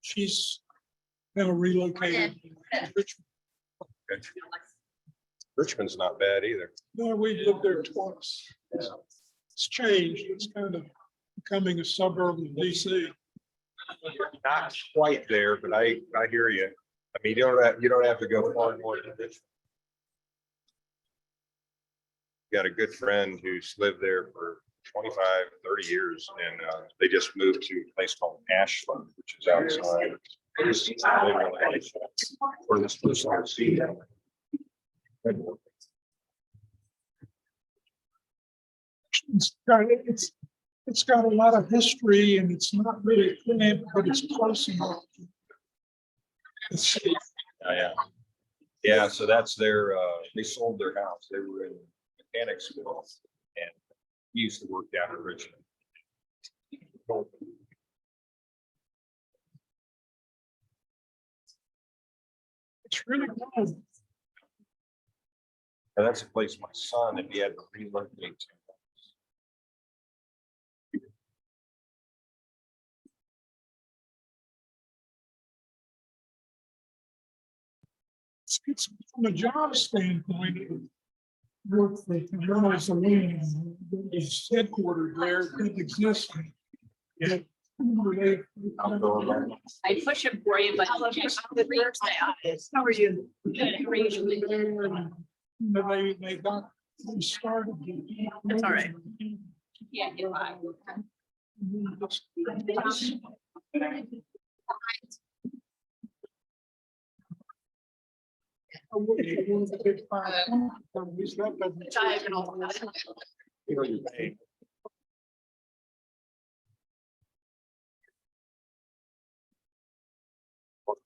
She's kind of relocated to Richmond. Okay. Richmond's not bad either. No, we lived there twice. It's changed. It's kind of becoming a suburb of DC. Not quite there, but I hear you. I mean, you don't have to go far more than Richmond. Got a good friend who's lived there for 25, 30 years, and they just moved to a place called Ashland, which is outside. For this person to see them. It's got a lot of history and it's not really clean, but it's close enough. Yeah, so that's their, they sold their house. They were in mechanic school and used to work down in Richmond. It's really good. And that's a place my son, if he had to relocate to. It's from a job standpoint. Work for Reynolds Saloon is headquartered there. It didn't exist. Yeah. I push it for you, but how are you? Good. How are you? They got them started. That's all right. Yeah, get by.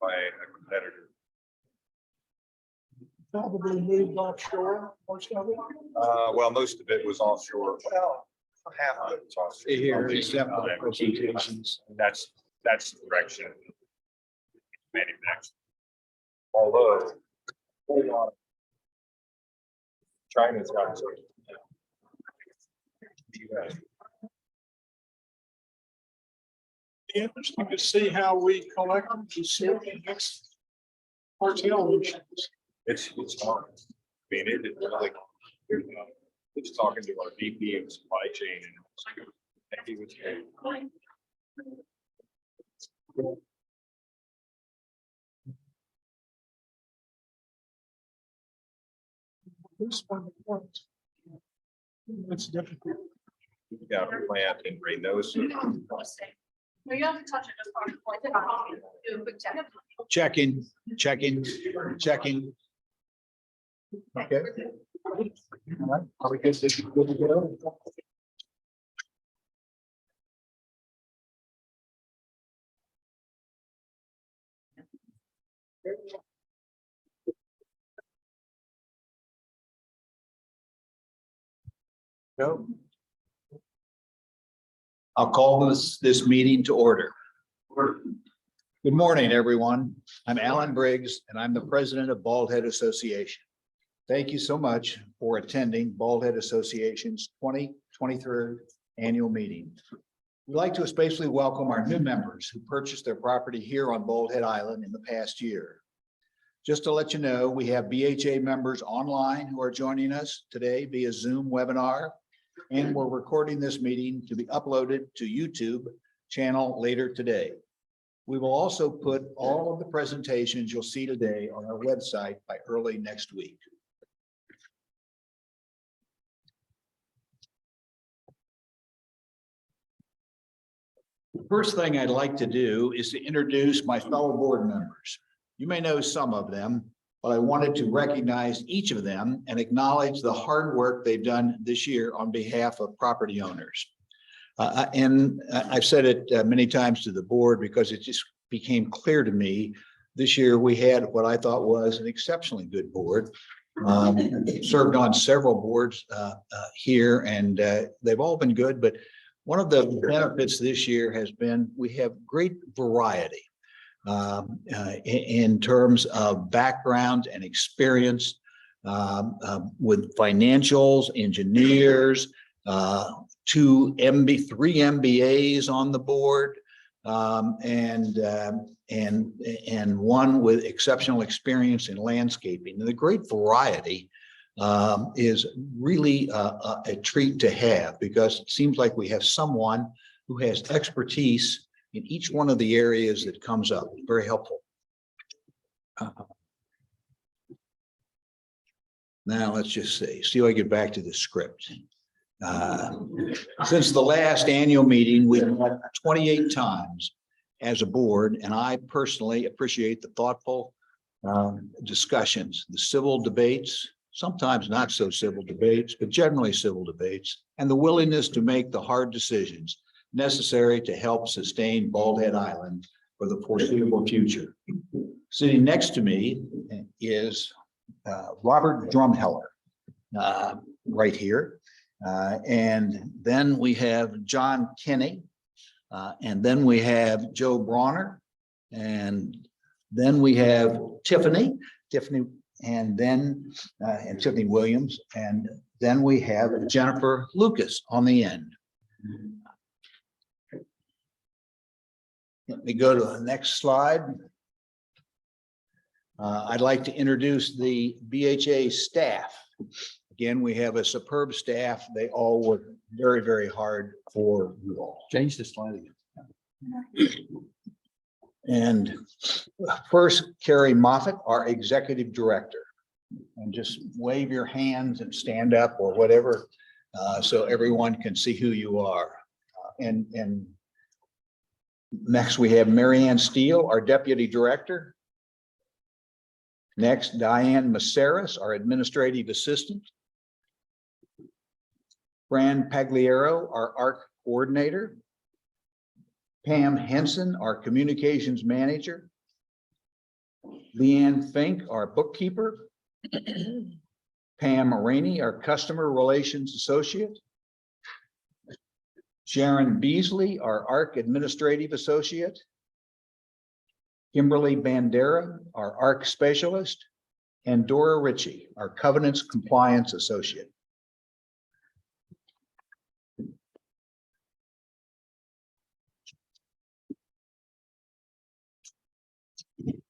By a competitor. Probably moved offshore, most of it. Well, most of it was offshore. Well, half of it was offshore. Here, except for the presentations. That's the direction. Manufacturing. Although. China's got its own. Be interesting to see how we collect the next cartel. It's hard. I mean, it like, it's talking to our VP of supply chain and he was. This one, it's difficult. We got a plant in Reynosa. No, you have to touch it just on the point. Do a quick check. Checking. Okay. All right. Are we good to go? Go. I'll call this meeting to order. Good morning, everyone. I'm Alan Briggs, and I'm the president of Bald Head Association. Thank you so much for attending Bald Head Association's 2023 annual meeting. We'd like to especially welcome our new members who purchased their property here on Bald Head Island in the past year. Just to let you know, we have BHA members online who are joining us today via Zoom webinar, and we're recording this meeting to be uploaded to YouTube channel later today. We will also put all of the presentations you'll see today on our website by early next week. The first thing I'd like to do is to introduce my fellow board members. You may know some of them, but I wanted to recognize each of them and acknowledge the hard work they've done this year on behalf of property owners. And I've said it many times to the board because it just became clear to me this year we had what I thought was an exceptionally good board. Served on several boards here, and they've all been good, but one of the benefits this year has been we have great variety in terms of background and experience. with financials, engineers, three MBAs on the board, and one with exceptional experience in landscaping. And the great variety is really a treat to have, because it seems like we have someone who has expertise in each one of the areas that comes up. Very helpful. Now let's just see if I get back to the script. Since the last annual meeting, we've met 28 times as a board, and I personally appreciate the thoughtful discussions, the civil debates, sometimes not so civil debates, but generally civil debates, and the willingness to make the hard decisions necessary to help sustain Bald Head Island for the foreseeable future. Sitting next to me is Robert Drumheller, right here. And then we have John Kinney, and then we have Joe Bronner, and then we have Tiffany, and then and Tiffany Williams, and then we have Jennifer Lucas on the end. Let me go to the next slide. I'd like to introduce the BHA staff. Again, we have a superb staff. They all work very, very hard for you all. Change the slide again. And first, Carrie Moffett, our executive director. And just wave your hands and stand up or whatever, so everyone can see who you are. And next we have Marianne Steele, our deputy director. Next, Diane Maceras, our administrative assistant. Fran Pagliaro, our ARC coordinator. Pam Henson, our communications manager. Leanne Fink, our bookkeeper. Pam Rainey, our customer relations associate. Sharon Beasley, our ARC administrative associate. Kimberly Bandera, our ARC specialist, and Dora Ritchie, our covenants compliance associate.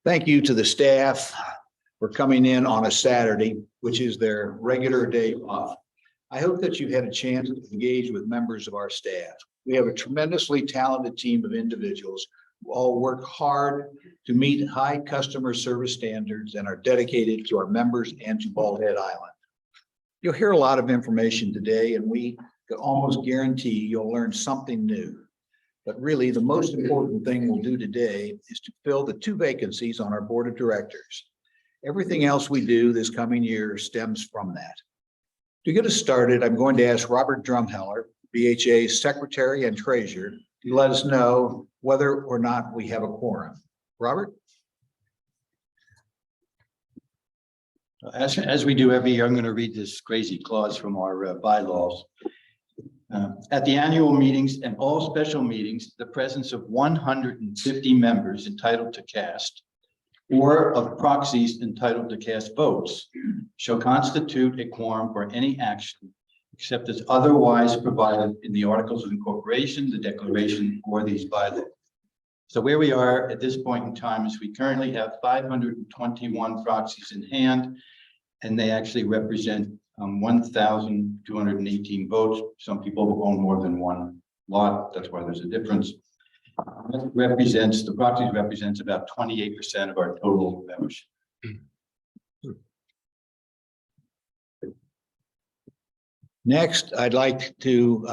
Thank you to the staff for coming in on a Saturday, which is their regular day off. I hope that you had a chance to engage with members of our staff. We have a tremendously talented team of individuals who all work hard to meet high customer service standards and are dedicated to our members and to Bald Head Island. You'll hear a lot of information today, and we can almost guarantee you'll learn something new. But really, the most important thing we'll do today is to fill the 2 vacancies on our board of directors. Everything else we do this coming year stems from that. To get us started, I'm going to ask Robert Drumheller, BHA's secretary and treasurer, to let us know whether or not we have a quorum. Robert? As we do every year, I'm going to read this crazy clause from our bylaws. At the annual meetings and all special meetings, the presence of 150 members entitled to cast or of proxies entitled to cast votes shall constitute a quorum for any action except as otherwise provided in the articles of incorporation, the declaration, or these bylaws. So where we are at this point in time is we currently have 521 proxies in hand, and they actually represent 1,218 votes. Some people own more than one lot. That's why there's a difference. That represents, the proxies represents about 28% of our total membership. Next, I'd like to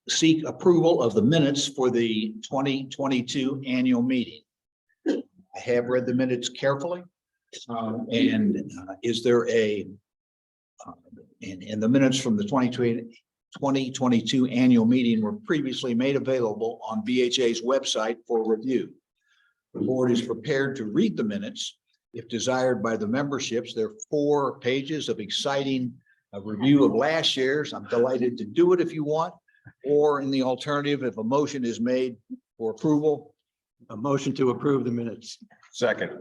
seek approval of the minutes for the 2022 annual meeting. I have read the minutes carefully. Is there a, in the minutes from the 2022 annual meeting were previously made available on BHA's website for review. The board is prepared to read the minutes if desired by the memberships. There are 4 pages of exciting review of last year's. I'm delighted to do it if you want, or in the alternative, if a motion is made for approval. A motion to approve the minutes. Second.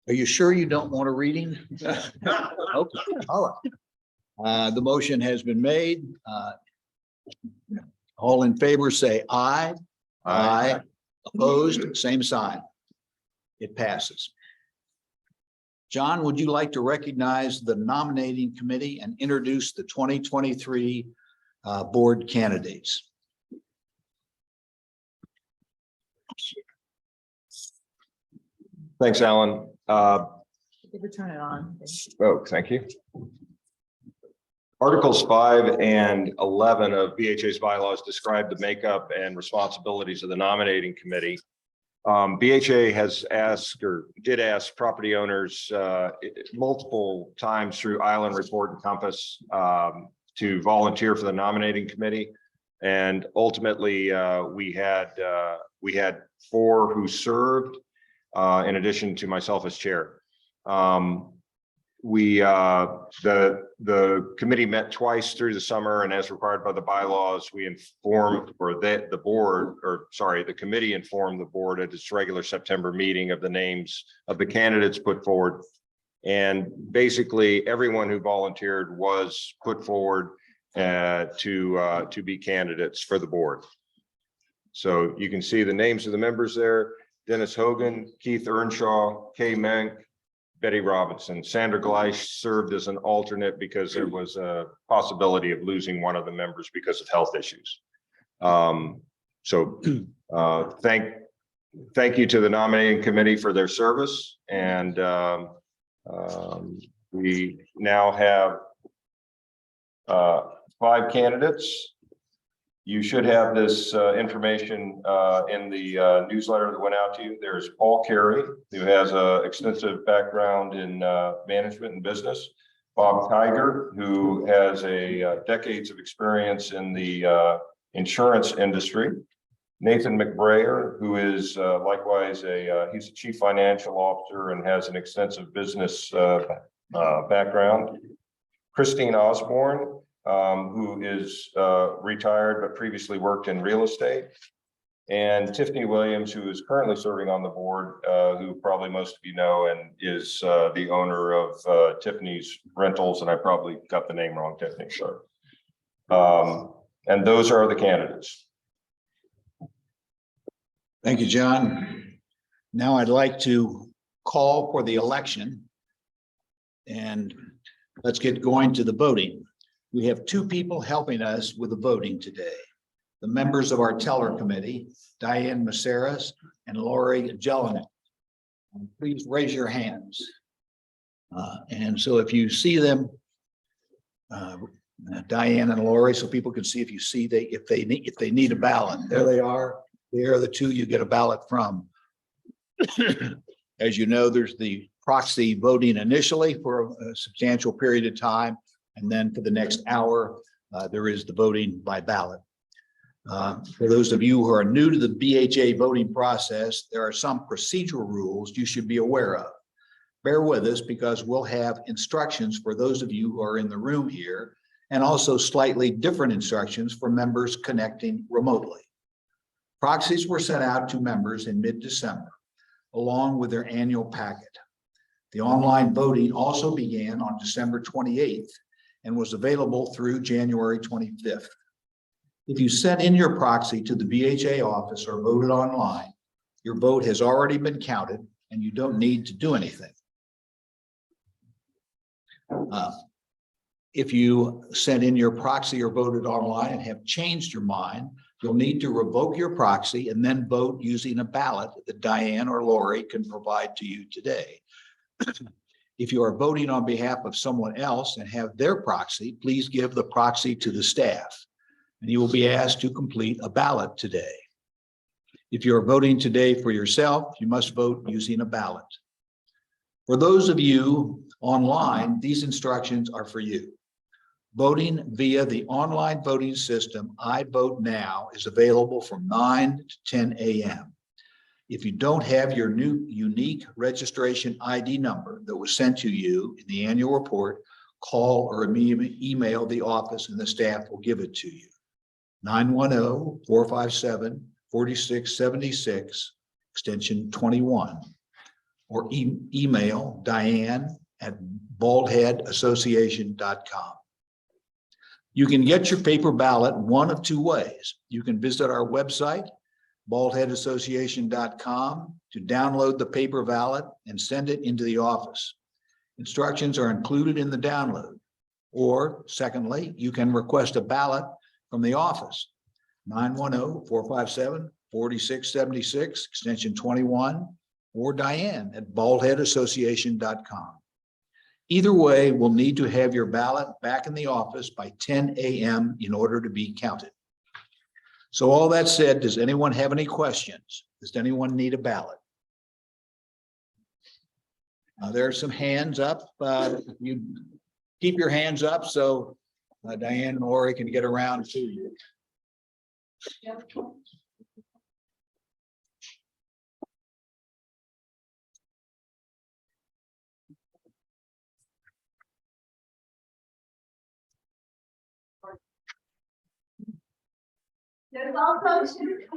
Are you sure you don't want a reading? Okay, all right. The motion has been made. All in favor, say aye. Aye. Opposed, same sign. It passes. John, would you like to recognize the nominating committee and introduce the 2023 board candidates? Thanks, Alan. You could turn it on. Thank you. Articles 5 and 11 of BHA's bylaws describe the makeup and responsibilities of the nominating committee. BHA has asked or did ask property owners multiple times through Island Report and Compass to volunteer for the nominating committee. And ultimately, we had 4 who served in addition to myself as chair. The committee met twice through the summer, and as required by the bylaws, we informed, or the committee informed the board at its regular September meeting of the names of the candidates put forward. And basically everyone who volunteered was put forward to be candidates for the board. So you can see the names of the members there: Dennis Hogan, Keith Earnshaw, Kay Menk, Betty Robinson. Sandra Gleish served as an alternate because there was a possibility of losing one of the members because of health issues. Thank you to the nominating committee for their service. And we now have 5 candidates. You should have this information in the newsletter that went out to you. There's Paul Carey, who has an extensive background in management and business. Bob Tiger, who has decades of experience in the insurance industry. Nathan McBrayer, who is likewise he's a chief financial officer and has an extensive business background. Christine Osborne, who is retired but previously worked in real estate, and Tiffany Williams, who is currently serving on the board, who probably most of you know, and is the owner of Tiffany's Rentals, and I probably got the name wrong, Tiffany, sorry. And those are the candidates. Thank you, John. Now I'd like to call for the election, and let's get going to the voting. We have 2 people helping us with the voting today. The members of our teller committee, Diane Maceras and Lori Jelinek. Please raise your hands. And so if you see them, Diane and Lori, so people can see if they need a ballot. There they are. They are the 2 you get a ballot from. As you know, there's the proxy voting initially for a substantial period of time. And then for the next hour, there is the voting by ballot. For those of you who are new to the BHA voting process, there are some procedural rules you should be aware of. Bear with us because we'll have instructions for those of you who are in the room here, and also slightly different instructions for members connecting remotely. Proxies were sent out to members in mid-December, along with their annual packet. The online voting also began on December 28th. And was available through January 25th. If you sent in your proxy to the BHA office or voted online, your vote has already been counted and you don't need to do anything. If you sent in your proxy or voted online and have changed your mind, you'll need to revoke your proxy and then vote using a ballot that Diane or Lori can provide to you today. If you are voting on behalf of someone else and have their proxy, please give the proxy to the staff, and you will be asked to complete a ballot today. If you are voting today for yourself, you must vote using a ballot. For those of you online, these instructions are for you. Voting via the online voting system, I Vote Now, is available from 9 to 10 a.m. If you don't have your new unique registration ID number that was sent to you in the annual report, call or email the office and the staff will give it to you. 910-457-4676, extension 21. or email diane@baldheadassociation.com. You can get your paper ballot one of two ways. You can visit our website, baldheadassociation.com, to download the paper ballot and send it into the office. Instructions are included in the download. Or secondly, you can request a ballot from the office, 910-457-4676, extension 21, or Diane@baldheadassociation.com. Either way, we'll need to have your ballot back in the office by 10 a.m. in order to be counted. So all that said, does anyone have any questions? Does anyone need a ballot? There are some hands up. You keep your hands up so Diane and Lori can get around to you. There's also two.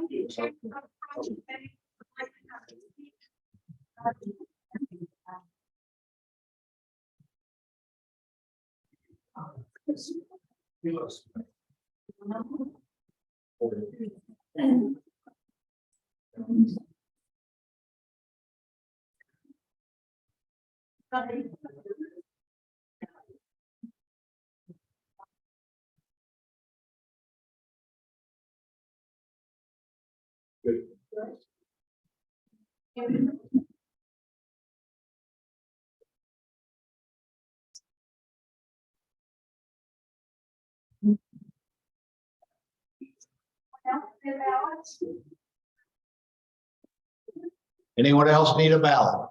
Anyone else need a ballot?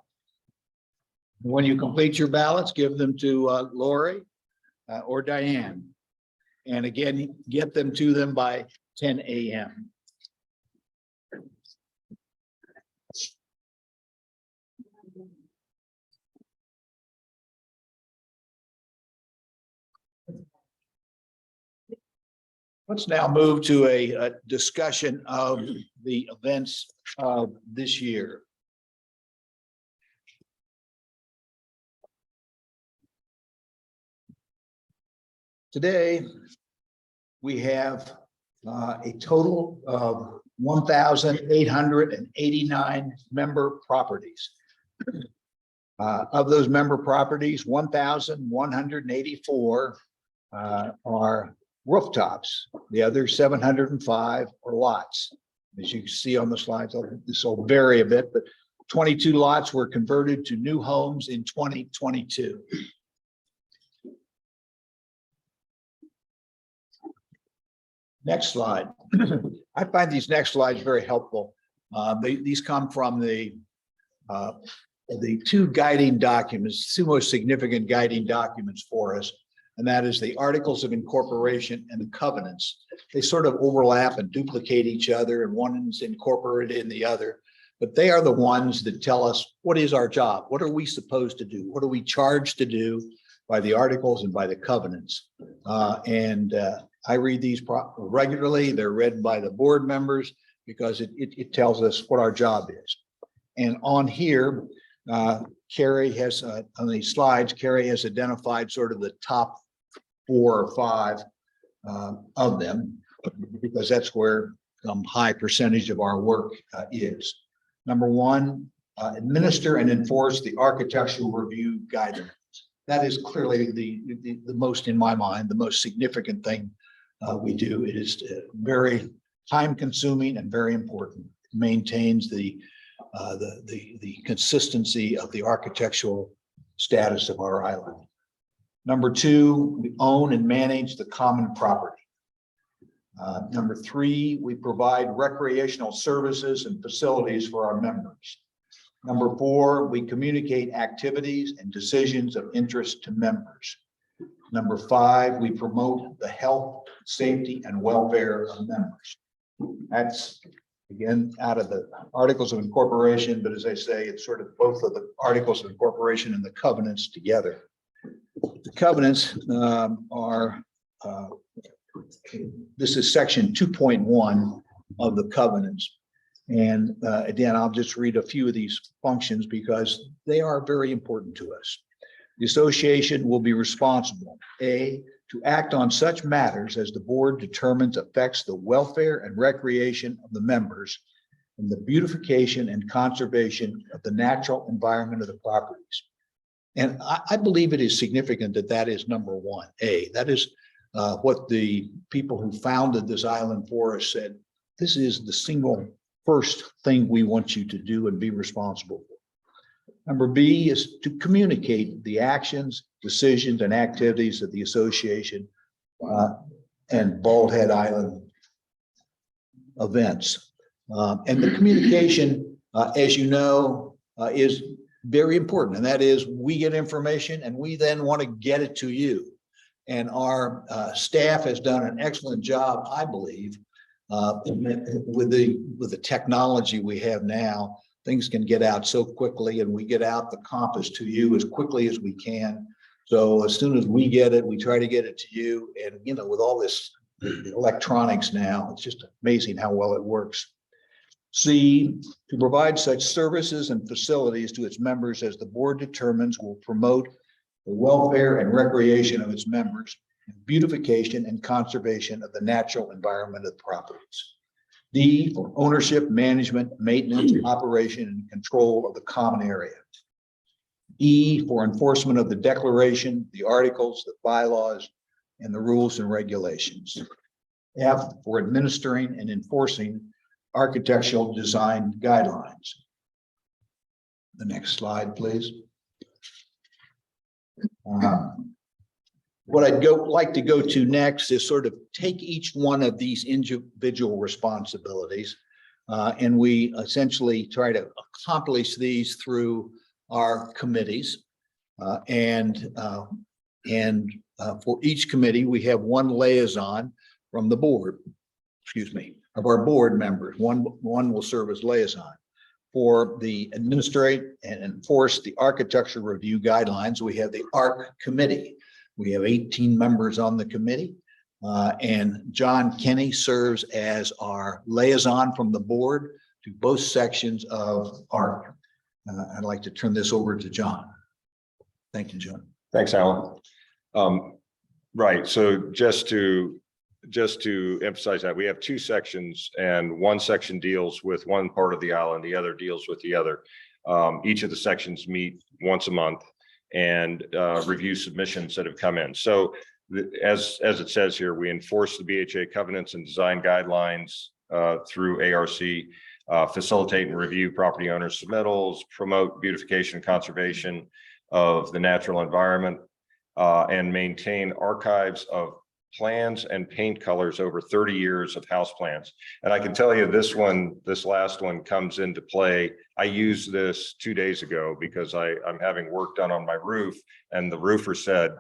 When you complete your ballots, give them to Lori or Diane. And again, get them to them by 10 a.m. Let's now move to a discussion of the events of this year. Today, we have a total of 1,889 member properties. Of those member properties, 1,184 are rooftops. The other 705 are lots. As you can see on the slides, this will vary a bit, but 22 lots were converted to new homes in 2022. Next slide. I find these next slides very helpful. These come from the two guiding documents, two most significant guiding documents for us, and that is the Articles of Incorporation and the covenants. They sort of overlap and duplicate each other, and one is incorporated in the other, but they are the ones that tell us what is our job, what are we supposed to do, what are we charged to do by the articles and by the covenants. I read these regularly. They're read by the board members because it tells us what our job is. And on here, Carrie has, on these slides, Carrie has identified sort of the top 4 or 5 of them, because that's where high percentage of our work is. Number 1, administer and enforce the architectural review guidelines. That is clearly the most, in my mind, the most significant thing we do. It is very time consuming and very important. It maintains the consistency of the architectural status of our island. Number 2, we own and manage the common property. Number 3, we provide recreational services and facilities for our members. Number 4, we communicate activities and decisions of interest to members. Number 5, we promote the health, safety, and welfare of members. That's, again, out of the Articles of Incorporation, but as I say, it's sort of both of the Articles of Incorporation and the covenants together. The covenants are, this is section 2.1 of the covenants. And again, I'll just read a few of these functions because they are very important to us. The association will be responsible, A, to act on such matters as the board determines affects the welfare and recreation of the members and the beautification and conservation of the natural environment of the properties. And I believe it is significant that that is number one, A. That is what the people who founded this island forest said. This is the single first thing we want you to do and be responsible for. Number B is to communicate the actions, decisions, and activities of the association and Bald Head Island events. And the communication, as you know, is very important. And that is we get information and we then want to get it to you. And our staff has done an excellent job, I believe, with the technology we have now. Things can get out so quickly and we get out the compass to you as quickly as we can. So as soon as we get it, we try to get it to you. And, you know, with all this electronics now, it's just amazing how well it works. C, to provide such services and facilities to its members as the board determines will promote the welfare and recreation of its members, and beautification and conservation of the natural environment of the properties. D, for ownership, management, maintenance, operation, and control of the common area. E, for enforcement of the declaration, the articles, the bylaws, and the rules and regulations. F, for administering and enforcing architectural design guidelines. The next slide, please. What I'd like to go to next is sort of take each one of these individual responsibilities, and we essentially try to accomplish these through our committees. For each committee, we have one liaison from the board, of our board members. One will serve as liaison. For the administrate and enforce the architecture review guidelines, we have the ARC committee. We have 18 members on the committee, and John Kenny serves as our liaison from the board to both sections of ARC. I'd like to turn this over to John. Thank you, John. Thanks, Alan. Right, so just to emphasize that, we have two sections, and one section deals with one part of the island, the other deals with the other. Each of the sections meet once a month and review submissions that have come in. So as it says here, we enforce the BHA covenants and design guidelines through ARC, facilitate and review property owners' submittals, promote beautification and conservation of the natural environment, and maintain archives of plans and paint colors over 30 years of house plans. And I can tell you this last one comes into play. I used this 2 days ago because I'm having work done on my roof, and the roofer said,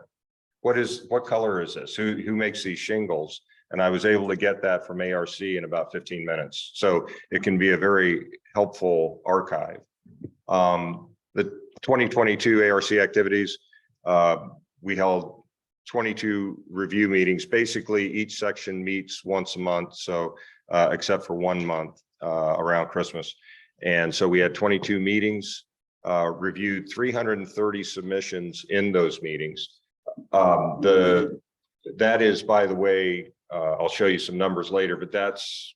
what color is this? Who makes these shingles? And I was able to get that from ARC in about 15 minutes. So it can be a very helpful archive. The 2022 ARC activities, we held 22 review meetings. Basically, each section meets once a month, so except for 1 month around Christmas. And so we had 22 meetings, reviewed 330 submissions in those meetings. That is, by the way, I'll show you some numbers later, but that's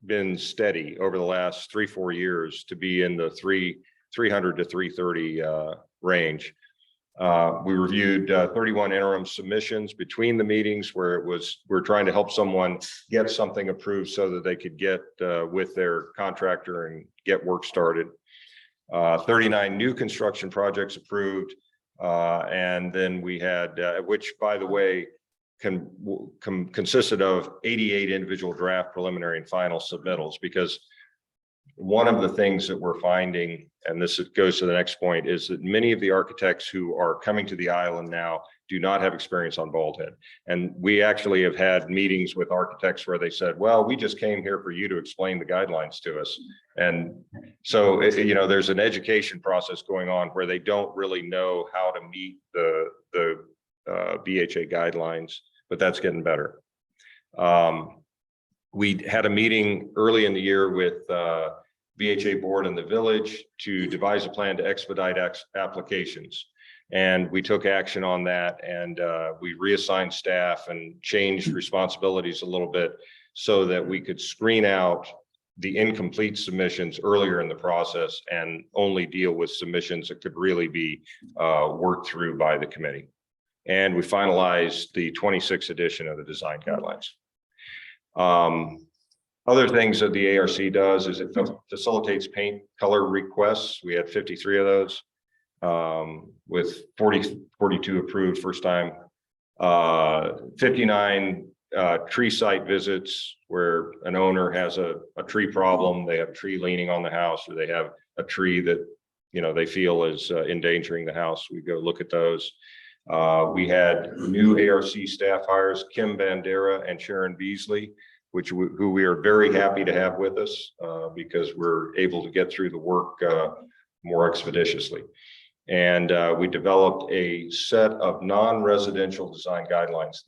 been steady over the last 3-4 years to be in the 300 to 330 range. We reviewed 31 interim submissions between the meetings where we're trying to help someone get something approved so that they could get with their contractor and get work started. 39 new construction projects approved. And then we had, which by the way, consisted of 88 individual draft, preliminary, and final submittals, because one of the things that we're finding, and this goes to the next point, is that many of the architects who are coming to the island now do not have experience on Bald Head. And we actually have had meetings with architects where they said, well, we just came here for you to explain the guidelines to us. And so, you know, there's an education process going on where they don't really know how to meet the BHA guidelines, but that's getting better. We had a meeting early in the year with BHA board and the village to devise a plan to expedite applications. And we took action on that, and we reassigned staff and changed responsibilities a little bit so that we could screen out the incomplete submissions earlier in the process and only deal with submissions that could really be worked through by the committee. And we finalized the 26th edition of the design guidelines. Other things that the ARC does is it facilitates paint color requests. We had 53 of those with 42 approved first time. 59 tree site visits where an owner has a tree problem, they have a tree leaning on the house, or they have a tree that, you know, they feel is endangering the house. We go look at those. We had new ARC staff hires, Kim Bandera and Sharon Beasley, who we are very happy to have with us because we're able to get through the work more expeditiously. And we developed a set of non-residential design guidelines.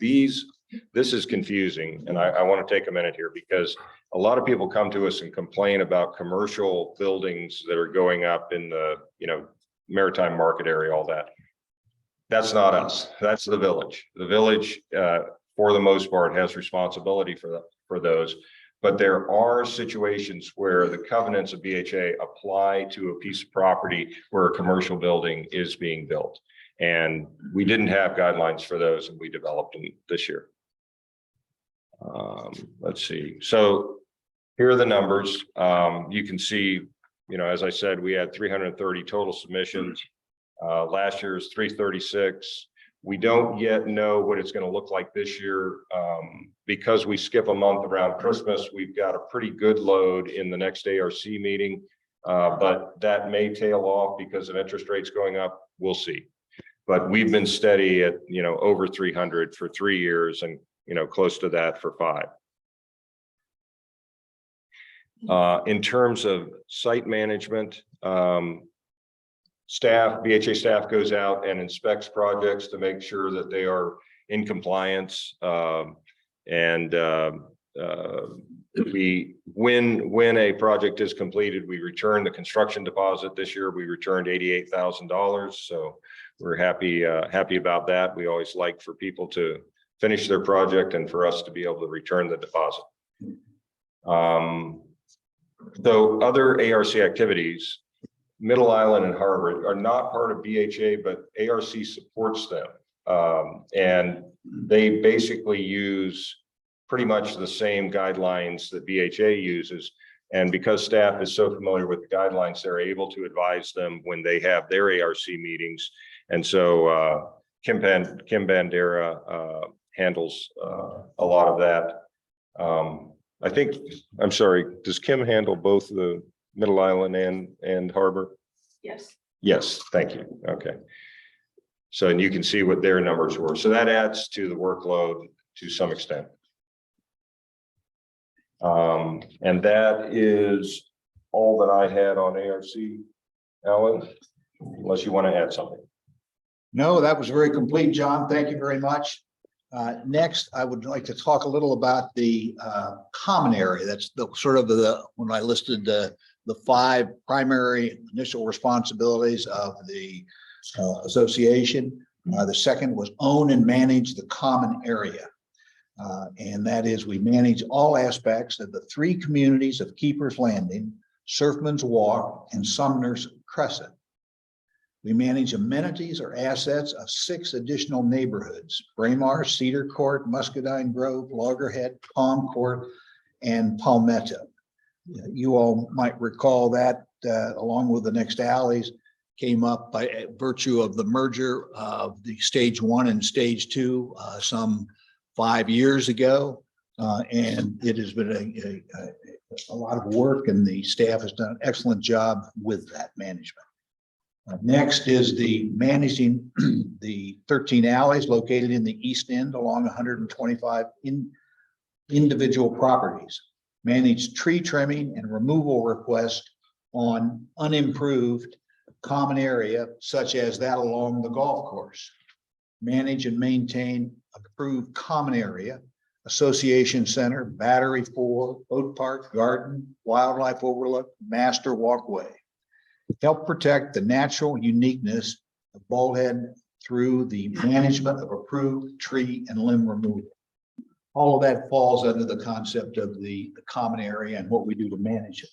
This is confusing, and I want to take a minute here because a lot of people come to us and complain about commercial buildings that are going up in the, you know, maritime market area, all that. That's not us. That's the village. The village, for the most part, has responsibility for those. But there are situations where the covenants of BHA apply to a piece of property where a commercial building is being built. And we didn't have guidelines for those, and we developed them this year. Let's see. So here are the numbers. You can see, you know, as I said, we had 330 total submissions. Last year's 336. We don't yet know what it's going to look like this year. Because we skip a month around Christmas, we've got a pretty good load in the next ARC meeting, but that may tail off because of interest rates going up. We'll see. But we've been steady at, you know, over 300 for 3 years and, you know, close to that for 5. In terms of site management, BHA staff goes out and inspects projects to make sure that they are in compliance. When a project is completed, we return the construction deposit. This year, we returned $88,000. So we're happy about that. We always like for people to finish their project and for us to be able to return the deposit. So other ARC activities, Middle Island and Harbor, are not part of BHA, but ARC supports them. And they basically use pretty much the same guidelines that BHA uses. And because staff is so familiar with the guidelines, they're able to advise them when they have their ARC meetings. And so Kim Bandera handles a lot of that. I'm sorry, does Kim handle both the Middle Island and Harbor? Yes. Yes, thank you. Okay. So, and you can see what their numbers were. So that adds to the workload to some extent. And that is all that I had on ARC, Alan, unless you want to add something. No, that was very complete, John. Thank you very much. Next, I would like to talk a little about the common area. That's the sort of when I listed the 5 primary initial responsibilities of the association. The second was own and manage the common area. And that is, we manage all aspects of the 3 communities of Keeper's Landing, Surfman's Walk, and Sumner's Crescent. We manage amenities or assets of 6 additional neighborhoods: Braemar, Cedar Court, Muscadine Grove, Loggerhead, Palm Court, and Palmetto. You all might recall that along with the next alleys came up by virtue of the merger of the stage 1 and stage 2 some 5 years ago. And it has been a lot of work, and the staff has done an excellent job with that management. Next is the managing the 13 alleys located in the east end along 125 individual properties. Manage tree trimming and removal requests on unimproved common area, such as that along the golf course. Manage and maintain approved common area Association Center, Battery 4, Oak Park Garden, Wildlife Overlook, Master Walkway. Help protect the natural uniqueness of Bald Head through the management of approved tree and limb removal. All of that falls under the concept of the common area and what we do to manage it.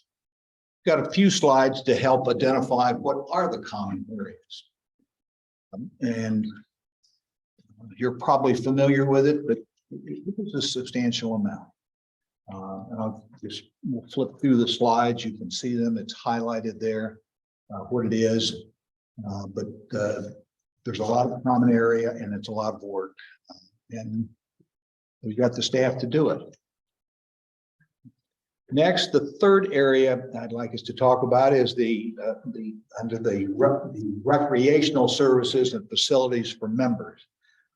Got a few slides to help identify what are the common areas. And you're probably familiar with it, but it is a substantial amount. And I'll just we'll flip through the slides. You can see them. It's highlighted there, what it is. But there's a lot of common area and it's a lot of work. And we've got the staff to do it. Next, the third area I'd like us to talk about is under the recreational services and facilities for members.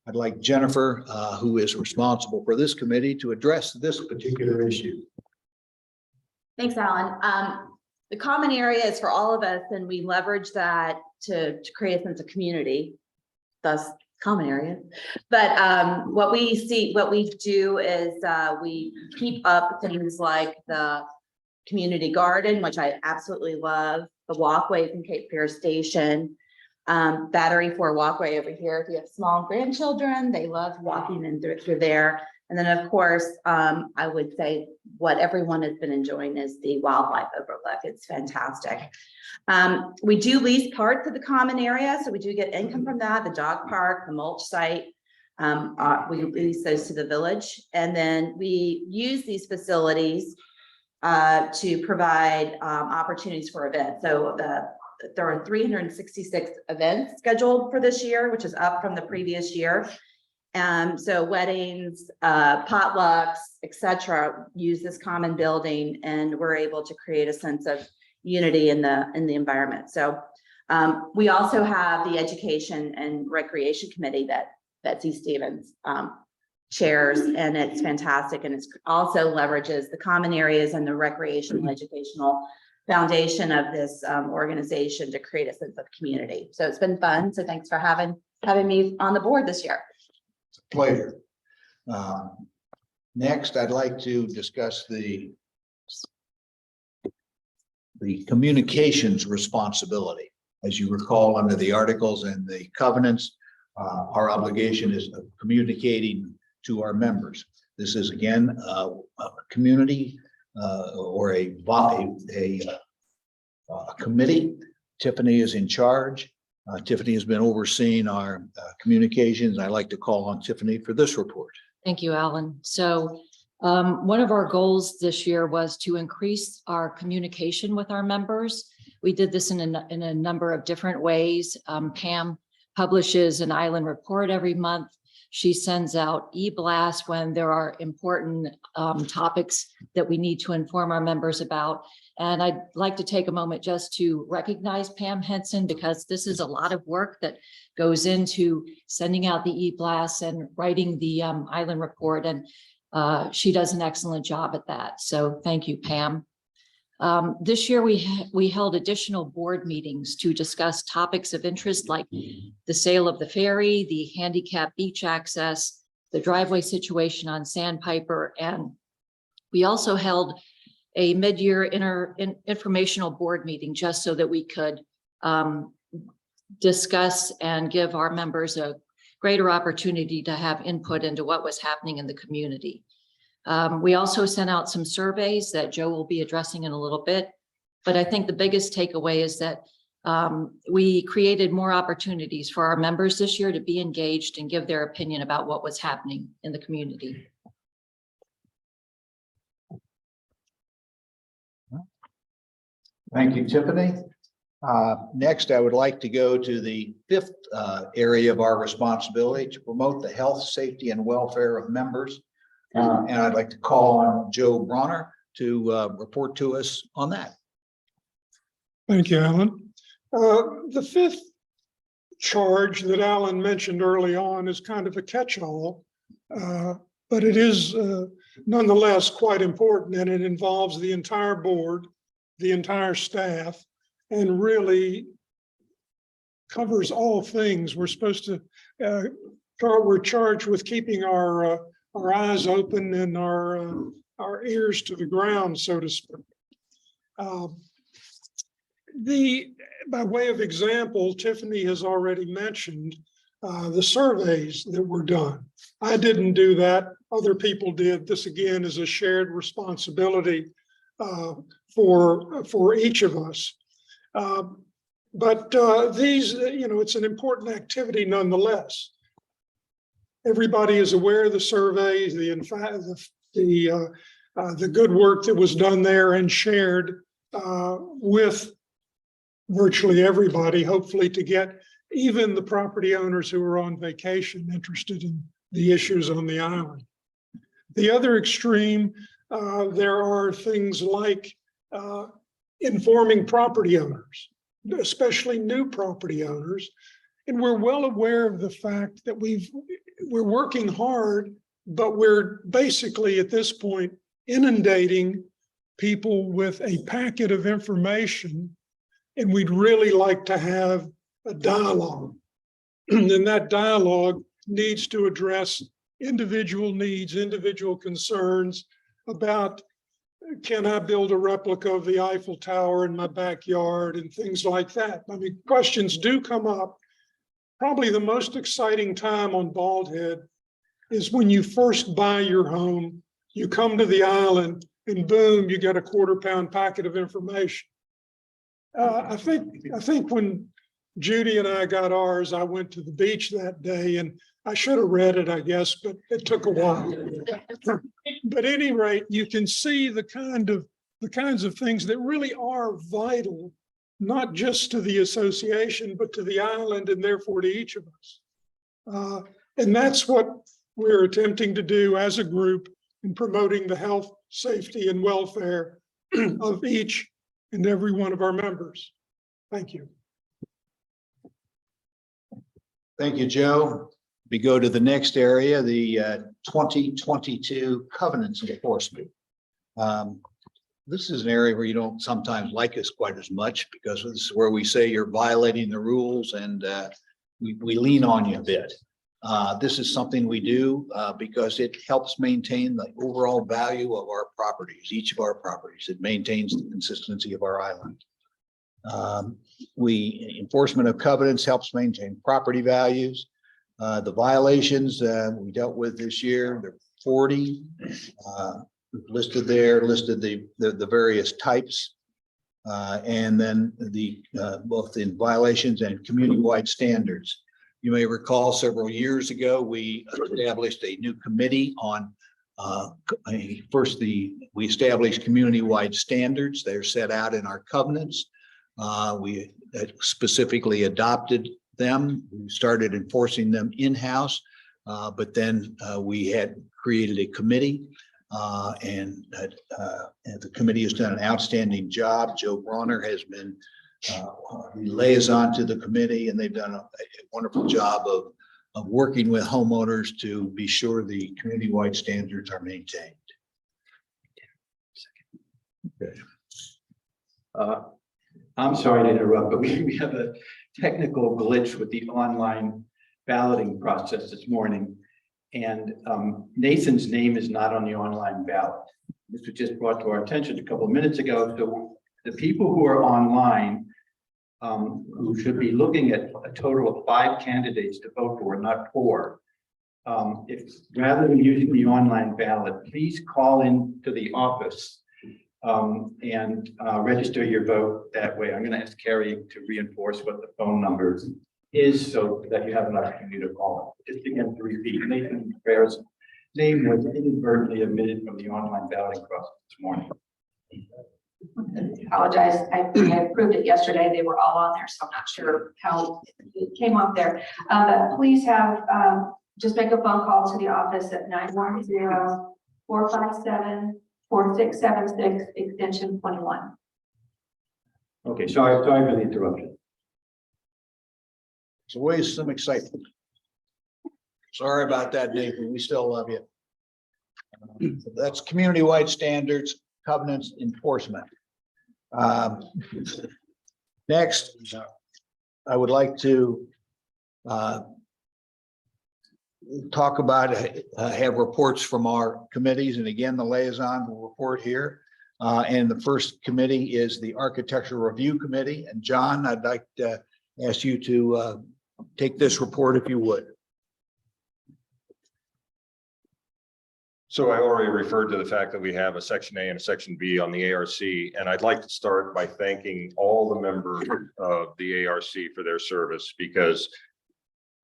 I'd like Jennifer, who is responsible for this committee, to address this particular issue. Thanks, Alan. The common area is for all of us, and we leverage that to create a sense of community, thus common area. But what we do is we keep up things like the community garden, which I absolutely love, the walkways in Cape Fear Station, Battery 4 walkway over here. If you have small grandchildren, they love walking in through there. And then, of course, I would say what everyone has been enjoying is the wildlife overlook. It's fantastic. We do lease parts of the common area, so we do get income from that. The dog park, the mulch site, we lease those to the village. And then we use these facilities to provide opportunities for events. So there are 366 events scheduled for this year, which is up from the previous year. So weddings, potlucks, etc., use this common building, and we're able to create a sense of unity in the environment. So we also have the Education and Recreation Committee that Betsy Stevens chairs, and it's fantastic. And it's also leverages the common areas and the recreational educational foundation of this organization to create a sense of community. So it's been fun. So thanks for having me on the board this year. Pleasure. Next, I'd like to discuss the communications responsibility. As you recall, under the articles and the covenants, our obligation is of communicating to our members. This is again a community or a committee. Tiffany is in charge. Tiffany has been overseeing our communications. I'd like to call on Tiffany for this report. Thank you, Alan. So one of our goals this year was to increase our communication with our members. We did this in a number of different ways. Pam publishes an island report every month. She sends out e-blasts when there are important topics that we need to inform our members about. And I'd like to take a moment just to recognize Pam Henson, because this is a lot of work that goes into sending out the e-blasts and writing the island report. And she does an excellent job at that. So thank you, Pam. This year we held additional board meetings to discuss topics of interest like the sale of the ferry, the handicap beach access, the driveway situation on Sandpiper, and we also held a mid-year informational board meeting just so that we could discuss and give our members a greater opportunity to have input into what was happening in the community. We also sent out some surveys that Joe will be addressing in a little bit, but I think the biggest takeaway is that we created more opportunities for our members this year to be engaged and give their opinion about what was happening in the community. Thank you, Tiffany. Next, I would like to go to the fifth area of our responsibility, to promote the health, safety, and welfare of members. And I'd like to call on Joe Bronner to report to us on that. Thank you, Alan. The fifth charge that Alan mentioned early on is kind of a catch-all, but it is nonetheless quite important, and it involves the entire board, the entire staff, and really covers all things. We're supposed to, we're charged with keeping our our eyes open and our ears to the ground, so to speak. By way of example, Tiffany has already mentioned the surveys that were done. I didn't do that. Other people did. This again is a shared responsibility for each of us. But these, it's an important activity nonetheless. Everybody is aware of the surveys, the good work that was done there and shared with virtually everybody, hopefully to get even the property owners who are on vacation interested in the issues on the island. The other extreme, there are things like informing property owners, especially new property owners. And we're well aware of the fact that we're working hard, but we're basically at this point inundating people with a packet of information, and we'd really like to have a dialogue. And that dialogue needs to address individual needs, individual concerns about, can I build a replica of the Eiffel Tower in my backyard and things like that. I mean, questions do come up. Probably the most exciting time on Bald Head is when you first buy your home, you come to the island and boom, you get a quarter-pound packet of information. I think when Judy and I got ours, I went to the beach that day and I should have read it, I guess, but it took a while. But at any rate, you can see the kinds of things that really are vital, not just to the association, but to the island and therefore to each of us. And that's what we're attempting to do as a group in promoting the health, safety, and welfare of each and every one of our members. Thank you. Thank you, Joe. We go to the next area, the 2022 covenants enforcement. This is an area where you don't sometimes like us quite as much because this is where we say you're violating the rules, and we lean on you a bit. This is something we do because it helps maintain the overall value of our properties, each of our properties. It maintains the consistency of our island. Enforcement of covenants helps maintain property values. The violations we dealt with this year, there are 40 listed there, listed the various types, and then both in violations and community-wide standards. You may recall several years ago, we established a new committee on we established community-wide standards. They're set out in our covenants. We specifically adopted them. We started enforcing them in-house, but then we had created a committee, and the committee has done an outstanding job. Joe Bronner has been liaison to the committee, and they've done a wonderful job of working with homeowners to be sure the community-wide standards are maintained. Okay. I'm sorry to interrupt, but we have a technical glitch with the online balloting process this morning. And Nathan's name is not on the online ballot. This was just brought to our attention a couple of minutes ago. So the people who are online, who should be looking at a total of 5 candidates to vote for, not 4. If rather than using the online ballot, please call in to the office and register your vote that way. I'm going to ask Carrie to reinforce what the phone number is so that you have an opportunity to call. Just again to repeat, Nathan Fair's name was inadvertently omitted from the online balloting process this morning. Apologize. I approved it yesterday. They were all on there, so I'm not sure how it came up there. But please have just make a phone call to the office at 910-457-4676 extension 21. Okay, sorry for the interruption. There's always some excitement. Sorry about that, Nathan. We still love you. That's community-wide standards, covenants, enforcement. Next, I would like to talk about, have reports from our committees. And again, the liaison will report here. And the first committee is the Architectural Review Committee. And John, I'd like to ask you to take this report if you would. So I already referred to the fact that we have a section A and a section B on the ARC, and I'd like to start by thanking all the members of the ARC for their service, because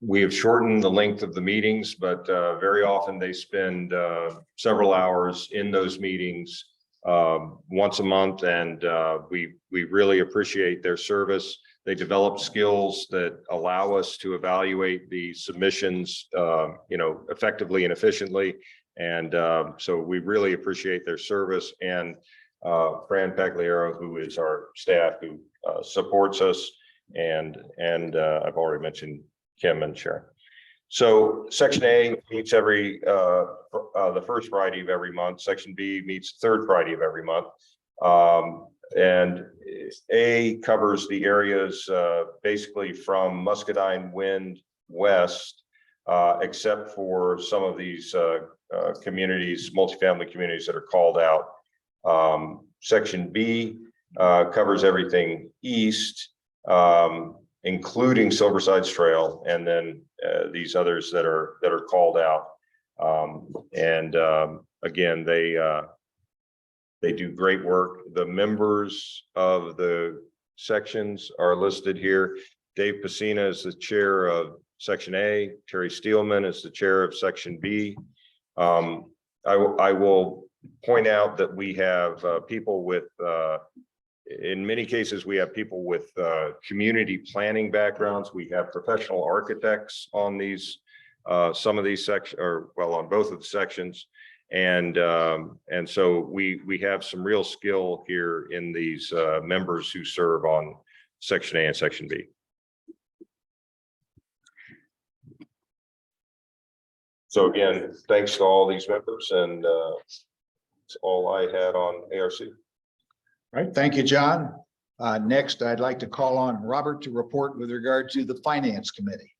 we have shortened the length of the meetings, but very often they spend several hours in those meetings once a month, and we really appreciate their service. They develop skills that allow us to evaluate the submissions, effectively and efficiently. And so we really appreciate their service, and Fran Pagliaro, who is our staff, who supports us, and I've already mentioned Kim and Sharon. So section A meets every the first Friday of every month. Section B meets the third Friday of every month. And A covers the areas basically from Muscadine Wind west, except for some of these communities, multifamily communities that are called out. Section B covers everything east, including Silverside's Trail, and then these others that are called out. Again, they do great work. The members of the sections are listed here. Dave Pacina is the chair of Section A. Terry Steelman is the chair of Section B. I will point out that we have people with, in many cases, we have people with community planning backgrounds. We have professional architects on these, some of these sections, or well, on both of the sections. And so we have some real skill here in these members who serve on Section A and Section B. So again, thanks to all these members, and that's all I had on ARC. All right, thank you, John. Next, I'd like to call on Robert to report with regard to the Finance Committee.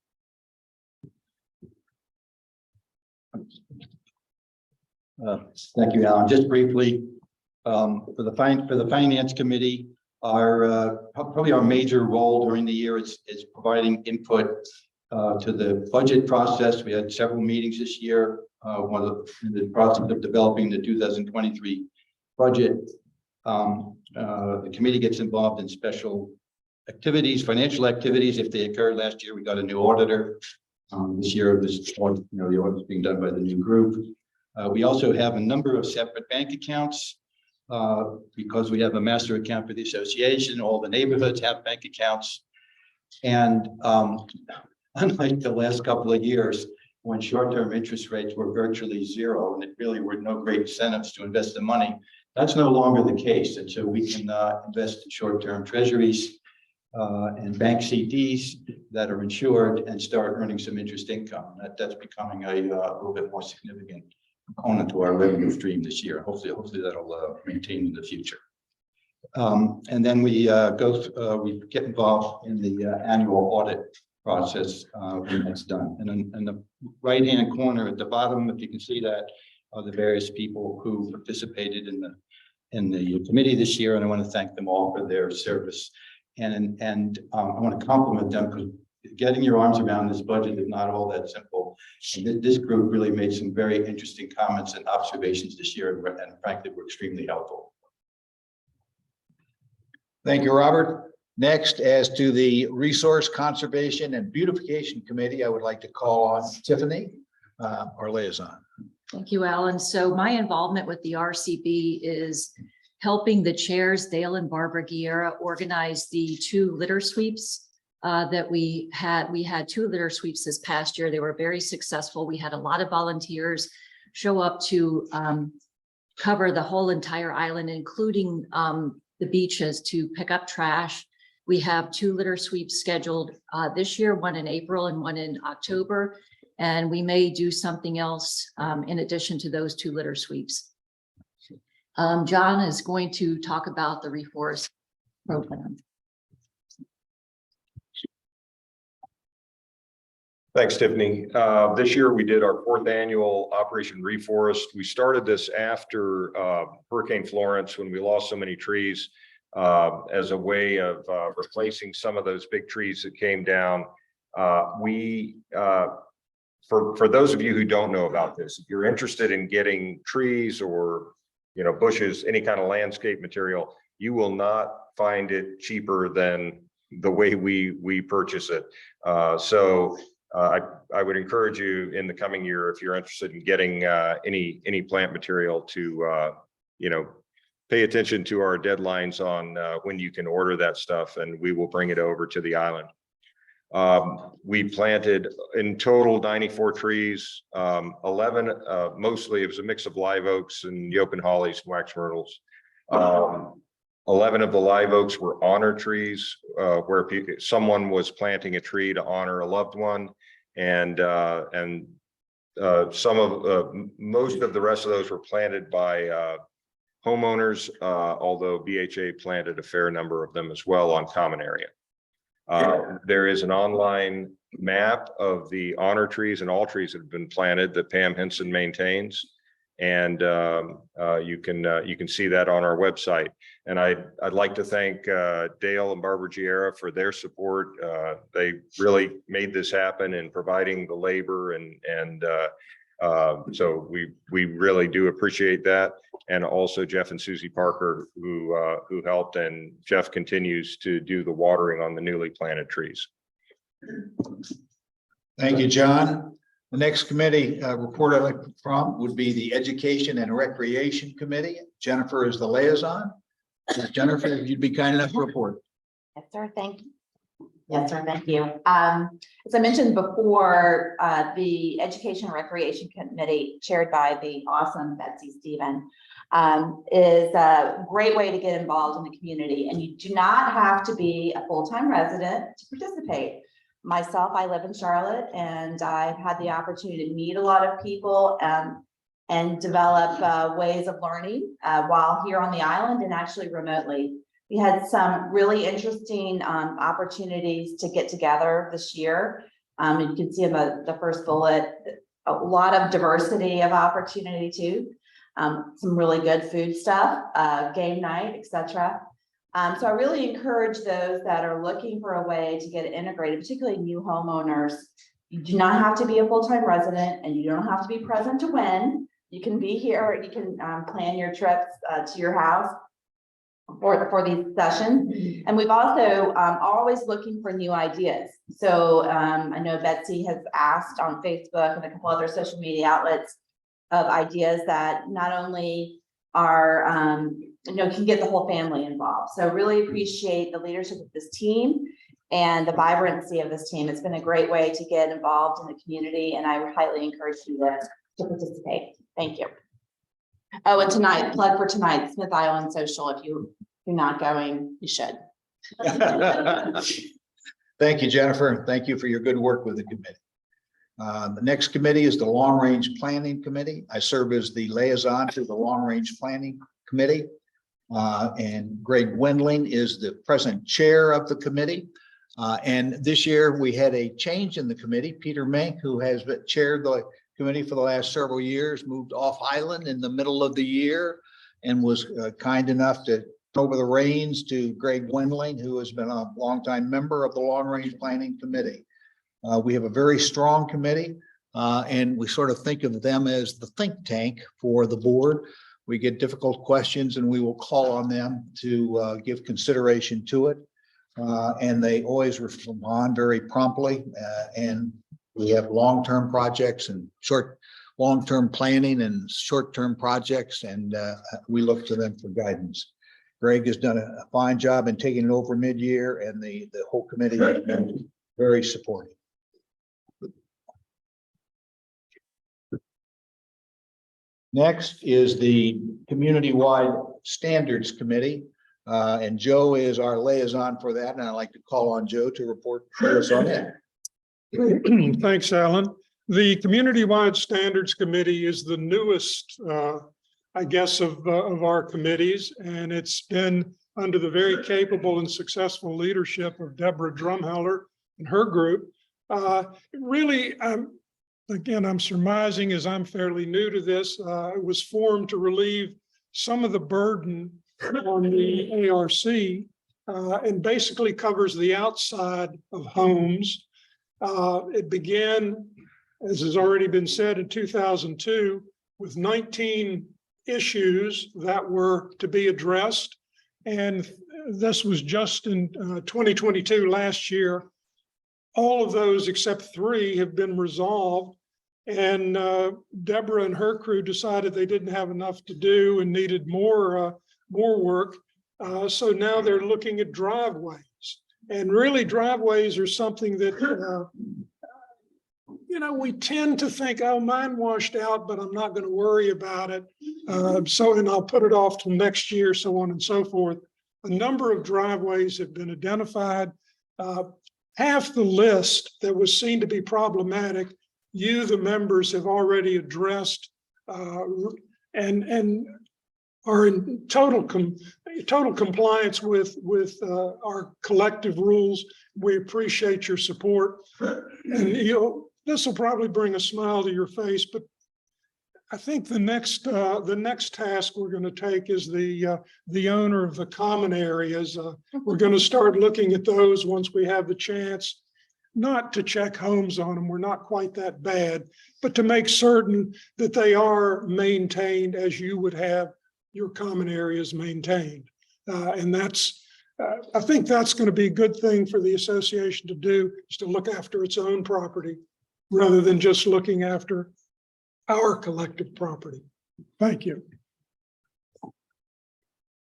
Thank you, Alan. Just briefly, for the Finance Committee, probably our major role during the year is providing input to the budget process. We had several meetings this year. In the process of developing the 2023 budget. The committee gets involved in special activities, financial activities. If they occurred last year, we got a new auditor. This year, the audit is being done by the new group. We also have a number of separate bank accounts because we have a master account for the association. All the neighborhoods have bank accounts. And unlike the last couple of years, when short-term interest rates were virtually zero, and it really were no great incentives to invest the money, that's no longer the case. And so we can invest in short-term treasuries and bank CDs that are insured and start earning some interest income. That's becoming a little bit more significant component to our revenue stream this year. Hopefully that'll maintain in the future. And then we we get involved in the annual audit process when that's done. And in the right-hand corner at the bottom, if you can see that, are the various people who participated in the committee this year, and I want to thank them all for their service. And I want to compliment them, because getting your arms around this budget is not all that simple. And this group really made some very interesting comments and observations this year, and frankly, were extremely helpful. Thank you, Robert. Next, as to the Resource Conservation and Beautification Committee, I would like to call on Tiffany, our liaison. Thank you, Alan. So my involvement with the RCB is helping the chairs, Dale and Barbara Guerra, organize the 2 litter sweeps that we had. We had 2 litter sweeps this past year. They were very successful. We had a lot of volunteers show up to cover the whole entire island, including the beaches, to pick up trash. We have 2 litter sweeps scheduled this year, one in April and one in October. And we may do something else in addition to those 2 litter sweeps. John is going to talk about the reforest program. Thanks, Tiffany. This year we did our 4th annual Operation Reforest. We started this after Hurricane Florence, when we lost so many trees, as a way of replacing some of those big trees that came down. For those of you who don't know about this, if you're interested in getting trees or bushes, any kind of landscape material, you will not find it cheaper than the way we purchase it. I would encourage you in the coming year, if you're interested in getting any plant material, to pay attention to our deadlines on when you can order that stuff, and we will bring it over to the island. We planted in total 94 trees, 11, mostly it was a mix of live oaks and European hollies and wax myrtles. 11 of the live oaks were honor trees, where someone was planting a tree to honor a loved one, and most of the rest of those were planted by homeowners, although BHA planted a fair number of them as well on common area. There is an online map of the honor trees and all trees that have been planted that Pam Henson maintains, and you can see that on our website. And I'd like to thank Dale and Barbara Giera for their support. They really made this happen in providing the labor, and so we really do appreciate that. And also Jeff and Susie Parker, who helped, and Jeff continues to do the watering on the newly planted trees. Thank you, John. The next committee report I'd like to prompt would be the Education and Recreation Committee. Jennifer is the liaison. Jennifer, if you'd be kind enough to report. Yes, sir. Thank you. Yes, sir. Thank you. As I mentioned before, the Education and Recreation Committee, chaired by the awesome Betsy Stephen, is a great way to get involved in the community. And you do not have to be a full-time resident to participate. Myself, I live in Charlotte, and I've had the opportunity to meet a lot of people and develop ways of learning while here on the island and actually remotely. We had some really interesting opportunities to get together this year. You can see in the first bullet, a lot of diversity of opportunity too. Some really good food stuff, game night, etc. So I really encourage those that are looking for a way to get integrated, particularly new homeowners. You do not have to be a full-time resident, and you don't have to be present to win. You can be here, you can plan your trips to your house for these sessions. And we've also always looking for new ideas. So I know Betsy has asked on Facebook and a couple other social media outlets of ideas that not only are, can get the whole family involved. So really appreciate the leadership of this team and the vibrancy of this team. It's been a great way to get involved in the community, and I highly encourage you to participate. Thank you. Oh, and tonight, plug for tonight, Smith Island Social. If you're not going, you should. Thank you, Jennifer. Thank you for your good work with the committee. The next committee is the Long Range Planning Committee. I serve as the liaison to the Long Range Planning Committee. And Greg Wendling is the present chair of the committee. And this year we had a change in the committee. Peter Mink, who has chaired the committee for the last several years, moved off island in the middle of the year and was kind enough to over the reins to Greg Wendling, who has been a longtime member of the Long Range Planning Committee. We have a very strong committee, and we sort of think of them as the think tank for the board. We get difficult questions and we will call on them to give consideration to it. And they always respond very promptly. And we have long-term projects and long-term planning and short-term projects, and we look to them for guidance. Greg has done a fine job in taking it over mid-year, and the whole committee has been very supportive. Next is the Community-Wide Standards Committee, and Joe is our liaison for that, and I'd like to call on Joe to report for us on that. Thanks, Alan. The Community-Wide Standards Committee is the newest, I guess, of our committees, and it's been under the very capable and successful leadership of Deborah Drumheller and her group Really, again, I'm surmising as I'm fairly new to this, it was formed to relieve some of the burden on the ARC and basically covers the outside of homes. It began, as has already been said, in 2002 with 19 issues that were to be addressed. And this was just in 2022, last year. All of those except 3 have been resolved. And Deborah and her crew decided they didn't have enough to do and needed more work. So now they're looking at driveways. And really driveways are something that, we tend to think, oh, mine washed out, but I'm not going to worry about it. And I'll put it off till next year, so on and so forth. A number of driveways have been identified. Half the list that was seen to be problematic, you, the members, have already addressed and are in total compliance with our collective rules. We appreciate your support. And this will probably bring a smile to your face, but I think the next task we're going to take is the owner of the common areas. We're going to start looking at those once we have the chance, not to check homes on them. We're not quite that bad, but to make certain that they are maintained as you would have your common areas maintained. And I think that's going to be a good thing for the association to do, is to look after its own property rather than just looking after our collective property. Thank you.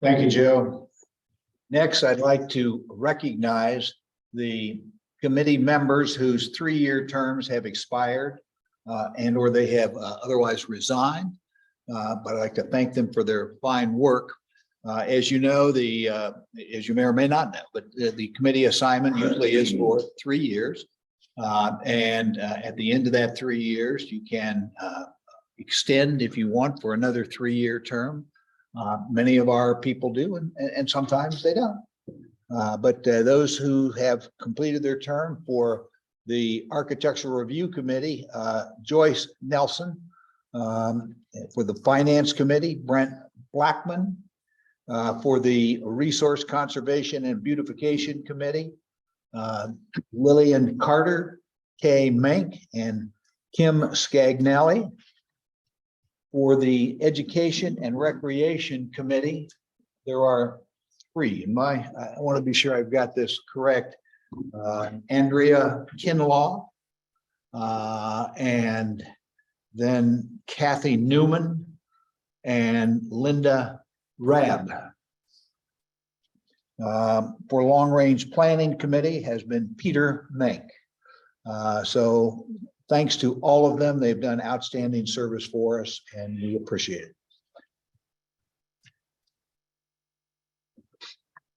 Thank you, Joe. Next, I'd like to recognize the committee members whose 3-year terms have expired and or they have otherwise resigned. But I'd like to thank them for their fine work. As you know, as you may or may not know, but the committee assignment usually is for 3 years. And at the end of that 3 years, you can extend if you want for another 3-year term. Many of our people do, and sometimes they don't. But those who have completed their term, for the Architectural Review Committee, Joyce Nelson. For the Finance Committee, Brent Blackman. For the Resource Conservation and Beautification Committee, Lillian Carter, Kay Mink, and Kim Scagnelli. For the Education and Recreation Committee, there are 3. I want to be sure I've got this correct. Andrea Kinlaw, and then Kathy Newman and Linda Rabb. For Long Range Planning Committee has been Peter Mink. So thanks to all of them. They've done outstanding service for us and we appreciate it.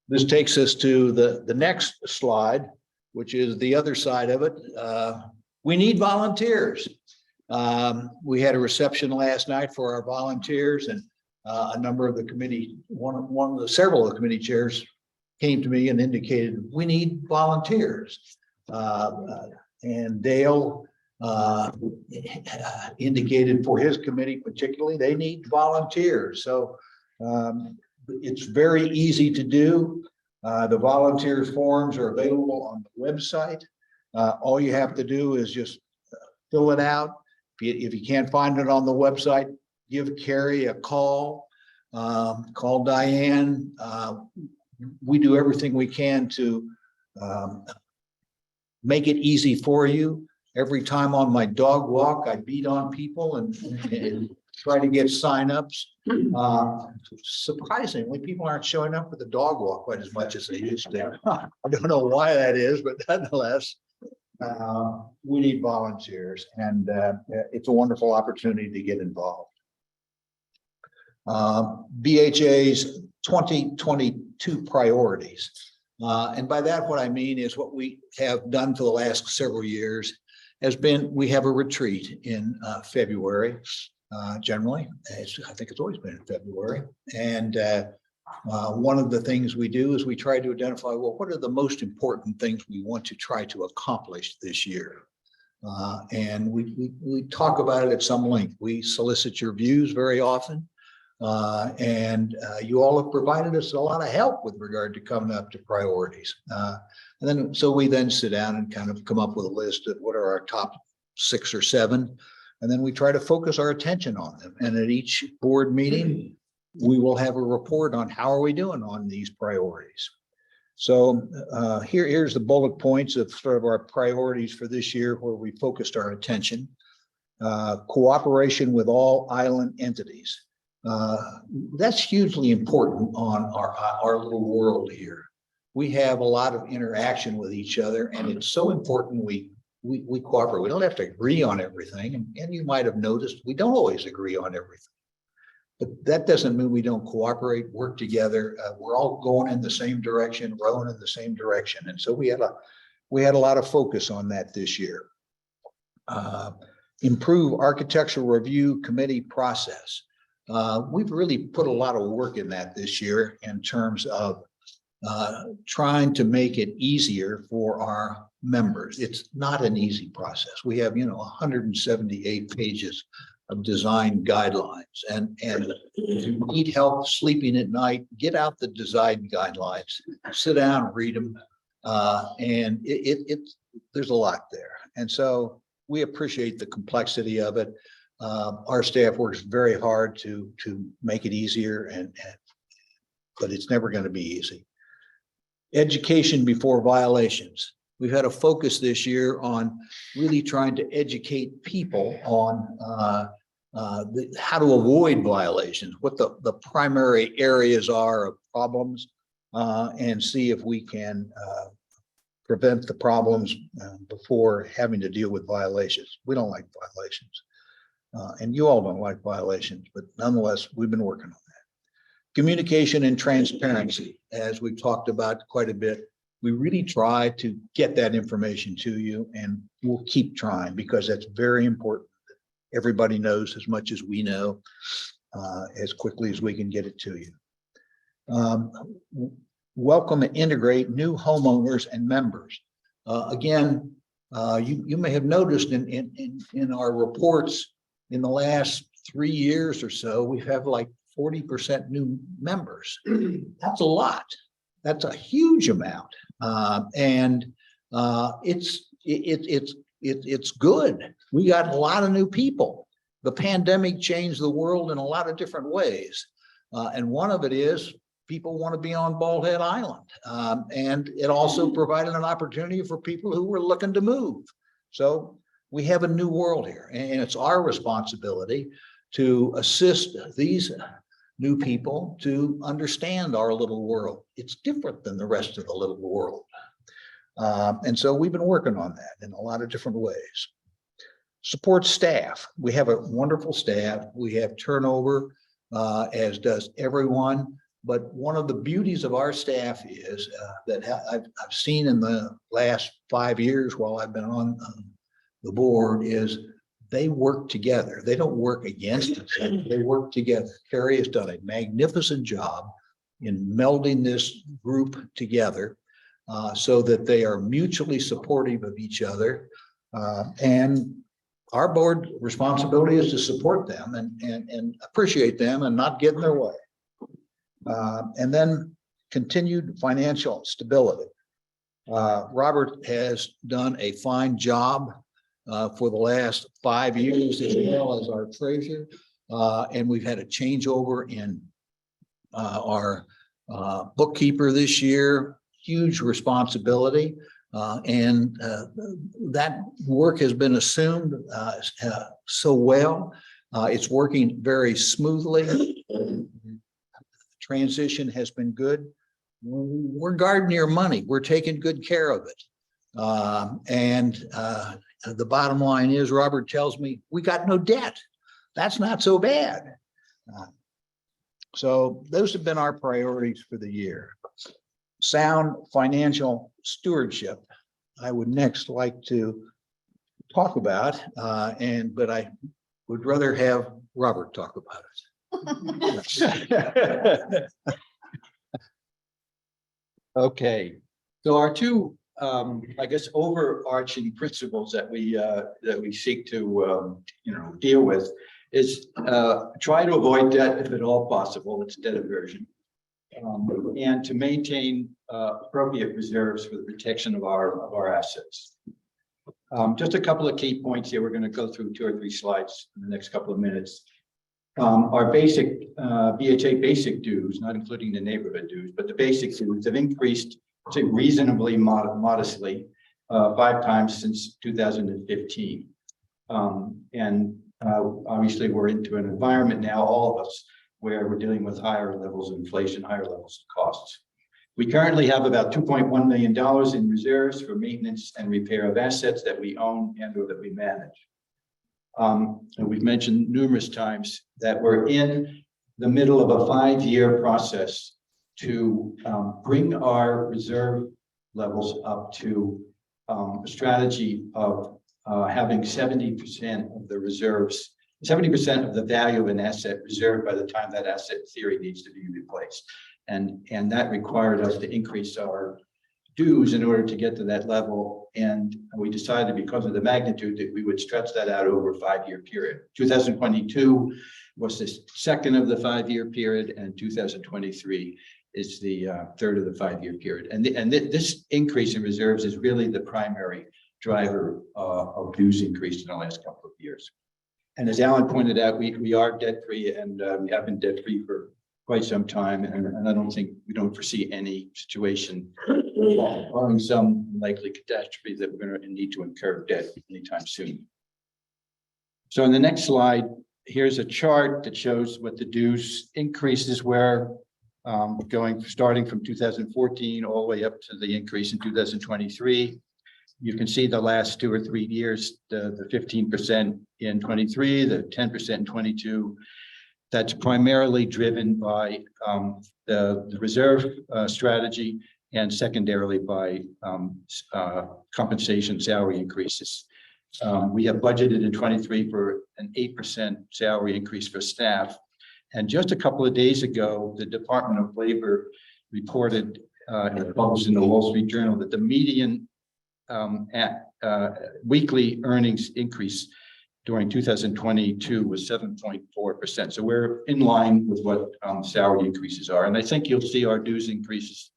This takes us to the next slide, which is the other side of it. We need volunteers. We had a reception last night for our volunteers, and a number of the committee, several of the committee chairs came to me and indicated we need volunteers. And Dale indicated for his committee particularly, they need volunteers. So it's very easy to do. The volunteer forms are available on the website. All you have to do is just fill it out. If you can't find it on the website, give Carrie a call, call Diane. We do everything we can to make it easy for you. Every time on my dog walk, I beat on people and try to get signups. Surprisingly, people aren't showing up for the dog walk quite as much as they used to. I don't know why that is, but nonetheless, we need volunteers, and it's a wonderful opportunity to get involved. BHA's 2022 priorities. And by that, what I mean is what we have done for the last several years has been, we have a retreat in February, generally. I think it's always been in February. And One of the things we do is we try to identify, well, what are the most important things we want to try to accomplish this year? And we talk about it at some length. We solicit your views very often. And you all have provided us a lot of help with regard to coming up to priorities. And then, so we then sit down and kind of come up with a list of what are our top 6 or 7. And then we try to focus our attention on them. And at each board meeting, we will have a report on how are we doing on these priorities. So here's the bullet points of sort of our priorities for this year where we focused our attention. Cooperation with all island entities. That's hugely important on our little world here. We have a lot of interaction with each other, and it's so important we cooperate. We don't have to agree on everything, and you might have noticed we don't always agree on everything. But that doesn't mean we don't cooperate, work together. We're all going in the same direction, rowing in the same direction, and so we had a lot of focus on that this year. Improve architectural review committee process. We've really put a lot of work in that this year in terms of trying to make it easier for our members. It's not an easy process. We have, 178 pages of design guidelines, and if you need help sleeping at night, get out the design guidelines, sit down and read them. And there's a lot there. And so we appreciate the complexity of it. Our staff works very hard to make it easier, but it's never going to be easy. Education before violations. We've had a focus this year on really trying to educate people on how to avoid violations, what the primary areas are of problems, and see if we can prevent the problems before having to deal with violations. We don't like violations. And you all don't like violations, but nonetheless, we've been working on that. Communication and transparency, as we've talked about quite a bit, we really try to get that information to you, and we'll keep trying because that's very important. Everybody knows as much as we know, as quickly as we can get it to you. Welcome and integrate new homeowners and members. Again, you may have noticed in our reports in the last 3 years or so, we have like 40% new members. That's a lot. That's a huge amount. And it's good. We got a lot of new people. The pandemic changed the world in a lot of different ways. And one of it is people want to be on Bald Head Island. And it also provided an opportunity for people who were looking to move. So we have a new world here, and it's our responsibility to assist these new people to understand our little world. It's different than the rest of the little world. And so we've been working on that in a lot of different ways. Support staff. We have a wonderful staff. We have turnover, as does everyone. But one of the beauties of our staff is that I've seen in the last 5 years while I've been on the board is they work together. They don't work against each other. They work together. Carrie has done a magnificent job in melding this group together so that they are mutually supportive of each other. And our board responsibility is to support them and appreciate them and not get in their way. And then continued financial stability. Robert has done a fine job for the last 5 years as well as our treasurer. And we've had a changeover in our bookkeeper this year, huge responsibility. And that work has been assumed so well. It's working very smoothly. Transition has been good. We're guarding your money. We're taking good care of it. And the bottom line is, Robert tells me, we got no debt. That's not so bad. So those have been our priorities for the year. Sound financial stewardship. I would next like to talk about, but I would rather have Robert talk about it. Okay, so our two, I guess, overarching principles that we seek to, deal with is try to avoid debt if at all possible. It's debt aversion. And to maintain appropriate reserves for the protection of our assets. Just a couple of key points here. We're going to go through 2 or 3 slides in the next couple of minutes. Our basic BHA basic dues, not including the neighborhood dues, but the basic dues have increased to reasonably modestly 5 times since 2015. Obviously, we're into an environment now, all of us, where we're dealing with higher levels of inflation, higher levels of costs. We currently have about $2.1 million in reserves for maintenance and repair of assets that we own and or that we manage. And we've mentioned numerous times that we're in the middle of a 5-year process to bring our reserve levels up to a strategy of having 70% of the reserves, 70% of the value of an asset reserved by the time that asset in theory needs to be replaced. And that required us to increase our dues in order to get to that level. And we decided, because of the magnitude, that we would stretch that out over a 5-year period. 2022 was the second of the 5-year period, and 2023 is the third of the 5-year period. And this increase in reserves is really the primary driver of dues increase in the last couple of years. And as Alan pointed out, we are debt-free, and we have been debt-free for quite some time, and I don't think we don't foresee any situation barring some likely catastrophe that we're going to need to incur debt anytime soon. So in the next slide, here's a chart that shows what the dues increases were starting from 2014 all the way up to the increase in 2023. You can see the last 2 or 3 years, the 15% in 23, the 10% in 22. That's primarily driven by the reserve strategy, and secondarily by compensation salary increases. We have budgeted in 23 for an 8% salary increase for staff. And just a couple of days ago, the Department of Labor reported, published in the Wall Street Journal, that the median weekly earnings increase during 2022 was 7.4%. So we're in line with what salary increases are. And I think you'll see our dues increases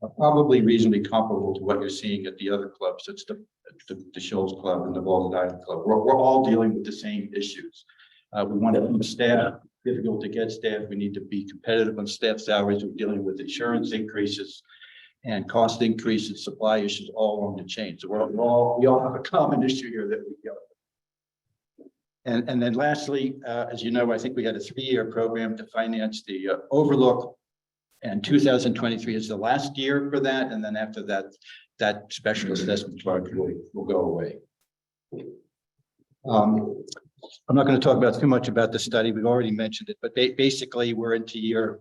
are probably reasonably comparable to what you're seeing at the other clubs. It's the Shoals Club and the Baldwin Island Club. We're all dealing with the same issues. We want to keep staff, difficult to get staff. We need to be competitive on staff salaries. We're dealing with insurance increases and cost increases, supply issues all along the chain. So we all have a common issue here that we deal with. And then lastly, as you know, I think we had a 3-year program to finance the overlook, and 2023 is the last year for that. And then after that, that special assessment charge will go away. I'm not going to talk about too much about the study. We've already mentioned it, but basically we're into year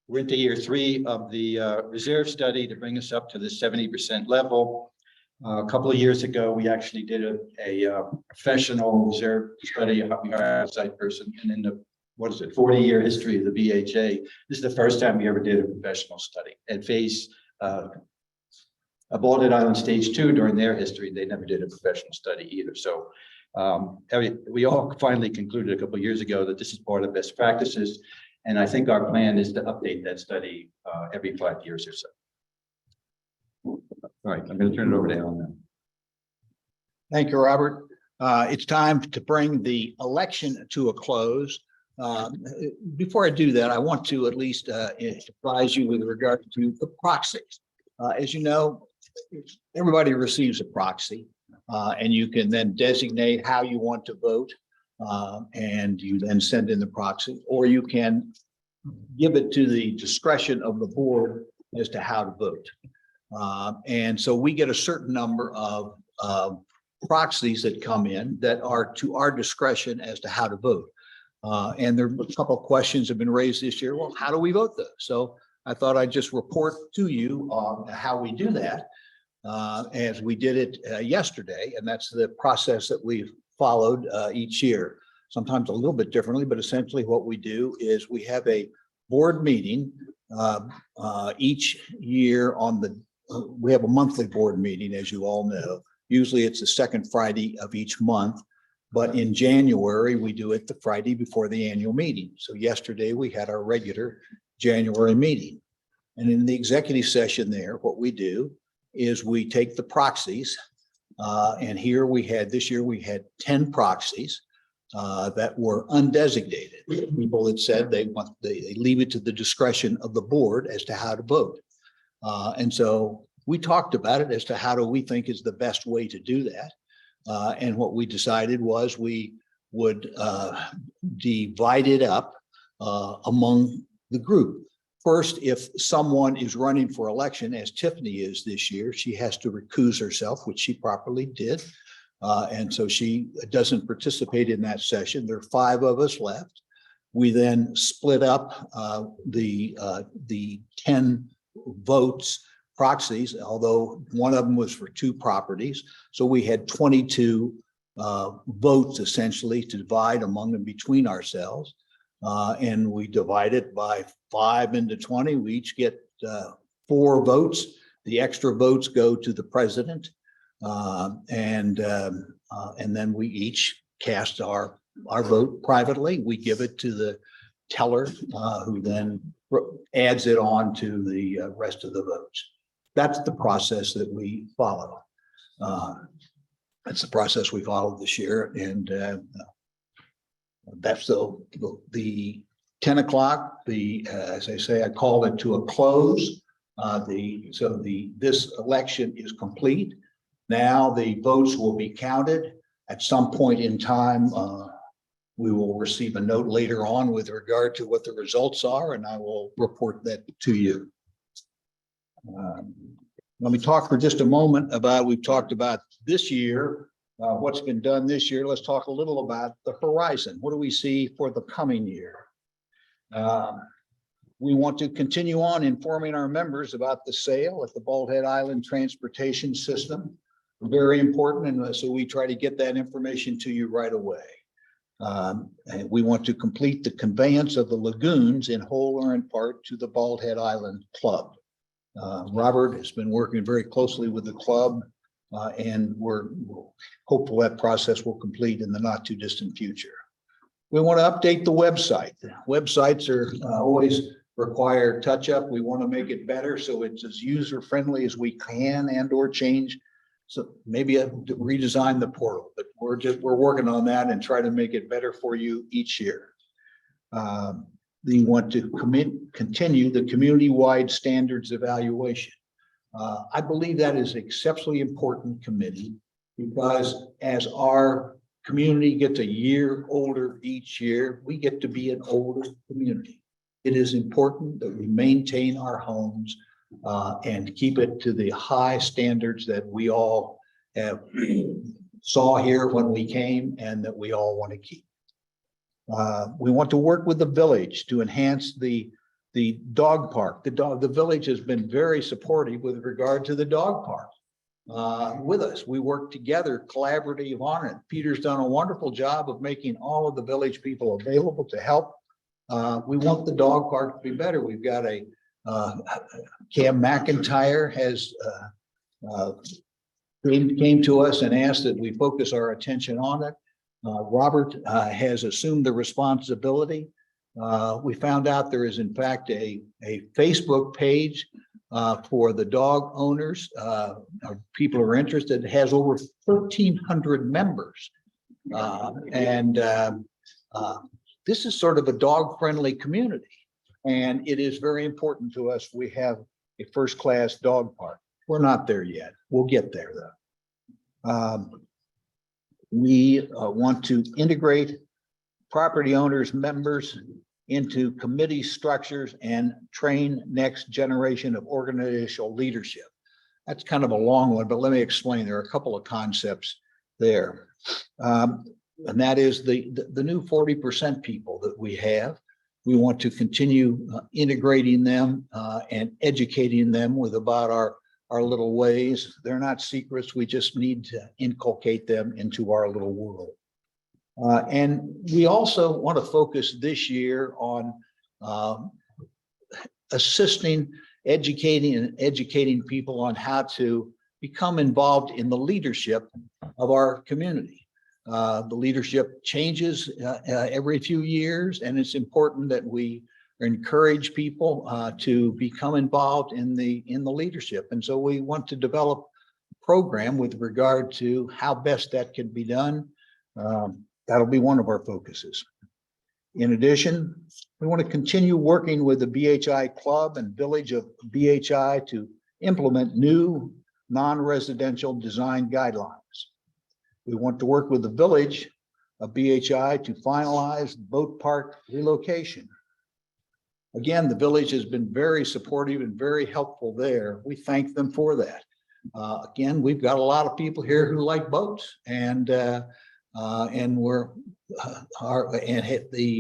3 of the reserve study to bring us up to the 70% level. A couple of years ago, we actually did a professional reserve study. We hired an outside person, and in the 40-year history of the BHA, this is the first time we ever did a professional study. At phase Baldwin Island Stage 2, during their history, they never did a professional study either. So we all finally concluded a couple of years ago that this is part of best practices, and I think our plan is to update that study every 5 years or so. All right, I'm going to turn it over to Alan now. Thank you, Robert. It's time to bring the election to a close. Before I do that, I want to at least surprise you with regard to the proxies. As you know, everybody receives a proxy, and you can then designate how you want to vote, and you then send in the proxy, or you can give it to the discretion of the board as to how to vote. And so we get a certain number of proxies that come in that are to our discretion as to how to vote. And there are a couple of questions have been raised this year. Well, how do we vote those? So I thought I'd just report to you on how we do that, as we did it yesterday. And that's the process that we've followed each year, sometimes a little bit differently, but essentially what we do is we have a board meeting each year on the, we have a monthly board meeting, as you all know. Usually it's the second Friday of each month, but in January, we do it the Friday before the annual meeting. So yesterday, we had our regular January meeting. And in the executive session there, what we do is we take the proxies. And here we had, this year we had 10 proxies that were undesignated. People that said they leave it to the discretion of the board as to how to vote. And so we talked about it as to how do we think is the best way to do that. And what we decided was we would divide it up among the group. First, if someone is running for election, as Tiffany is this year, she has to recuse herself, which she properly did. And so she doesn't participate in that session. There are 5 of us left. We then split up the 10 votes, proxies, although one of them was for 2 properties. So we had 22 votes essentially to divide among and between ourselves. And we divide it by 5 into 20. We each get 4 votes. The extra votes go to the president. And then we each cast our vote privately. We give it to the teller who then adds it on to the rest of the votes. That's the process that we follow. That's the process we followed this year. And that's the 10 o'clock, as I say, I called it to a close. This election is complete. Now the votes will be counted. At some point in time, we will receive a note later on with regard to what the results are, and I will report that to you. Let me talk for just a moment about, we've talked about this year, what's been done this year. Let's talk a little about the horizon. What do we see for the coming year? We want to continue on informing our members about the sale at the Bald Head Island Transportation System. Very important, and so we try to get that information to you right away. And we want to complete the conveyance of the lagoons in whole or in part to the Bald Head Island Club. Robert has been working very closely with the club, and we're hopeful that process will complete in the not too distant future. We want to update the website. Websites are always require touch up. We want to make it better so it's as user friendly as we can and or change. So maybe redesign the portal, but we're working on that and try to make it better for you each year. We want to continue the community-wide standards evaluation. I believe that is exceptionally important committee because as our community gets a year older each year, we get to be an older community. It is important that we maintain our homes and keep it to the high standards that we all have saw here when we came and that we all want to keep. We want to work with the village to enhance the dog park. The village has been very supportive with regard to the dog park with us. We work together, collaborative on it. Peter's done a wonderful job of making all of the village people available to help. We want the dog park to be better. We've got Cam McIntyre has came to us and asked that we focus our attention on it. Robert has assumed the responsibility. We found out there is in fact a Facebook page for the dog owners. People who are interested. It has over 1,300 members. This is sort of a dog-friendly community. And it is very important to us. We have a first-class dog park. We're not there yet. We'll get there though. We want to integrate property owners, members into committee structures and train next generation of organizational leadership. That's kind of a long one, but let me explain. There are a couple of concepts there. And that is the new 40% people that we have. We want to continue integrating them and educating them with about our little ways. They're not secrets. We just need to inculcate them into our little world. And we also want to focus this year on assisting, educating people on how to become involved in the leadership of our community. The leadership changes every few years, and it's important that we encourage people to become involved in the leadership. And so we want to develop a program with regard to how best that can be done. That'll be one of our focuses. In addition, we want to continue working with the BHI Club and Village of BHI to implement new non-residential design guidelines. We want to work with the Village of BHI to finalize boat park relocation. Again, the village has been very supportive and very helpful there. We thank them for that. Again, we've got a lot of people here who like boats, and the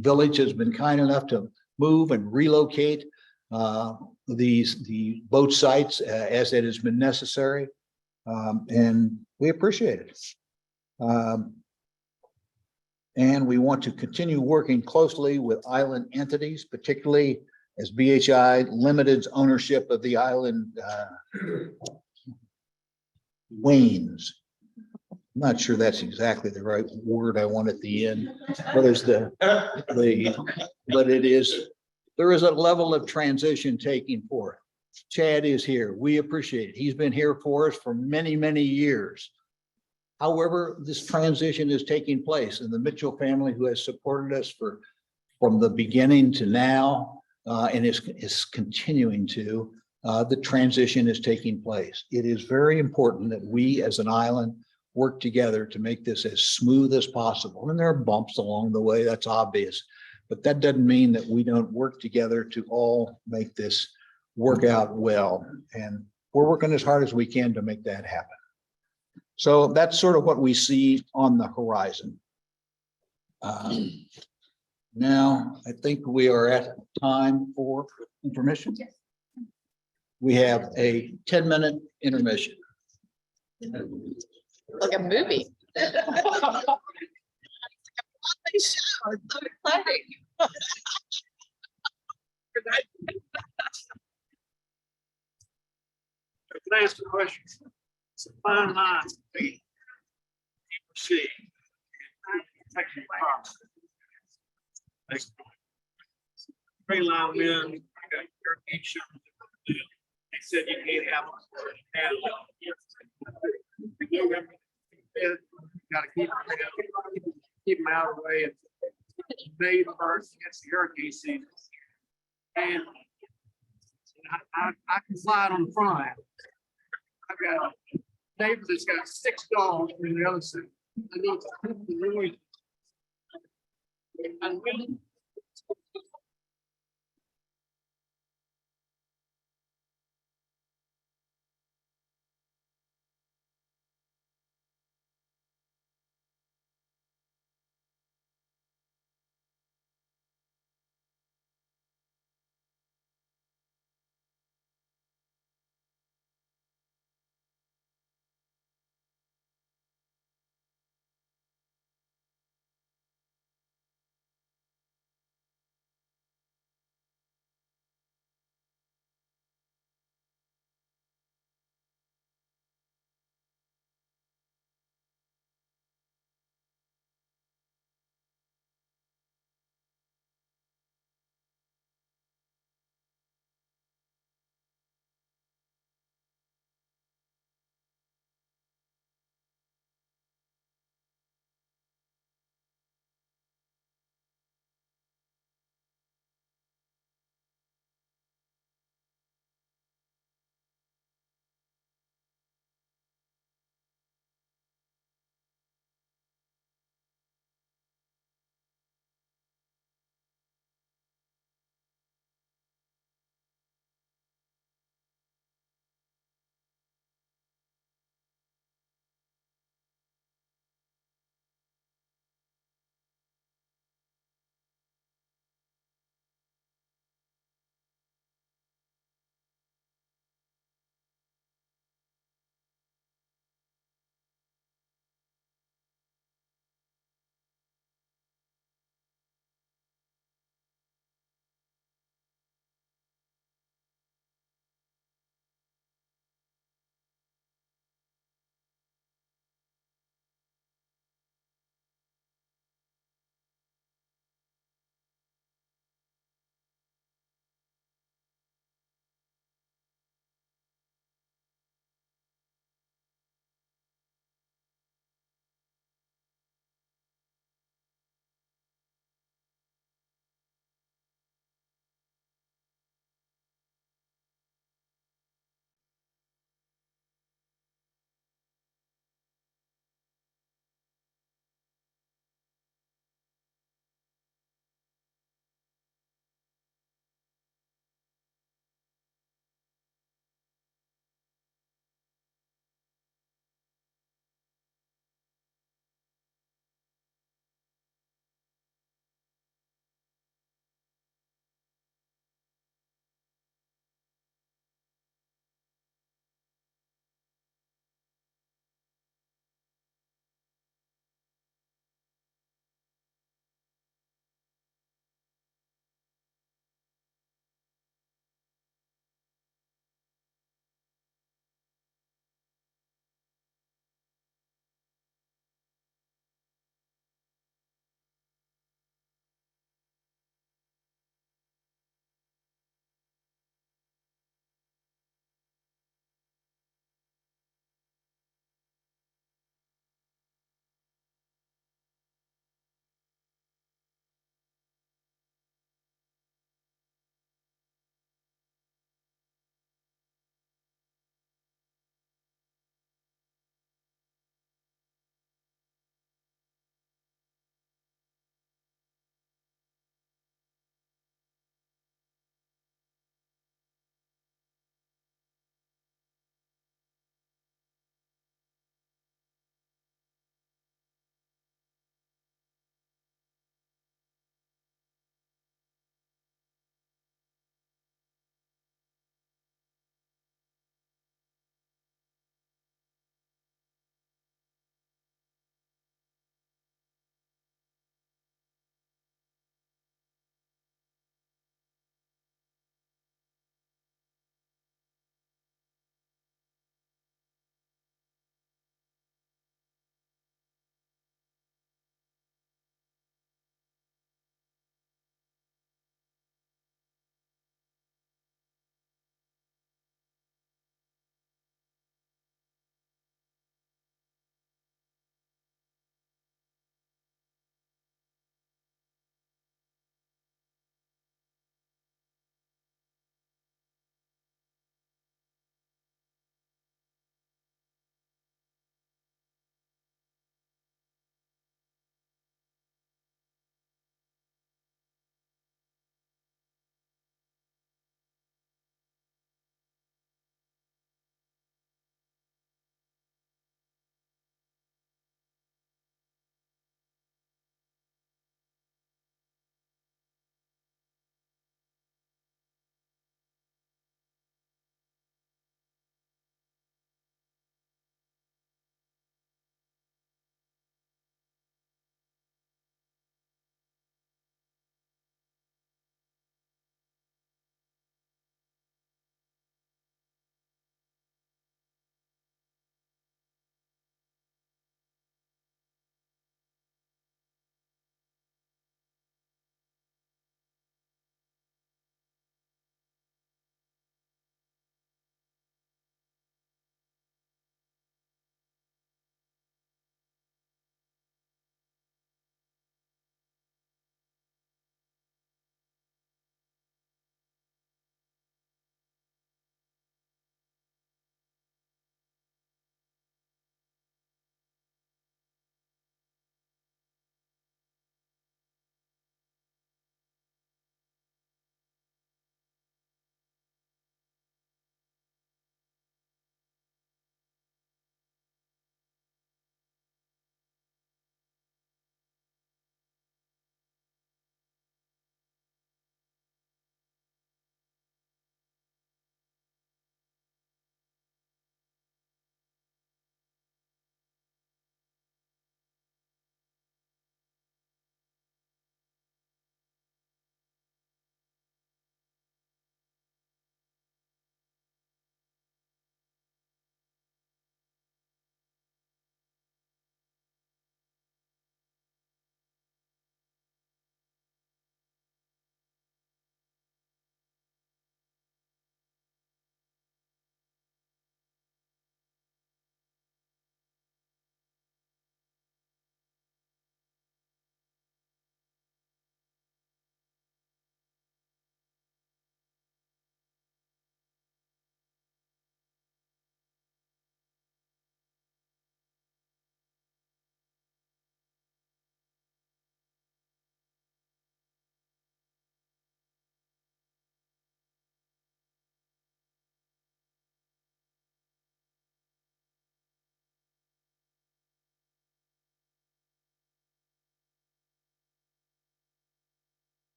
village has been kind enough to move and relocate the boat sites as it has been necessary, and we appreciate it. And we want to continue working closely with island entities, particularly as BHI limited its ownership of the island wanes. I'm not sure that's exactly the right word I want at the end, but it's but it is, there is a level of transition taking forth. Chad is here. We appreciate it. He's been here for us for many, many years. However, this transition is taking place, and the Mitchell family, who has supported us from the beginning to now, and is continuing to, the transition is taking place. It is very important that we as an island work together to make this as smooth as possible. And there are bumps along the way, that's obvious, but that doesn't mean that we don't work together to all make this work out well. And we're working as hard as we can to make that happen. So that's sort of what we see on the horizon. Now, I think we are at time for intermission. Yes. We have a 10-minute intermission. Like a movie. Show, it's so exciting. Can I ask a question? It's a fine line between see. Green line men, I got your each. They said you can't have them. Gotta keep them out of the way. May 1st, it's the hurricane season. And I can slide on the front. I've got a neighbor that's got 6 dogs on the other side. I need to really. And when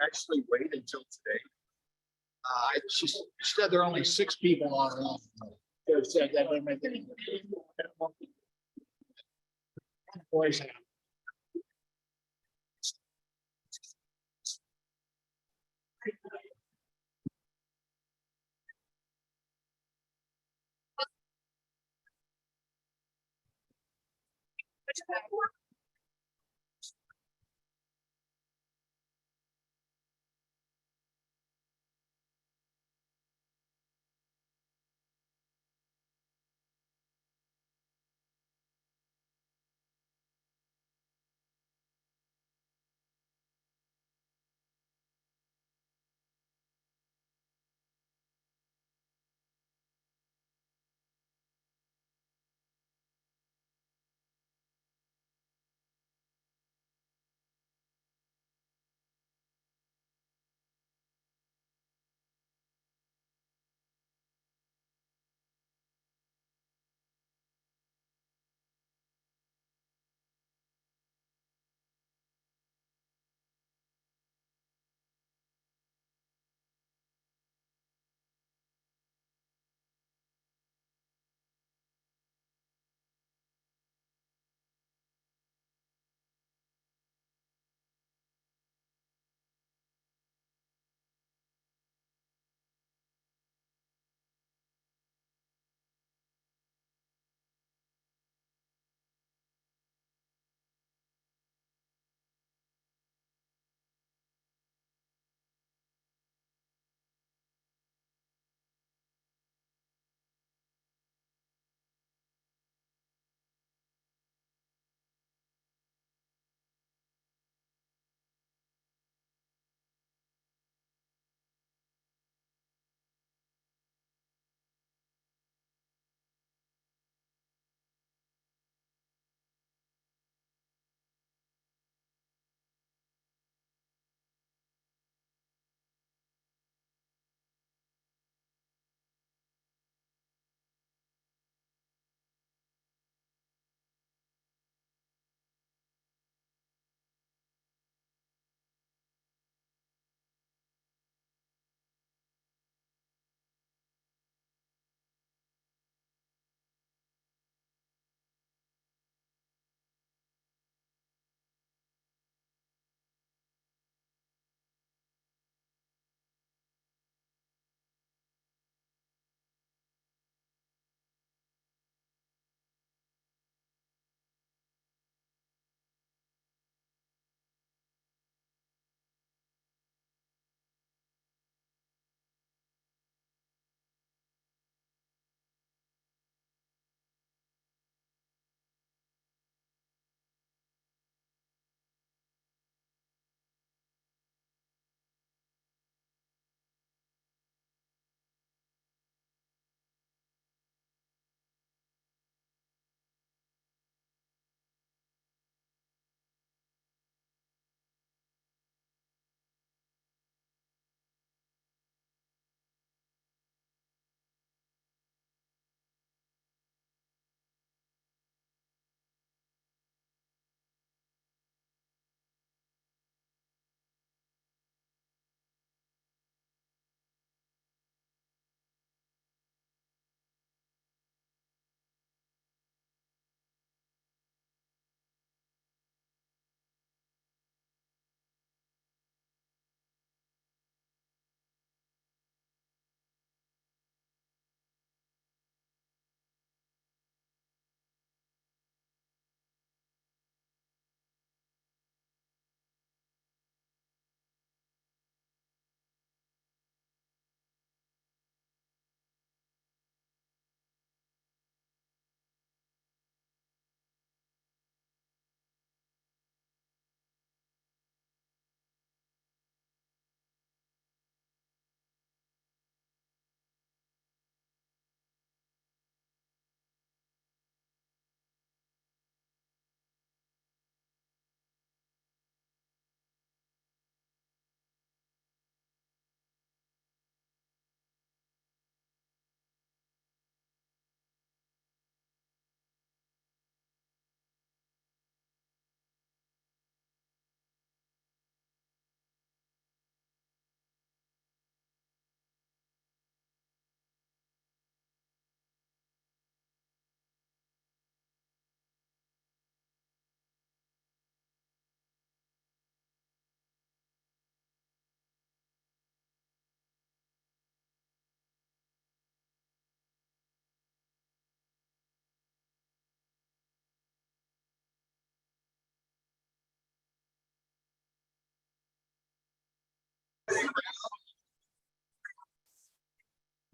Actually wait until today. She said there are only 6 people on. They said that they make it. Boys.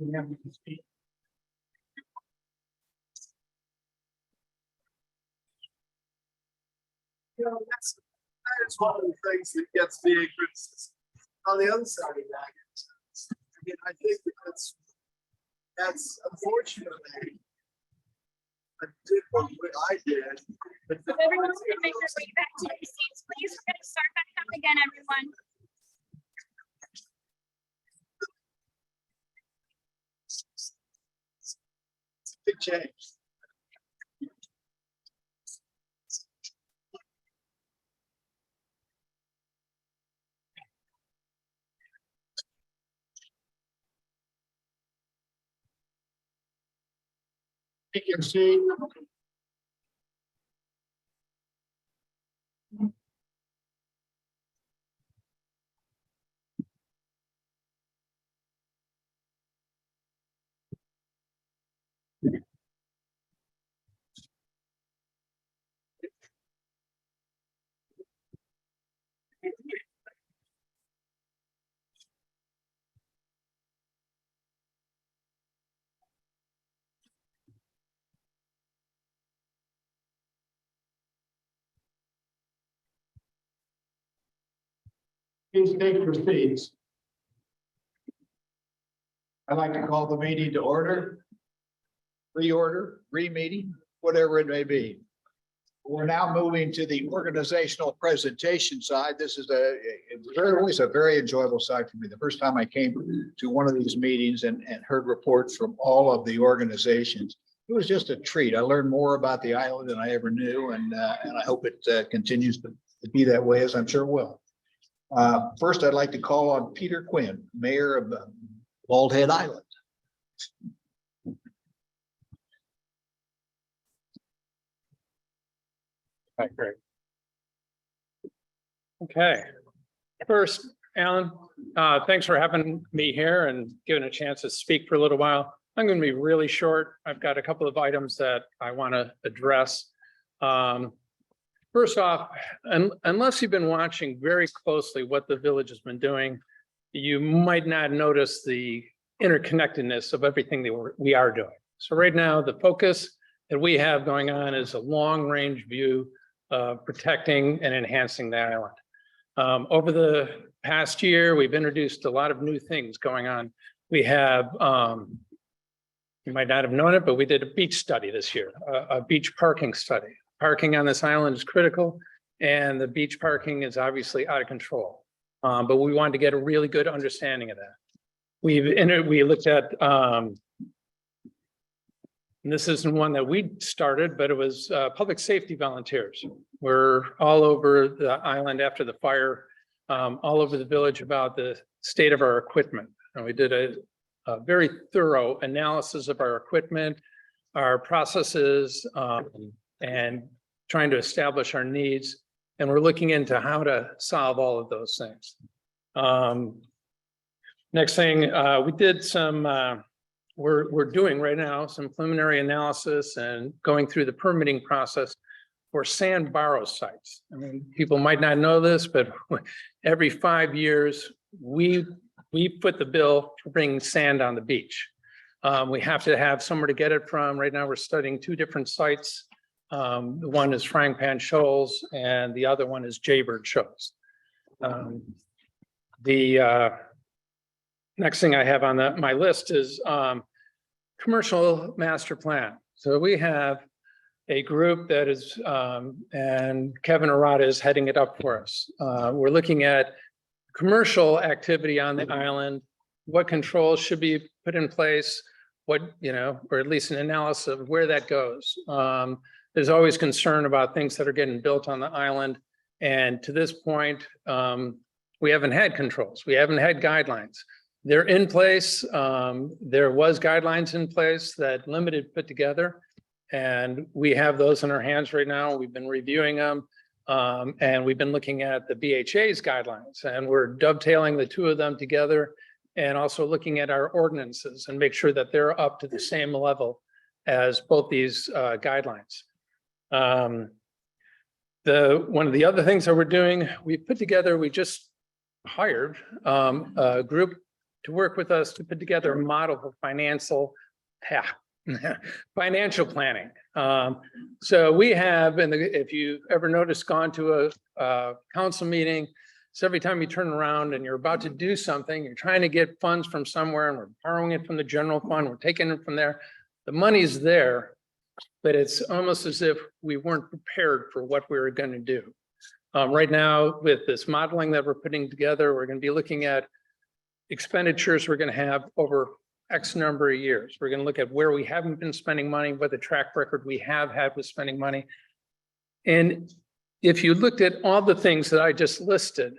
We have to speak. That is one of the things that gets me criticism. On the other side of that, I mean, I think that's unfortunately. I did what I did. But If everyone can make their way back to their seats, please, we're gonna start back up again, everyone. It's a big change. you can see. Please take your seats. I'd like to call the meeting to order. Reorder, re-meeting, whatever it may be. We're now moving to the organizational presentation side. This is always a very enjoyable side for me. The first time I came to one of these meetings and heard reports from all of the organizations, it was just a treat. I learned more about the island than I ever knew, and I hope it continues to be that way, as I'm sure it will. First, I'd like to call on Peter Quinn, Mayor of Bald Head Island. Right, great. Okay, first, Alan, thanks for having me here and giving a chance to speak for a little while. I'm going to be really short. I've got a couple of items that I want to address. First off, unless you've been watching very closely what the village has been doing, you might not notice the interconnectedness of everything that we are doing. So right now, the focus that we have going on is a long-range view of protecting and enhancing the island. Over the past year, we've introduced a lot of new things going on. We have, you might not have known it, but we did a beach study this year, a beach parking study. Parking on this island is critical, and the beach parking is obviously out of control. But we wanted to get a really good understanding of that. We looked at, and this isn't one that we started, but it was public safety volunteers. We're all over the island after the fire, all over the village about the state of our equipment. And we did a very thorough analysis of our equipment, our processes, and trying to establish our needs. And we're looking into how to solve all of those things. Next thing, we did some, we're doing right now some preliminary analysis and going through the permitting process for sand borrow sites. I mean, people might not know this, but every 5 years, we put the bill for bringing sand on the beach. We have to have somewhere to get it from. Right now, we're studying 2 different sites. One is Frying Pan Shoals and the other one is Jaybird Shoals. The next thing I have on my list is commercial master plan. So we have a group that is, and Kevin Arata is heading it up for us. We're looking at commercial activity on the island, what controls should be put in place, what, or at least an analysis of where that goes. There's always concern about things that are getting built on the island. And to this point, we haven't had controls. We haven't had guidelines. They're in place. There was guidelines in place that Limited put together. And we have those in our hands right now. We've been reviewing them. And we've been looking at the BHA's guidelines. And we're dovetailing the 2 of them together and also looking at our ordinances and make sure that they're up to the same level as both these guidelines. One of the other things that we're doing, we just hired a group to work with us to put together a model for financial planning. So we have, and if you've ever noticed, gone to a council meeting, so every time you turn around and you're about to do something, you're trying to get funds from somewhere and we're borrowing it from the general fund, we're taking it from there. The money's there, but it's almost as if we weren't prepared for what we were going to do. Right now, with this modeling that we're putting together, we're going to be looking at expenditures we're going to have over X number of years. We're going to look at where we haven't been spending money, what the track record we have had with spending money. And if you looked at all the things that I just listed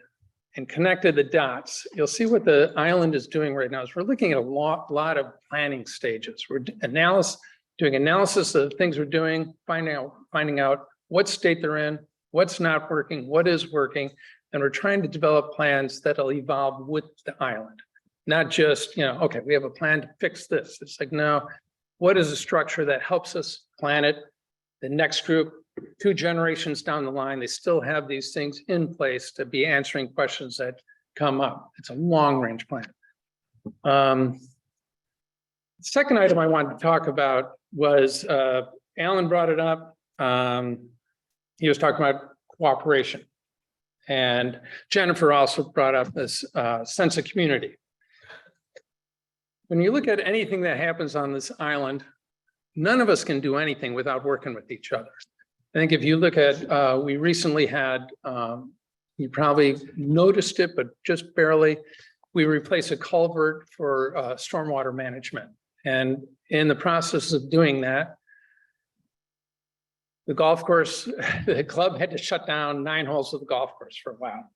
and connected the dots, you'll see what the island is doing right now is we're looking at a lot of planning stages. We're doing analysis of the things we're doing, finding out what state they're in, what's not working, what is working, and we're trying to develop plans that'll evolve with the island. Not just, okay, we have a plan to fix this. It's like, no, what is a structure that helps us plan it? The next group, 2 generations down the line, they still have these things in place to be answering questions that come up. It's a long-range plan. The second item I wanted to talk about was, Alan brought it up. He was talking about cooperation. And Jennifer also brought up this sense of community. When you look at anything that happens on this island, none of us can do anything without working with each other. I think if you look at, we recently had, you probably noticed it, but just barely, we replaced a culvert for stormwater management. And in the process of doing that, the golf course, the club had to shut down 9 holes of the golf course for a while.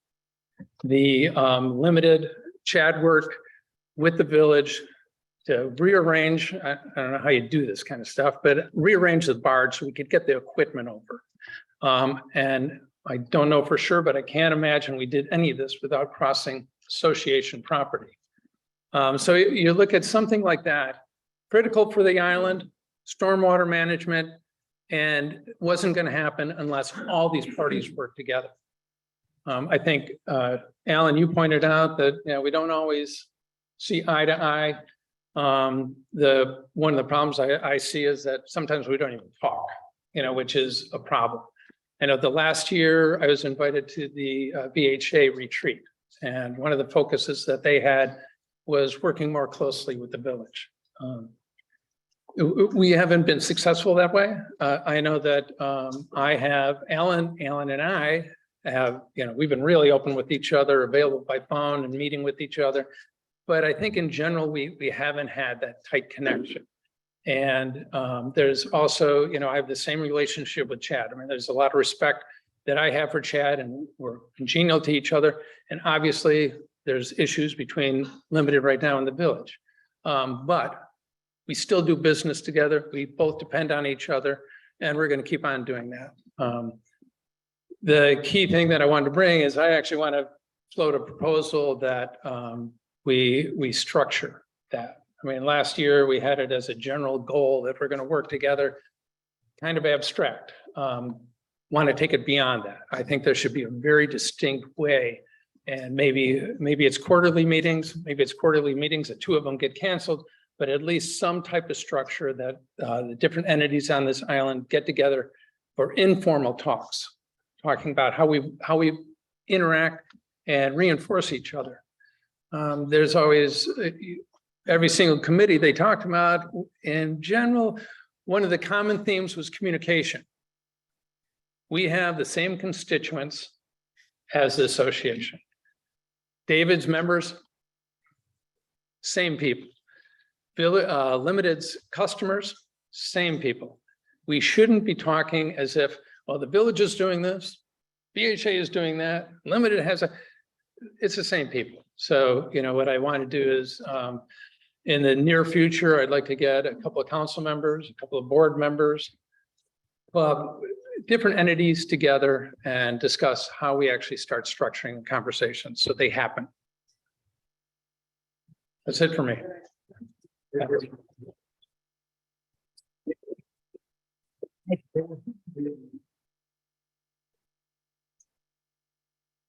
The limited Chad work with the village to rearrange, I don't know how you do this kind of stuff, but rearrange the barge so we could get the equipment over. And I don't know for sure, but I can't imagine we did any of this without crossing association property. So you look at something like that, critical for the island, stormwater management, and wasn't going to happen unless all these parties work together. I think, Alan, you pointed out that we don't always see eye to eye. One of the problems I see is that sometimes we don't even talk, which is a problem. I know the last year I was invited to the BHA retreat, and one of the focuses that they had was working more closely with the village. We haven't been successful that way. I know that I have Alan and I have, we've been really open with each other, available by phone and meeting with each other. But I think in general, we haven't had that tight connection. And there's also, I have the same relationship with Chad. I mean, there's a lot of respect that I have for Chad, and we're congenial to each other. And obviously, there's issues between Limited right now and the village. But we still do business together. We both depend on each other, and we're going to keep on doing that. The key thing that I wanted to bring is I actually want to float a proposal that we structure that. I mean, last year we had it as a general goal that we're going to work together, kind of abstract. Want to take it beyond that. I think there should be a very distinct way, and maybe it's quarterly meetings, that 2 of them get canceled, but at least some type of structure that the different entities on this island get together for informal talks, talking about how we interact and reinforce each other. There's always, every single committee they talked about, in general, one of the common themes was communication. We have the same constituents as the association. David's members, same people. Limited's customers, same people. We shouldn't be talking as if, well, the village is doing this, BHA is doing that, Limited has it's the same people. So, what I want to do is, in the near future, I'd like to get a couple of council members, a couple of board members, different entities together and discuss how we actually start structuring the conversations so they happen. That's it for me.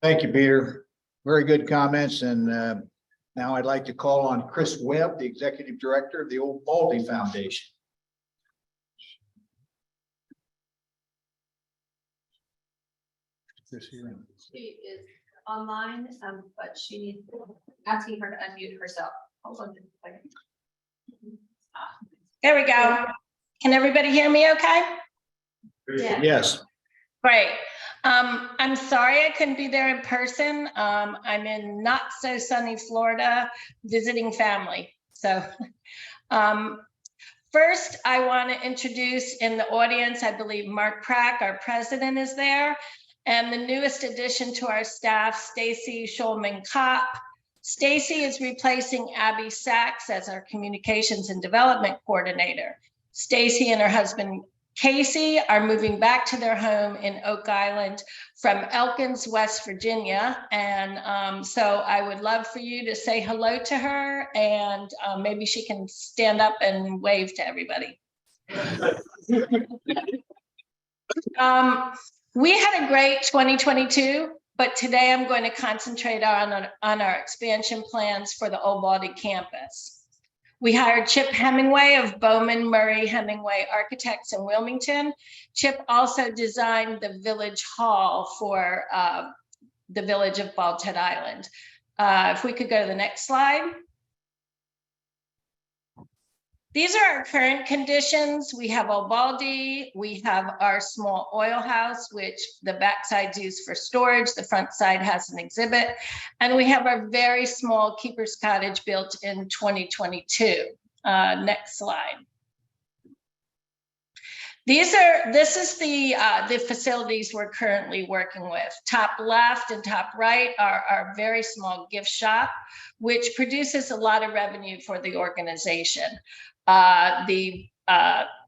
Thank you, Peter. Very good comments, and Now I'd like to call on Chris Webb, the Executive Director of the Old Baldy Foundation. Chris here. She is online, but she needs, asking her to unmute herself. Hold on just a second. There we go. Can everybody hear me okay? Yeah. Yes. Great. I'm sorry I couldn't be there in person. I'm in not so sunny Florida visiting family. So first, I want to introduce in the audience, I believe Mark Prack, our president, is there. And the newest addition to our staff, Stacy Schulman-Kopp. Stacy is replacing Abby Sachs as our communications and development coordinator. Stacy and her husband, Casey, are moving back to their home in Oak Island from Elkins, West Virginia. And so I would love for you to say hello to her, and maybe she can stand up and wave to everybody. We had a great 2022, but today I'm going to concentrate on our expansion plans for the Old Baldy campus. We hired Chip Hemingway of Bowman Murray Hemingway Architects in Wilmington. Chip also designed the Village Hall for the village of Bald Head Island. If we could go to the next slide. These are our current conditions. We have Old Baldy, we have our small oil house, which the backside's used for storage, the front side has an exhibit, and we have our very small keeper's cottage built in 2022. Next slide. This is the facilities we're currently working with. Top left and top right are our very small gift shop, which produces a lot of revenue for the organization. The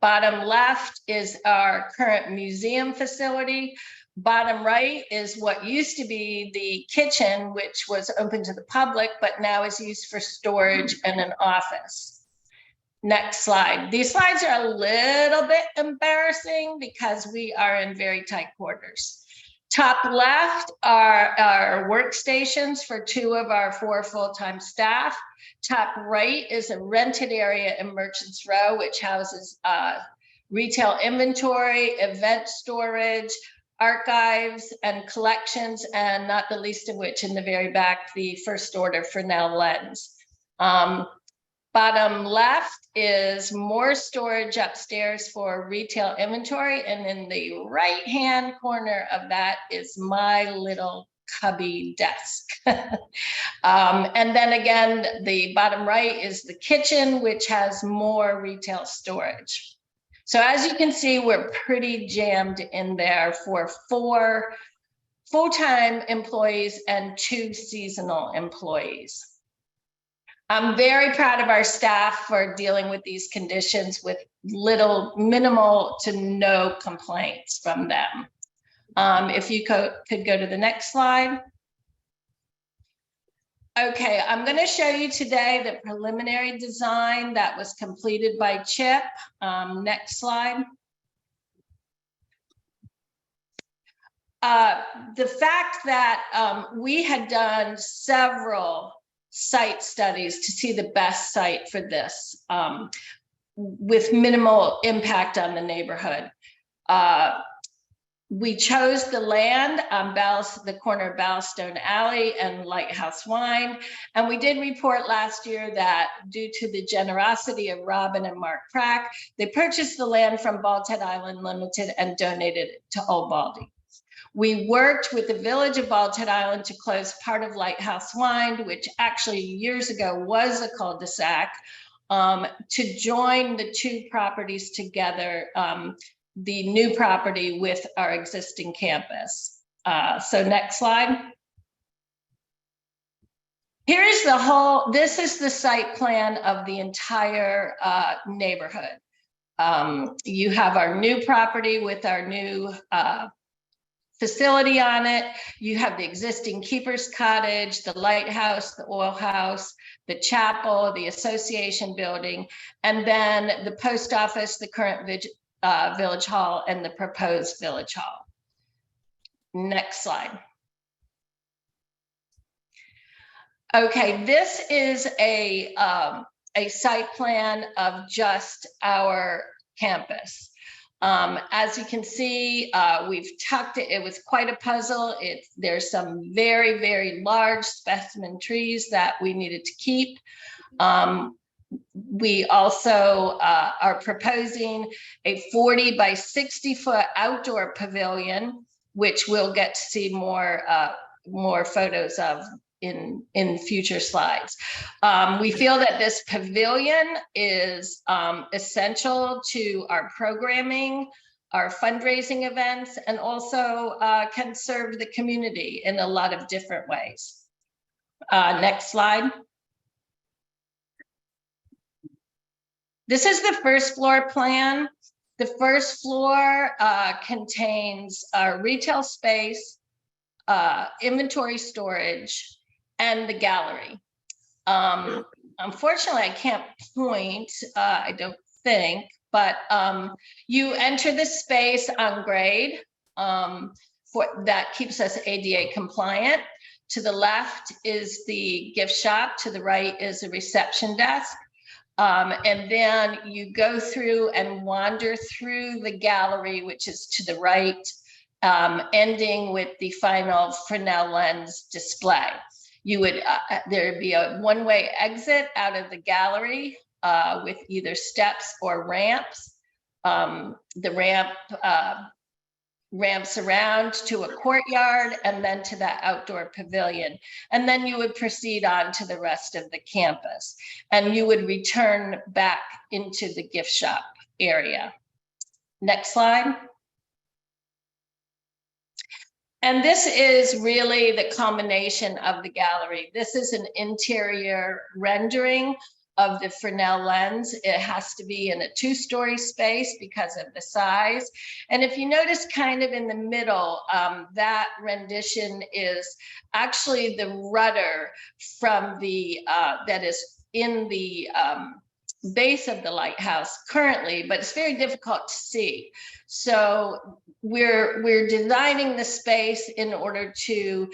bottom left is our current museum facility. Bottom right is what used to be the kitchen, which was open to the public, but now is used for storage and an office. Next slide. These slides are a little bit embarrassing because we are in very tight quarters. Top left are our workstations for 2 of our 4 full-time staff. Top right is a rented area in Merchants Row, which houses retail inventory, event storage, archives, and collections, and not the least of which in the very back, the first order for Now Lens. Bottom left is more storage upstairs for retail inventory. And in the right-hand corner of that is my little cubby desk. And then again, the bottom right is the kitchen, which has more retail storage. So as you can see, we're pretty jammed in there for 4 full-time employees and 2 seasonal employees. I'm very proud of our staff for dealing with these conditions with minimal to no complaints from them. If you could go to the next slide. Okay, I'm going to show you today the preliminary design that was completed by Chip. Next slide. The fact that we had done several site studies to see the best site for this with minimal impact on the neighborhood. We chose the land on the corner of Ballstone Alley and Lighthouse Wine. And we did report last year that due to the generosity of Robin and Mark Prack, they purchased the land from Bald Head Island Limited and donated it to Old Baldy. We worked with the village of Bald Head Island to close part of Lighthouse Wine, which actually years ago was a cul-de-sac, to join the 2 properties together, the new property with our existing campus. So next slide. Here's this is the site plan of the entire neighborhood. You have our new property with our new facility on it. You have the existing keeper's cottage, the lighthouse, the oil house, the chapel, the association building, and then the post office, the current village hall, and the proposed village hall. Next slide. Okay, this is a site plan of just our campus. As you can see, we've tucked it. It was quite a puzzle. There's some very, very large specimen trees that we needed to keep. We also are proposing a 40 by 60 foot outdoor pavilion, which we'll get to see more photos of in future slides. We feel that this pavilion is essential to our programming, our fundraising events, and also can serve the community in a lot of different ways. Next slide. This is the first floor plan. The first floor contains a retail space, inventory storage, and the gallery. Unfortunately, I can't point, I don't think, but you enter the space on grade that keeps us ADA compliant. To the left is the gift shop, to the right is the reception desk. And then you go through and wander through the gallery, which is to the right, ending with the final Fresnel lens display. You would, there'd be a one-way exit out of the gallery with either steps or ramps. The ramp ramps around to a courtyard and then to that outdoor pavilion. And then you would proceed on to the rest of the campus. And you would return back into the gift shop area. Next slide. And this is really the culmination of the gallery. This is an interior rendering of the Fresnel lens. It has to be in a 2-story space because of the size. And if you notice kind of in the middle, that rendition is actually the rudder from the, that is in the base of the lighthouse currently, but it's very difficult to see. So we're designing the space in order to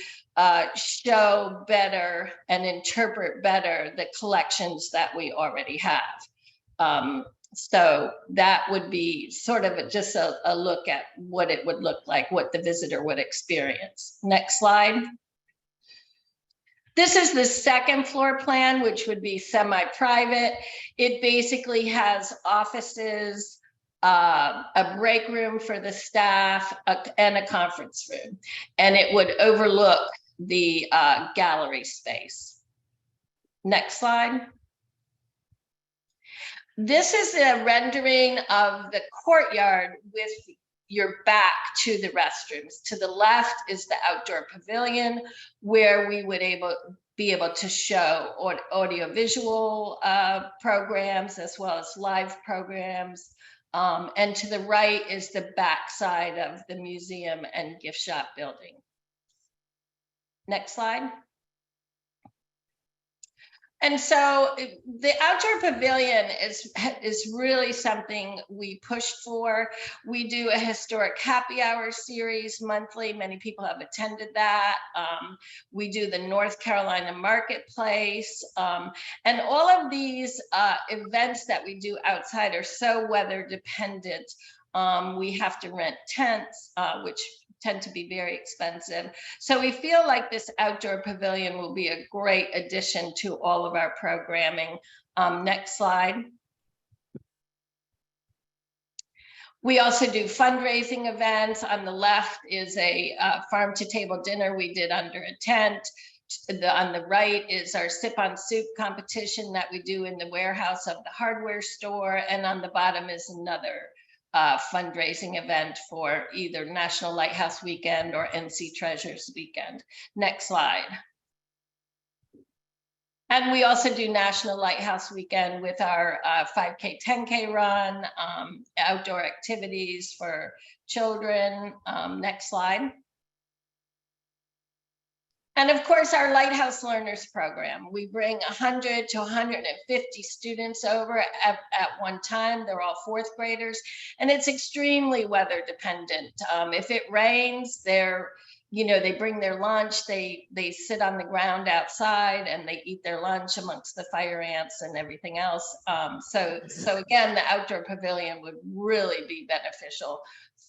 show better and interpret better the collections that we already have. So that would be sort of just a look at what it would look like, what the visitor would experience. Next slide. This is the second floor plan, which would be semi-private. It basically has offices, a break room for the staff, and a conference room. And it would overlook the gallery space. Next slide. This is a rendering of the courtyard with your back to the restrooms. To the left is the outdoor pavilion where we would be able to show audiovisual programs as well as live programs. And to the right is the back side of the museum and gift shop building. Next slide. And so the outdoor pavilion is really something we pushed for. We do a historic happy hour series monthly. Many people have attended that. We do the North Carolina Marketplace. And all of these events that we do outside are so weather dependent. We have to rent tents, which tend to be very expensive. So we feel like this outdoor pavilion will be a great addition to all of our programming. Next slide. We also do fundraising events. On the left is a farm to table dinner we did under a tent. On the right is our sip on soup competition that we do in the warehouse of the hardware store. And on the bottom is another fundraising event for either National Lighthouse Weekend or NC Treasures Weekend. Next slide. And we also do National Lighthouse Weekend with our 5K, 10K run, outdoor activities for children. Next slide. And of course, our Lighthouse Learners Program. We bring 100 to 150 students over at one time. They're all 4th graders, and it's extremely weather dependent. If it rains, they're you know, they bring their lunch, they sit on the ground outside and they eat their lunch amongst the fire ants and everything else. So again, the outdoor pavilion would really be beneficial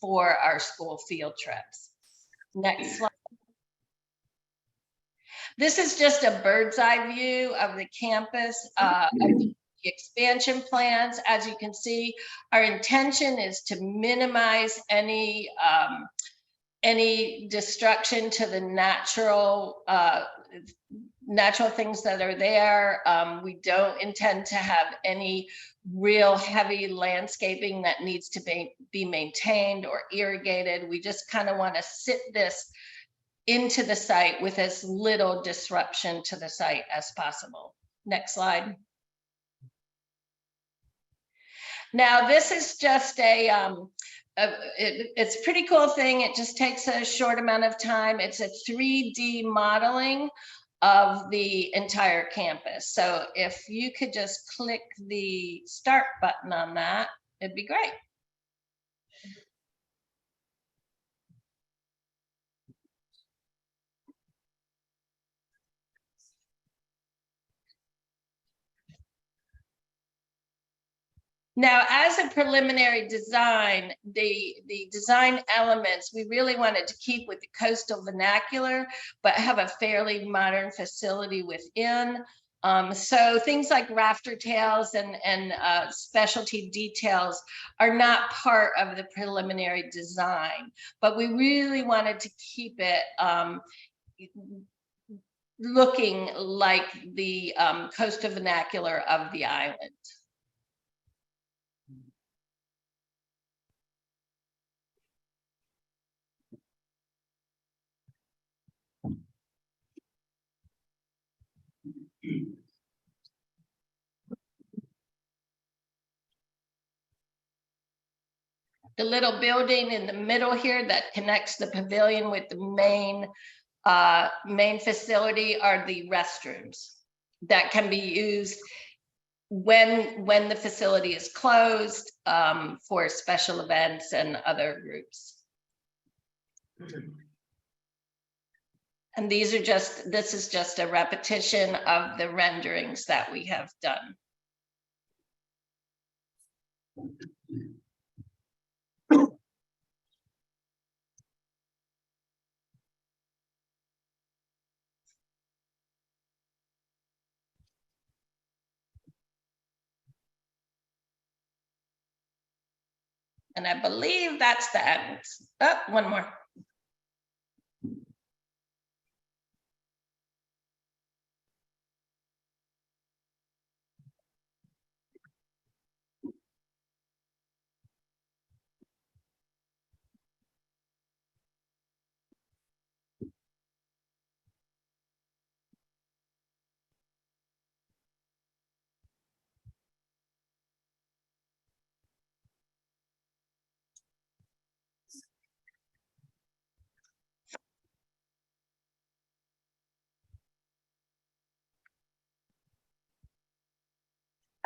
for our school field trips. Next slide. This is just a bird's eye view of the campus, of the expansion plans. As you can see, our intention is to minimize any destruction to the natural things that are there. We don't intend to have any real heavy landscaping that needs to be maintained or irrigated. We just kind of want to sit this into the site with as little disruption to the site as possible. Next slide. Now, this is just it's a pretty cool thing. It just takes a short amount of time. It's a 3D modeling of the entire campus. So if you could just click the start button on that, it'd be great. Now, as a preliminary design, the design elements, we really wanted to keep with the coastal vernacular, but have a fairly modern facility within. So things like rafter tails and specialty details are not part of the preliminary design, but we really wanted to keep it looking like the coastal vernacular of the island. The little building in the middle here that connects the pavilion with the main facility are the restrooms that can be used when the facility is closed for special events and other groups. And this is just a repetition of the renderings that we have done. And I believe that's the end. Oh, one more.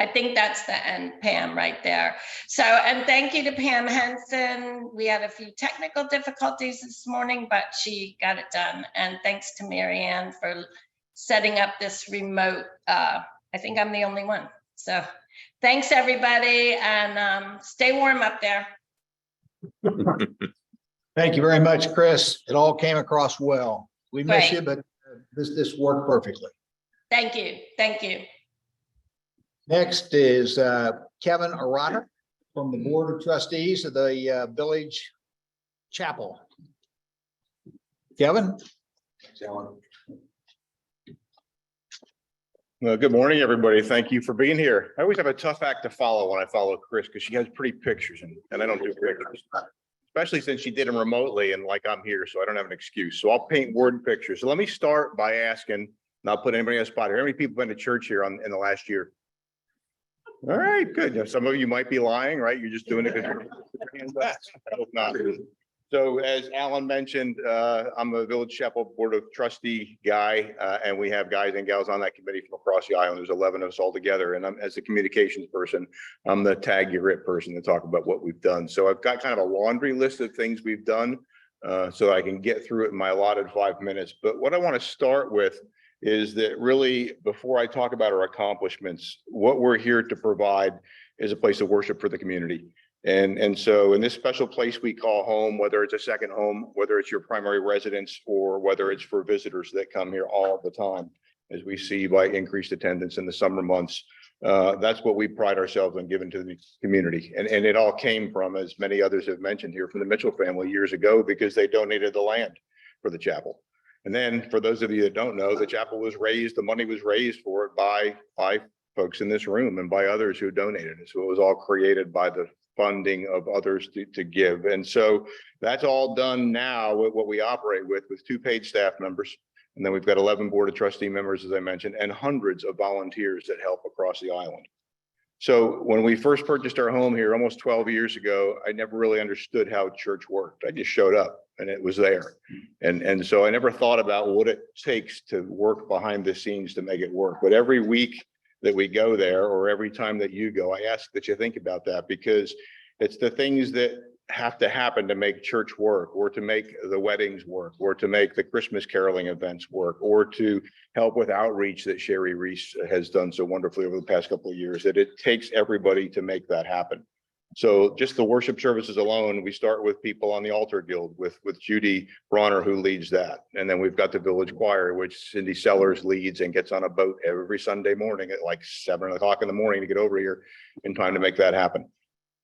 I think that's the end, Pam, right there. So, and thank you to Pam Henson. We had a few technical difficulties this morning, but she got it done. And thanks to Marianne for setting up this remote. I think I'm the only one. So thanks, everybody, and stay warm up there. Thank you very much, Chris. It all came across well. We miss Great. you, but this worked perfectly. Thank you. Thank you. Next is Kevin Arata from the Board of Trustees of the Village Chapel. Kevin? Well, good morning, everybody. Thank you for being here. I always have a tough act to follow when I follow Chris because she has pretty pictures and I don't do pictures, especially since she did them remotely and like I'm here, so I don't have an excuse. So I'll paint word pictures. So let me start by asking, not put anybody on the spot here. How many people have been to church here in the last year? All right, good. Now, some of you might be lying, right? You're just doing it because I hope not. So as Alan mentioned, I'm a Village Chapel Board of Trustee guy, and we have guys and gals on that committee from across the island. There's 11 of us all together, and I'm, as a communications person, I'm the tag you rip person to talk about what we've done. So I've got kind of a laundry list of things we've done so I can get through it in my allotted 5 minutes. But what I want to start with is that really, before I talk about our accomplishments, what we're here to provide is a place of worship for the community. And so in this special place we call home, whether it's a second home, whether it's your primary residence, or whether it's for visitors that come here all the time, as we see by increased attendance in the summer months, that's what we pride ourselves on giving to the community. And it all came from, as many others have mentioned here, from the Mitchell family years ago, because they donated the land for the chapel. And then for those of you that don't know, the chapel was raised, the money was raised for it by folks in this room and by others who donated it. So it was all created by the funding of others to give. And so that's all done now with what we operate with 2 paid staff members. And then we've got 11 board of trustee members, as I mentioned, and hundreds of volunteers that help across the island. So when we first purchased our home here almost 12 years ago, I never really understood how church worked. I just showed up and it was there. And so I never thought about what it takes to work behind the scenes to make it work. But every week that we go there, or every time that you go, I ask that you think about that, because it's the things that have to happen to make church work, or to make the weddings work, or to make the Christmas caroling events work, or to help with outreach that Sherry Reese has done so wonderfully over the past couple of years, that it takes everybody to make that happen. So just the worship services alone, we start with people on the altar guild with Judy Bronner, who leads that. And then we've got the village choir, which Cindy Sellers leads and gets on a boat every Sunday morning at like 7 o'clock in the morning to get over here in time to make that happen.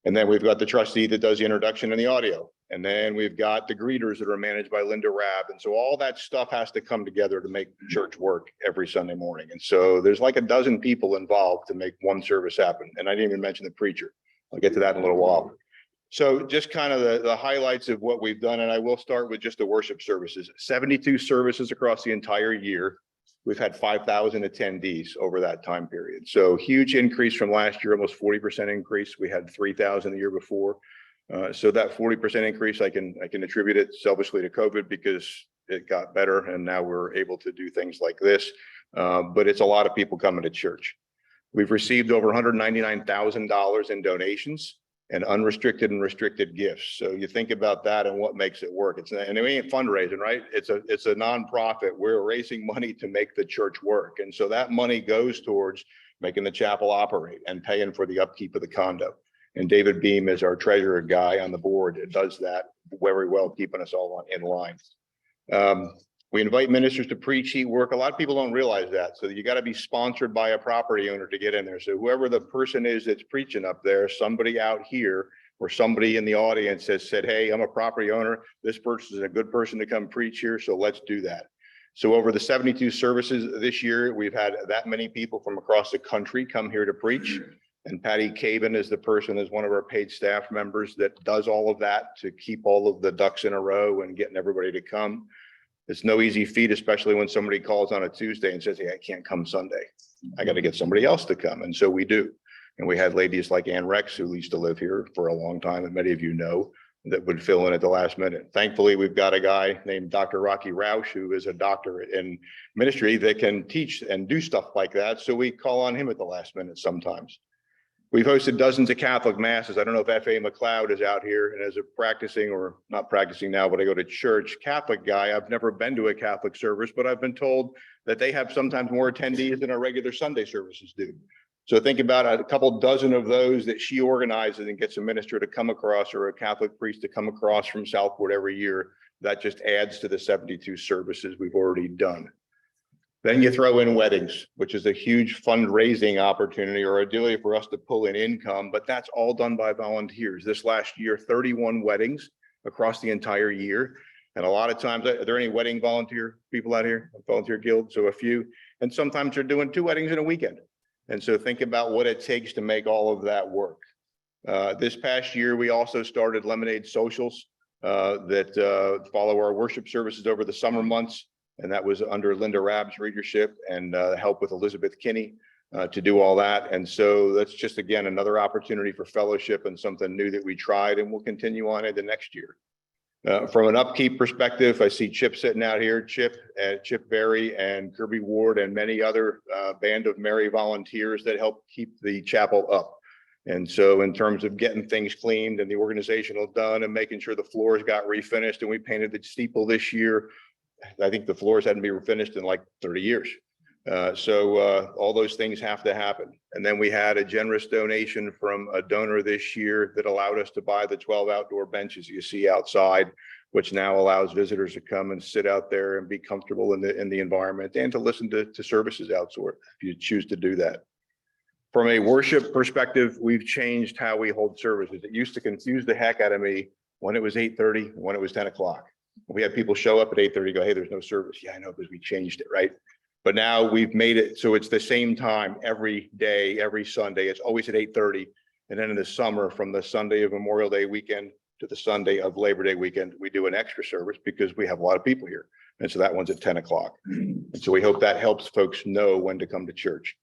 And then we've got the trustee that does the introduction and the audio. And then we've got the greeters that are managed by Linda Rabb. And so all that stuff has to come together to make church work every Sunday morning. And so there's like a dozen people involved to make one service happen. And I didn't even mention the preacher. I'll get to that in a little while. So just kind of the highlights of what we've done. And I will start with just the worship services. 72 services across the entire year. We've had 5,000 attendees over that time period. So huge increase from last year, almost 40% increase. We had 3,000 the year before. So that 40% increase, I can attribute it selfishly to COVID, because it got better and now we're able to do things like this. But it's a lot of people coming to church. We've received over $199,000 in donations and unrestricted and restricted gifts. So you think about that and what makes it work. And it ain't fundraising, right? It's a nonprofit. We're raising money to make the church work. And so that money goes towards making the chapel operate and paying for the upkeep of the condo. And David Beam is our treasurer guy on the board. It does that very well, keeping us all in line. We invite ministers to preach, heat work. A lot of people don't realize that. So you got to be sponsored by a property owner to get in there. So whoever the person is that's preaching up there, somebody out here or somebody in the audience has said, hey, I'm a property owner. This person is a good person to come preach here. So let's do that. So over the 72 services this year, we've had that many people from across the country come here to preach. And Patty Caban is the person, is one of our paid staff members that does all of that to keep all of the ducks in a row and getting everybody to come. It's no easy feat, especially when somebody calls on a Tuesday and says, hey, I can't come Sunday. I got to get somebody else to come. And so we do. And we had ladies like Ann Rex, who used to live here for a long time, and many of you know, that would fill in at the last minute. Thankfully, we've got a guy named Dr. Rocky Roush, who is a doctor in ministry that can teach and do stuff like that. So we call on him at the last minute sometimes. We've hosted dozens of Catholic masses. I don't know if F.A. McLeod is out here, and as a practicing, or not practicing now, but I go to church, Catholic guy. I've never been to a Catholic service, but I've been told that they have sometimes more attendees than our regular Sunday services do. So think about a couple dozen of those that she organizes and gets a minister to come across, or a Catholic priest to come across from Southport every year. That just adds to the 72 services we've already done. Then you throw in weddings, which is a huge fundraising opportunity, or ability for us to pull in income, but that's all done by volunteers. This last year, 31 weddings across the entire year. And a lot of times, are there any wedding volunteer people out here? Volunteer guild, so a few. And sometimes they're doing 2 weddings in a weekend. And so think about what it takes to make all of that work. This past year, we also started Lemonade Socials that follow our worship services over the summer months. And that was under Linda Rabb's leadership and help with Elizabeth Kinney to do all that. And so that's just, again, another opportunity for fellowship and something new that we tried, and we'll continue on into next year. From an upkeep perspective, I see Chip sitting out here, Chip Berry and Kirby Ward and many other Band of Mary volunteers that help keep the chapel up. And so in terms of getting things cleaned and the organizational done and making sure the floors got refinished, and we painted the steeple this year. I think the floors hadn't been refinished in like 30 years. All those things have to happen. And then we had a generous donation from a donor this year that allowed us to buy the 12 outdoor benches you see outside, which now allows visitors to come and sit out there and be comfortable in the environment and to listen to services outdoors if you choose to do that. From a worship perspective, we've changed how we hold services. It used to confuse the heck out of me when it was 8:30, when it was 10 o'clock. We had people show up at 8:30, go, hey, there's no service. Yeah, I know, because we changed it, right? But now we've made it so it's the same time every day, every Sunday. It's always at 8:30. And then in the summer, from the Sunday of Memorial Day weekend to the Sunday of Labor Day weekend, we do an extra service because we have a lot of people here. And so that one's at 10 o'clock. And so we hope that helps folks know when to come to church.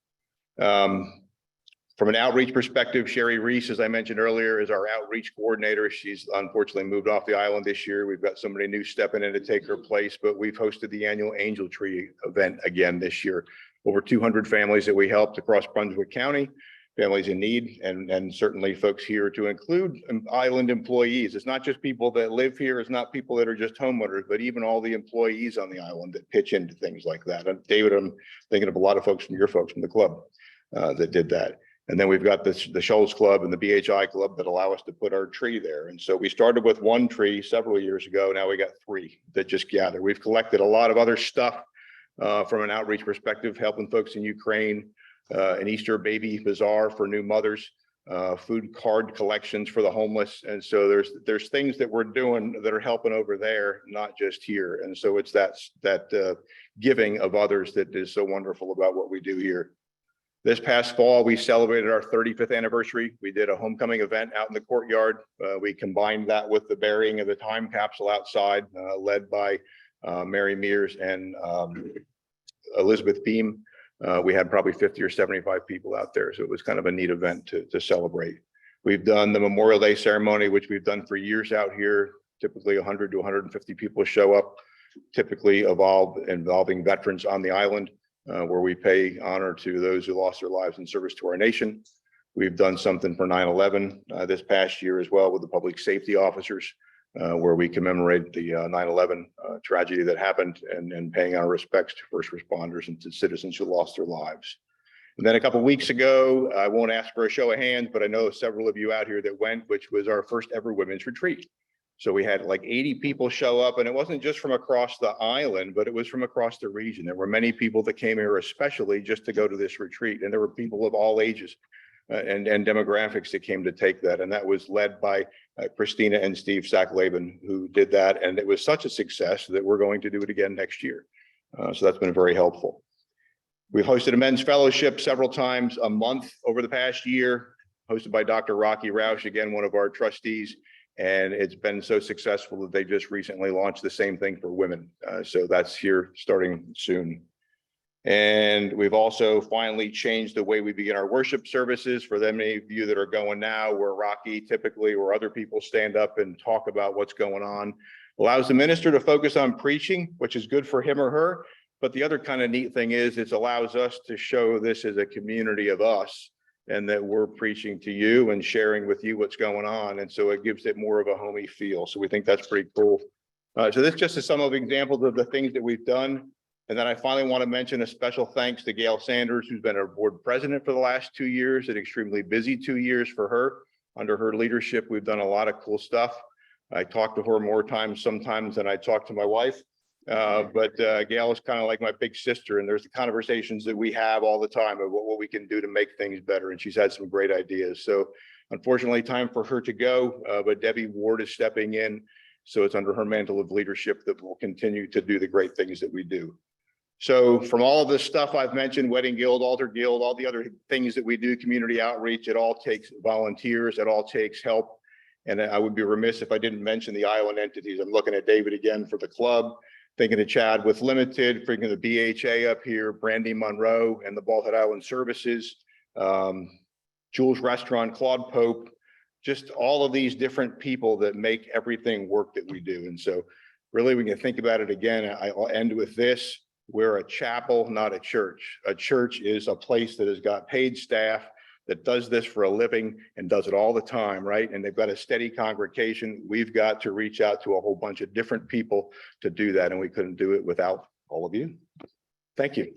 From an outreach perspective, Sherry Reese, as I mentioned earlier, is our outreach coordinator. She's unfortunately moved off the island this year. We've got somebody new stepping in to take her place, but we've hosted the annual Angel Tree event again this year. Over 200 families that we helped across Brunswick County, families in need, and certainly folks here to include island employees. It's not just people that live here. It's not people that are just homeowners, but even all the employees on the island that pitch into things like that. And David, I'm thinking of a lot of folks from your folks from the club that did that. And then we've got the Shoals Club and the BHI Club that allow us to put our tree there. And so we started with one tree several years ago. Now we got 3 that just gather. We've collected a lot of other stuff from an outreach perspective, helping folks in Ukraine, an Easter baby bazaar for new mothers, food card collections for the homeless. And so there's things that we're doing that are helping over there, not just here. And so it's that giving of others that is so wonderful about what we do here. This past fall, we celebrated our 35th anniversary. We did a homecoming event out in the courtyard. We combined that with the burying of the time capsule outside, led by Mary Mears and Elizabeth Beam. We had probably 50 or 75 people out there. So it was kind of a neat event to celebrate. We've done the Memorial Day ceremony, which we've done for years out here. Typically 100 to 150 people show up, typically involving veterans on the island. Where we pay honor to those who lost their lives in service to our nation. We've done something for 9/11 this past year as well with the public safety officers, where we commemorate the 9/11 tragedy that happened and paying our respects to first responders and to citizens who lost their lives. And then a couple of weeks ago, I won't ask for a show of hands, but I know several of you out here that went, which was our first ever women's retreat. So we had like 80 people show up, and it wasn't just from across the island, but it was from across the region. There were many people that came here especially just to go to this retreat. And there were people of all ages and demographics that came to take that. And that was led by Christina and Steve Sacklaven, who did that. And it was such a success that we're going to do it again next year. So that's been very helpful. We've hosted a men's fellowship several times a month over the past year, hosted by Dr. Rocky Roush, again, one of our trustees. And it's been so successful that they just recently launched the same thing for women. So that's here starting soon. And we've also finally changed the way we begin our worship services. For them, any of you that are going now, where Rocky typically, where other people stand up and talk about what's going on, allows the minister to focus on preaching, which is good for him or her. But the other kind of neat thing is it allows us to show this as a community of us, and that we're preaching to you and sharing with you what's going on. And so it gives it more of a homey feel. So we think that's pretty cool. So this just is some of the examples of the things that we've done. And then I finally want to mention a special thanks to Gail Sanders, who's been our board president for the last 2 years, an extremely busy 2 years for her. Under her leadership, we've done a lot of cool stuff. I talk to her more times sometimes than I talk to my wife. But Gail is kind of like my big sister, and there's the conversations that we have all the time of what we can do to make things better. And she's had some great ideas. So unfortunately, time for her to go, but Debbie Ward is stepping in. So it's under her mantle of leadership that we'll continue to do the great things that we do. So from all of this stuff I've mentioned, Wedding Guild, Altar Guild, all the other things that we do, community outreach, it all takes volunteers, it all takes help. And I would be remiss if I didn't mention the island entities. I'm looking at David again for the club. Thinking of Chad with Limited, thinking of the BHA up here, Brandy Monroe and the Bald Head Island Services, Jules Restaurant, Claude Pope, just all of these different people that make everything work that we do. And so really, when you think about it again, I'll end with this. We're a chapel, not a church. A church is a place that has got paid staff that does this for a living and does it all the time, right? And they've got a steady congregation. We've got to reach out to a whole bunch of different people to do that, and we couldn't do it without all of you. Thank you.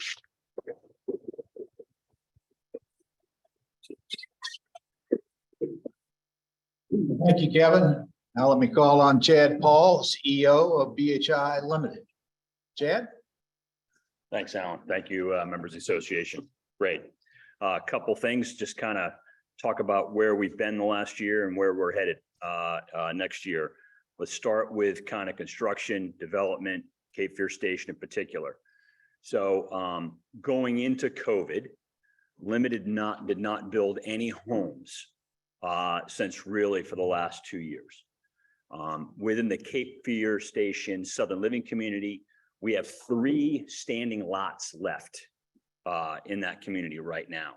Thank you, Kevin. Now let me call on Chad Paul, CEO of BHA Limited. Chad? Thanks, Alan. Thank you, members of the association. Great. A couple things, just kind of talk about where we've been the last year and where we're headed next year. Let's start with kind of construction, development, Cape Fear Station in particular. So going into COVID, Limited did not build any homes since really for the last 2 years. Within the Cape Fear Station Southern Living Community, we have 3 standing lots left in that community right now.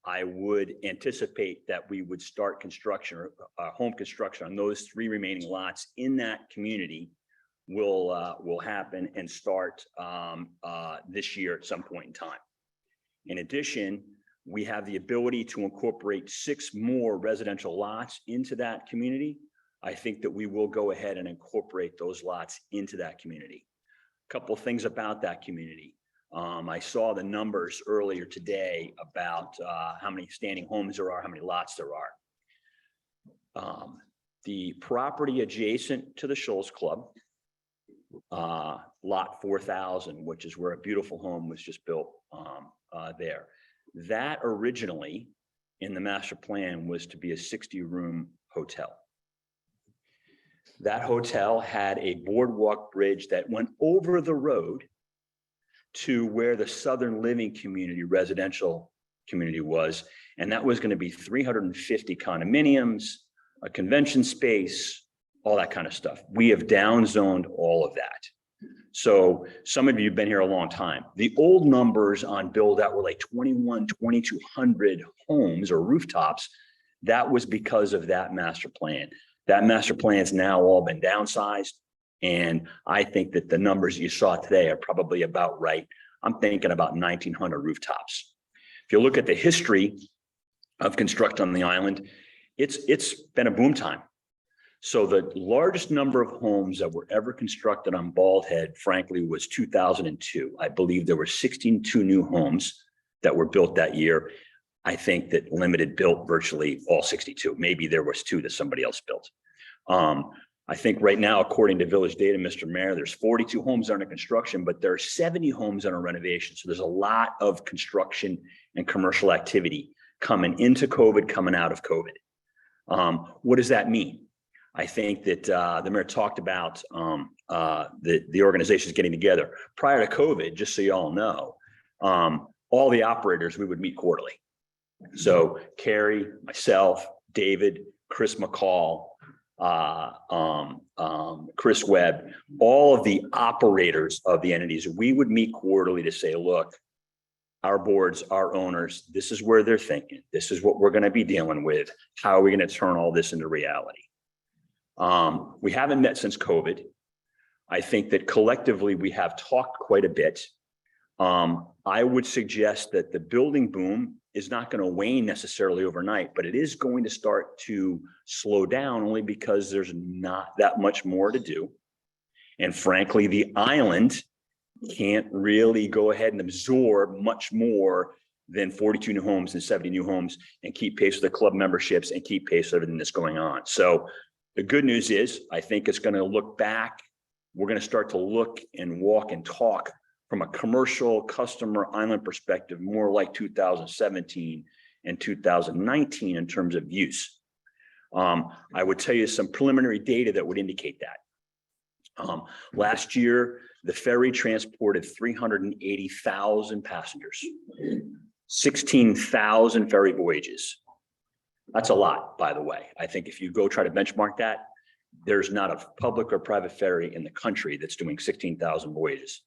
I would anticipate that we would start construction or home construction on those 3 remaining lots in that community will happen and start this year at some point in time. In addition, we have the ability to incorporate 6 more residential lots into that community. I think that we will go ahead and incorporate those lots into that community. A couple of things about that community. I saw the numbers earlier today about how many standing homes there are, how many lots there are. The property adjacent to the Shoals Club, lot 4,000, which is where a beautiful home was just built there. That originally in the master plan was to be a 60-room hotel. That hotel had a boardwalk bridge that went over the road to where the Southern Living Community residential community was. And that was going to be 350 condominiums, a convention space, all that kind of stuff. We have downzoned all of that. So some of you have been here a long time. The old numbers on build out were like 2,200 homes or rooftops. That was because of that master plan. That master plan has now all been downsized. And I think that the numbers you saw today are probably about right. I'm thinking about 1,900 rooftops. If you look at the history of construction on the island, it's been a boom time. So the largest number of homes that were ever constructed on Bald Head, frankly, was 2002. I believe there were 62 new homes that were built that year. I think that Limited built virtually all 62. Maybe there was 2 that somebody else built. I think right now, according to Village Data, Mr. Mayor, there's 42 homes under construction, but there are 70 homes under renovation. So there's a lot of construction and commercial activity coming into COVID, coming out of COVID. What does that mean? I think that the mayor talked about the organizations getting together. Prior to COVID, just so you all know, all the operators, we would meet quarterly. So Carrie, myself, David, Chris McCall, Chris Webb, all of the operators of the entities, we would meet quarterly to say, look, our boards, our owners, this is where they're thinking. This is what we're going to be dealing with. How are we going to turn all this into reality? We haven't met since COVID. I think that collectively we have talked quite a bit. I would suggest that the building boom is not going to wane necessarily overnight, but it is going to start to slow down only because there's not that much more to do. And frankly, the island can't really go ahead and absorb much more than 42 new homes and 70 new homes and keep pace with the club memberships and keep pace with everything that's going on. So the good news is I think it's going to look back. We're going to start to look and walk and talk from a commercial customer island perspective, more like 2017 and 2019 in terms of use. I would tell you some preliminary data that would indicate that. Last year, the ferry transported 380,000 passengers, 16,000 ferry voyages. That's a lot, by the way. I think if you go try to benchmark that, there's not a public or private ferry in the country that's doing 16,000 voyages.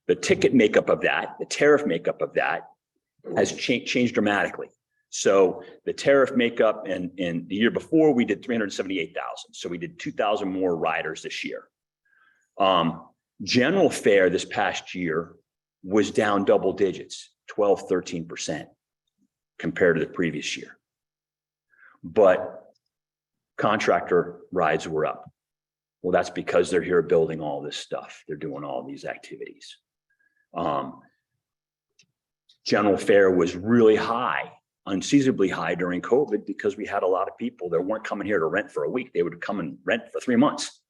The ticket makeup of that, the tariff makeup of that has changed dramatically. So the tariff makeup in the year before we did 378,000. So we did 2,000 more riders this year. General fare this past year was down double digits, 12, 13%. compared to the previous year. But contractor rides were up. Well, that's because they're here building all this stuff. They're doing all these activities. General fare was really high, unseasonably high during COVID because we had a lot of people that weren't coming here to rent for a week. They would come and rent for 3 months,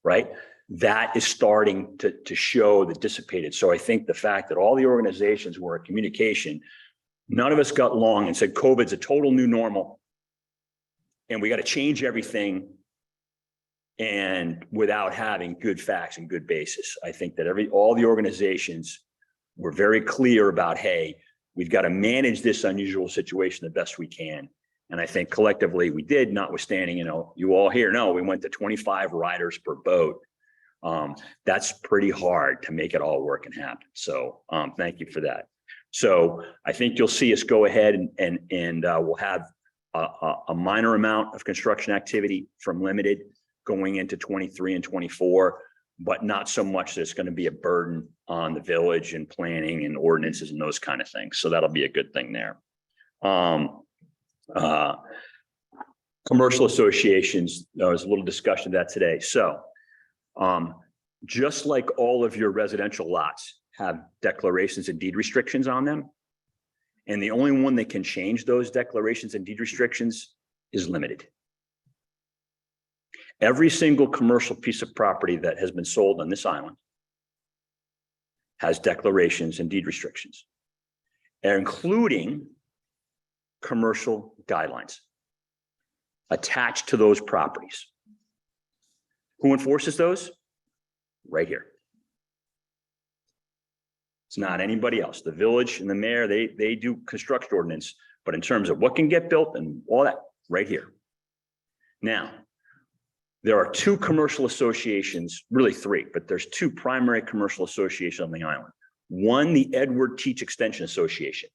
right? That is starting to show that dissipated. So I think the fact that all the organizations were in communication, none of us got long and said COVID's a total new normal and we got to change everything, and without having good facts and good basis. I think that all the organizations were very clear about, hey, we've got to manage this unusual situation the best we can. And I think collectively we did, notwithstanding, you all here know we went to 25 riders per boat. That's pretty hard to make it all work and happen. So thank you for that. So I think you'll see us go ahead and we'll have a minor amount of construction activity from limited going into 23 and 24, but not so much that it's going to be a burden on the village and planning and ordinances and those kind of things. So that'll be a good thing there. Commercial associations, there was a little discussion of that today. So just like all of your residential lots have declarations and deed restrictions on them, and the only one that can change those declarations and deed restrictions is limited. Every single commercial piece of property that has been sold on this island has declarations and deed restrictions, including commercial guidelines attached to those properties. Who enforces those? Right here. It's not anybody else. The village and the mayor, they do construction ordinance, but in terms of what can get built and all that, right here. Now, there are two commercial associations, really three, but there's two primary commercial associations on the island. One, the Edward Teach Extension Association.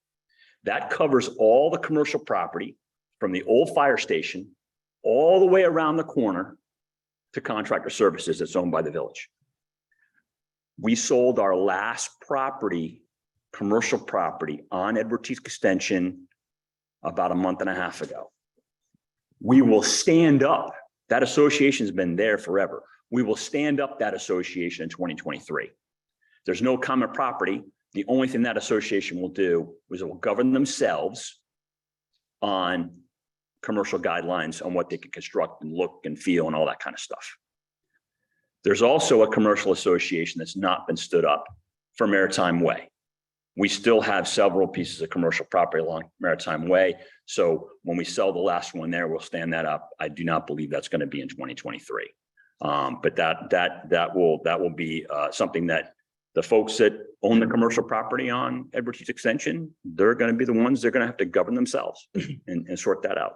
That covers all the commercial property from the old fire station all the way around the corner to contractor services that's owned by the village. We sold our last property, commercial property on Edward Teach Extension about a month and a half ago. We will stand up. That association has been there forever. We will stand up that association in 2023. There's no common property. The only thing that association will do is it will govern themselves on commercial guidelines on what they can construct and look and feel and all that kind of stuff. There's also a commercial association that's not been stood up for Maritime Way. We still have several pieces of commercial property along Maritime Way. So when we sell the last one there, we'll stand that up. I do not believe that's going to be in 2023. But that will be something that the folks that own the commercial property on Edward Teach Extension, they're going to be the ones they're going to have to govern themselves and sort that out.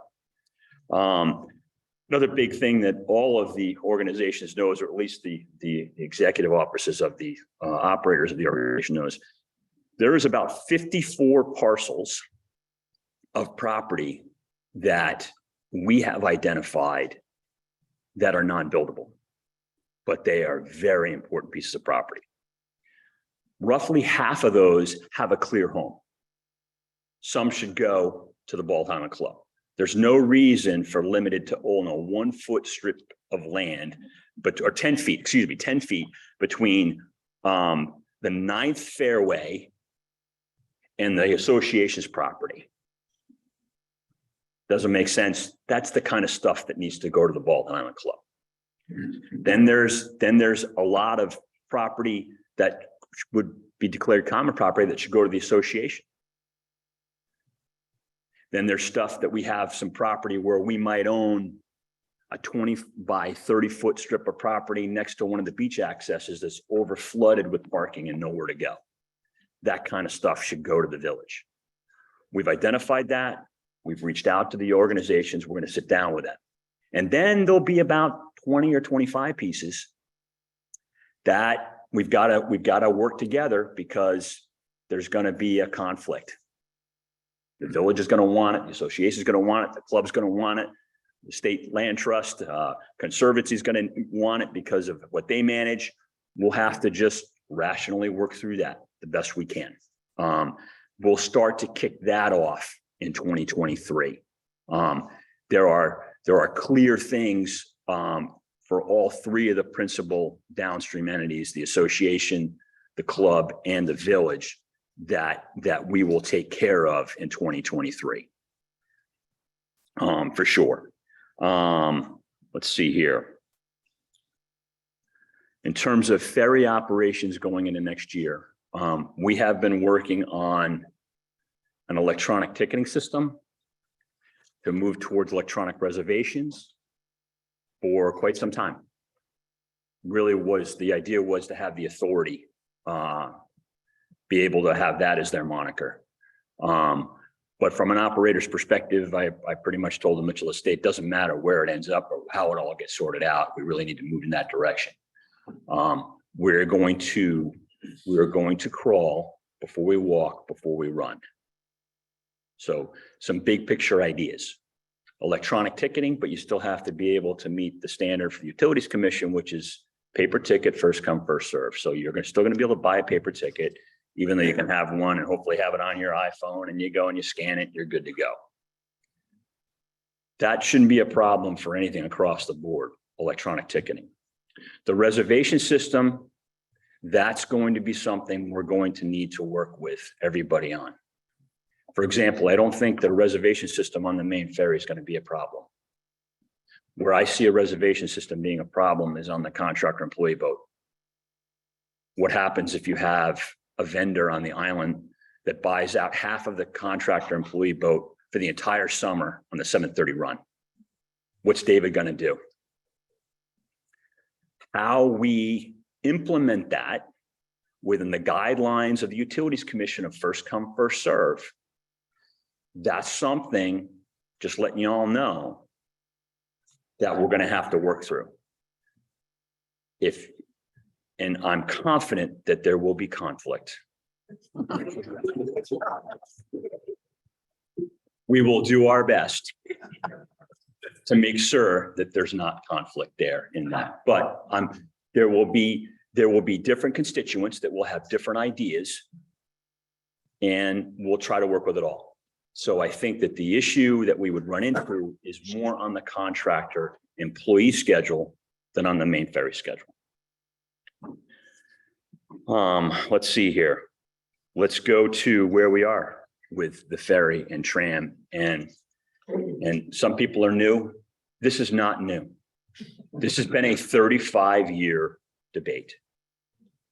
Another big thing that all of the organizations knows, or at least the executive offices of the operators of the organization knows, there is about 54 parcels of property that we have identified that are non-buildable, but they are very important pieces of property. Roughly half of those have a clear home. Some should go to the Bald Island Club. There's no reason for limited to own a 1 foot strip of land, or 10 feet, excuse me, 10 feet between the 9th fairway and the association's property. Doesn't make sense. That's the kind of stuff that needs to go to the Bald Island Club. Then there's a lot of property that would be declared common property that should go to the association. Then there's stuff that we have some property where we might own a 20 by 30 foot strip of property next to one of the beach accesses that's over flooded with parking and nowhere to go. That kind of stuff should go to the village. We've identified that. We've reached out to the organizations. We're going to sit down with them. And then there'll be about 20 or 25 pieces that we've got to work together because there's going to be a conflict. The village is going to want it. The association is going to want it. The club's going to want it. The state land trust, conservancy is going to want it because of what they manage. We'll have to just rationally work through that the best we can. We'll start to kick that off in 2023. There are clear things for all three of the principal downstream entities, the association, the club, and the village, that we will take care of in 2023. For sure. Let's see here. In terms of ferry operations going into next year, we have been working on an electronic ticketing system to move towards electronic reservations for quite some time. Really the idea was to have the authority, be able to have that as their moniker. But from an operator's perspective, I pretty much told the Mitchell Estate, doesn't matter where it ends up or how it all gets sorted out. We really need to move in that direction. We're going to crawl before we walk, before we run. So some big picture ideas. Electronic ticketing, but you still have to be able to meet the standard for the Utilities Commission, which is paper ticket, first come, first serve. So you're still going to be able to buy a paper ticket, even though you can have one and hopefully have it on your iPhone, and you go and you scan it, you're good to go. That shouldn't be a problem for anything across the board, electronic ticketing. The reservation system, that's going to be something we're going to need to work with everybody on. For example, I don't think the reservation system on the main ferry is going to be a problem. Where I see a reservation system being a problem is on the contractor employee boat. What happens if you have a vendor on the island that buys out half of the contractor employee boat for the entire summer on the 730 run? What's David going to do? How we implement that within the guidelines of the Utilities Commission of first come, first serve, that's something, just letting you all know, that we're going to have to work through. And I'm confident that there will be conflict. We will do our best to make sure that there's not conflict there in that. But there will be different constituents that will have different ideas, and we'll try to work with it all. So I think that the issue that we would run into is more on the contractor employee schedule than on the main ferry schedule. Let's see here. Let's go to where we are with the ferry and tram, and some people are new. This is not new. This has been a 35-year debate.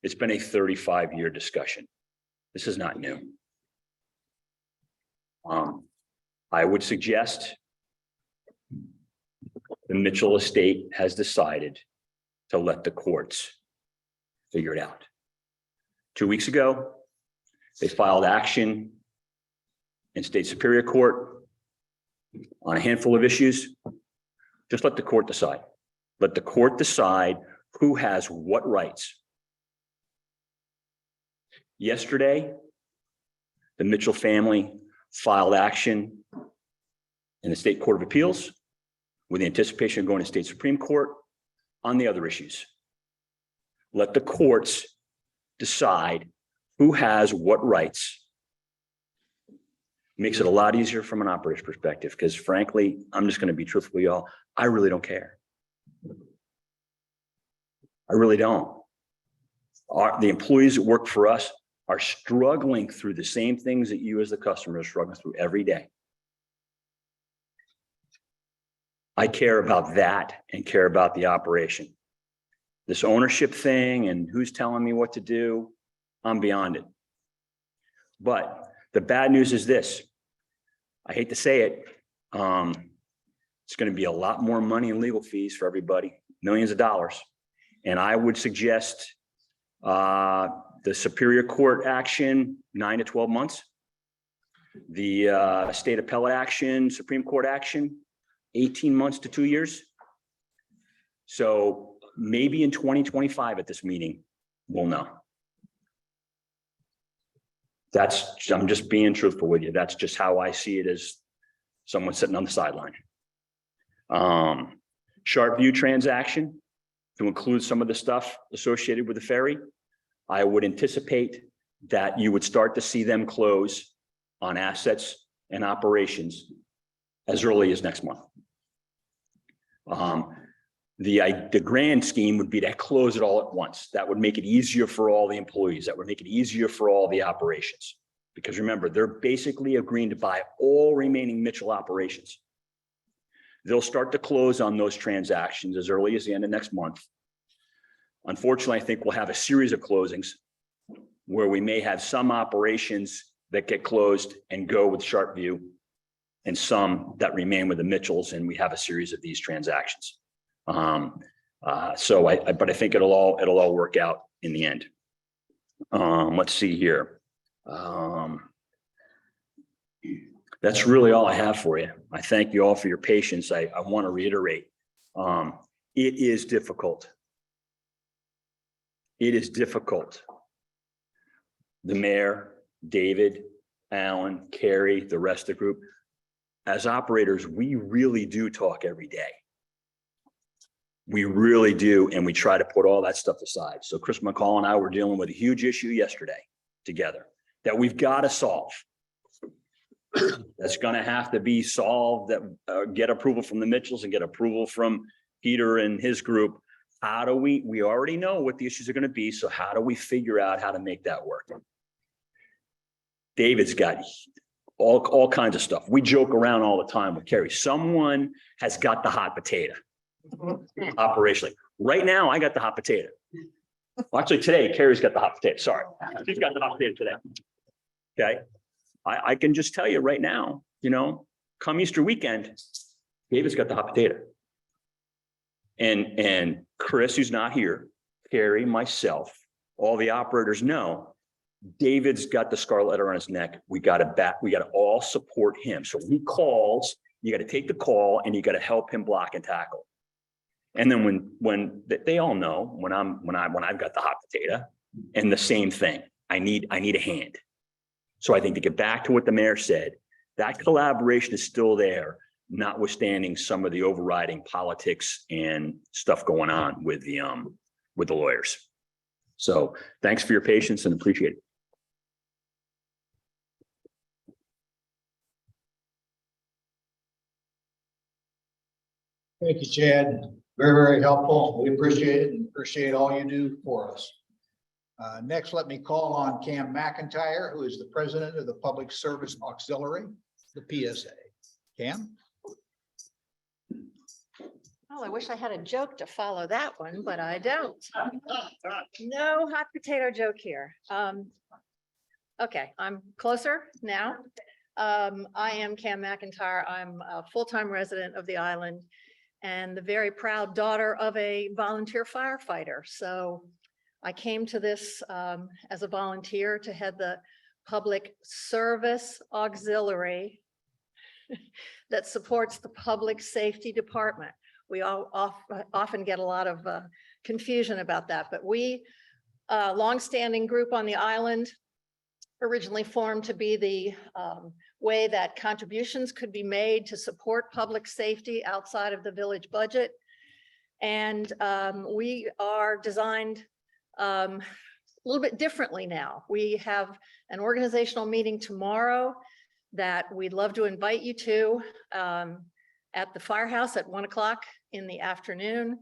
It's been a 35-year discussion. This is not new. I would suggest the Mitchell Estate has decided to let the courts figure it out. 2 weeks ago, they filed action in state superior court on a handful of issues. Just let the court decide. Let the court decide who has what rights. Yesterday, the Mitchell family filed action in the State Court of Appeals with the anticipation of going to state Supreme Court on the other issues. Let the courts decide who has what rights. Makes it a lot easier from an operator's perspective, because frankly, I'm just going to be truthful with y'all. I really don't care. I really don't. The employees that work for us are struggling through the same things that you as the customer are struggling through every day. I care about that and care about the operation. This ownership thing and who's telling me what to do, I'm beyond it. But the bad news is this. I hate to say it. It's going to be a lot more money in legal fees for everybody, millions of dollars. And I would suggest the Superior Court action, 9 to 12 months. The state appellate action, Supreme Court action, 18 months to 2 years. So maybe in 2025 at this meeting, we'll know. I'm just being truthful with you. That's just how I see it as someone sitting on the sideline. Sharp View transaction to include some of the stuff associated with the ferry. I would anticipate that you would start to see them close on assets and operations as early as next month. The grand scheme would be to close it all at once. That would make it easier for all the employees. That would make it easier for all the operations. Because remember, they're basically agreeing to buy all remaining Mitchell operations. They'll start to close on those transactions as early as the end of next month. Unfortunately, I think we'll have a series of closings where we may have some operations that get closed and go with SharpView and some that remain with the Mitchells, and we have a series of these transactions. But I think it'll all work out in the end. Let's see here. That's really all I have for you. I thank you all for your patience. I want to reiterate, it is difficult. It is difficult. The mayor, David, Alan, Carrie, the rest of the group, as operators, we really do talk every day. We really do, and we try to put all that stuff aside. So Chris McCall and I were dealing with a huge issue yesterday together that we've got to solve. That's going to have to be solved, that get approval from the Mitchells and get approval from Peter and his group. How do we already know what the issues are going to be, so how do we figure out how to make that work? David's got all kinds of stuff. We joke around all the time with Kerry. Someone has got the hot potato operationally. Right now, I got the hot potato. Well, actually, today, Kerry's got the hot potato. Sorry. She's got the hot potato today. Okay. I can just tell you right now, come Easter weekend, David's got the hot potato. And Chris, who's not here, Kerry, myself, all the operators know David's got the scarlet letter on his neck. We got to all support him. So when he calls, you got to take the call and you got to help him block and tackle. And then when they all know when I've got the hot potato, and the same thing, I need a hand. So I think to get back to what the mayor said, that collaboration is still there, notwithstanding some of the overriding politics and stuff going on with the lawyers. So thanks for your patience and appreciate it. Thank you, Chad. Very, very helpful. We appreciate it and appreciate all you do for us. Next, let me call on Cam McIntyre, who is the president of the Public Service Auxiliary, the PSA. Cam? Oh, I wish I had a joke to follow that one, but I don't. No hot potato joke here. Okay, I'm closer now. I am Cam McIntyre. I'm a full-time resident of the island and the very proud daughter of a volunteer firefighter. So I came to this as a volunteer to head the Public Service Auxiliary that supports the Public Safety Department. We all often get a lot of confusion about that, but we, longstanding group on the island, originally formed to be the way that contributions could be made to support public safety outside of the village budget. And we are designed a little bit differently now. We have an organizational meeting tomorrow that we'd love to invite you to at the firehouse at 1 o'clock in the afternoon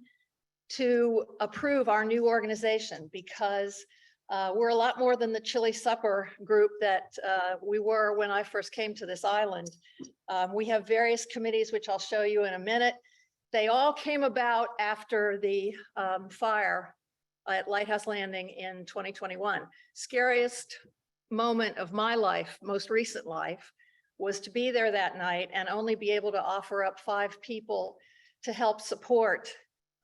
to approve our new organization, because we're a lot more than the chili supper group that we were when I first came to this island. We have various committees, which I'll show you in a minute. They all came about after the fire at Lighthouse Landing in 2021. Scariest moment of my life, most recent life, was to be there that night and only be able to offer up 5 people to help support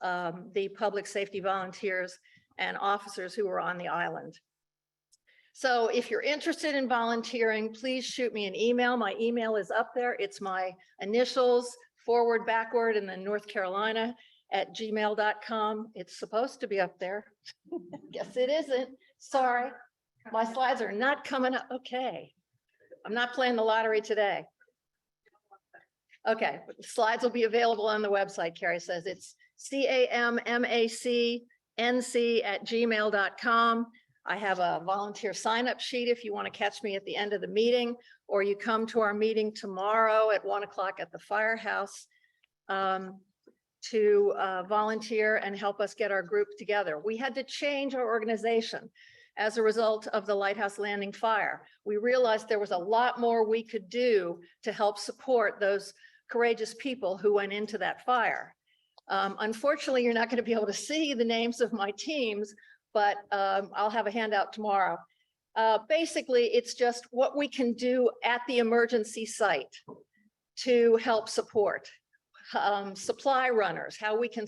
the public safety volunteers and officers who were on the island. So if you're interested in volunteering, please shoot me an email. My email is up there. It's my initials, forward, backward, and then North Carolina @gmail.com. It's supposed to be up there. Guess it isn't. Sorry. My slides are not coming up. Okay. I'm not playing the lottery today. Okay, but the slides will be available on the website. Carrie says it's CAMMACNC@gmail.com. I have a volunteer sign-up sheet if you want to catch me at the end of the meeting, or you come to our meeting tomorrow at 1 o'clock at the firehouse to volunteer and help us get our group together. We had to change our organization as a result of the Lighthouse Landing fire. We realized there was a lot more we could do to help support those courageous people who went into that fire. Unfortunately, you're not going to be able to see the names of my teams, but I'll have a handout tomorrow. Basically, it's just what we can do at the emergency site to help support. Supply runners, how we can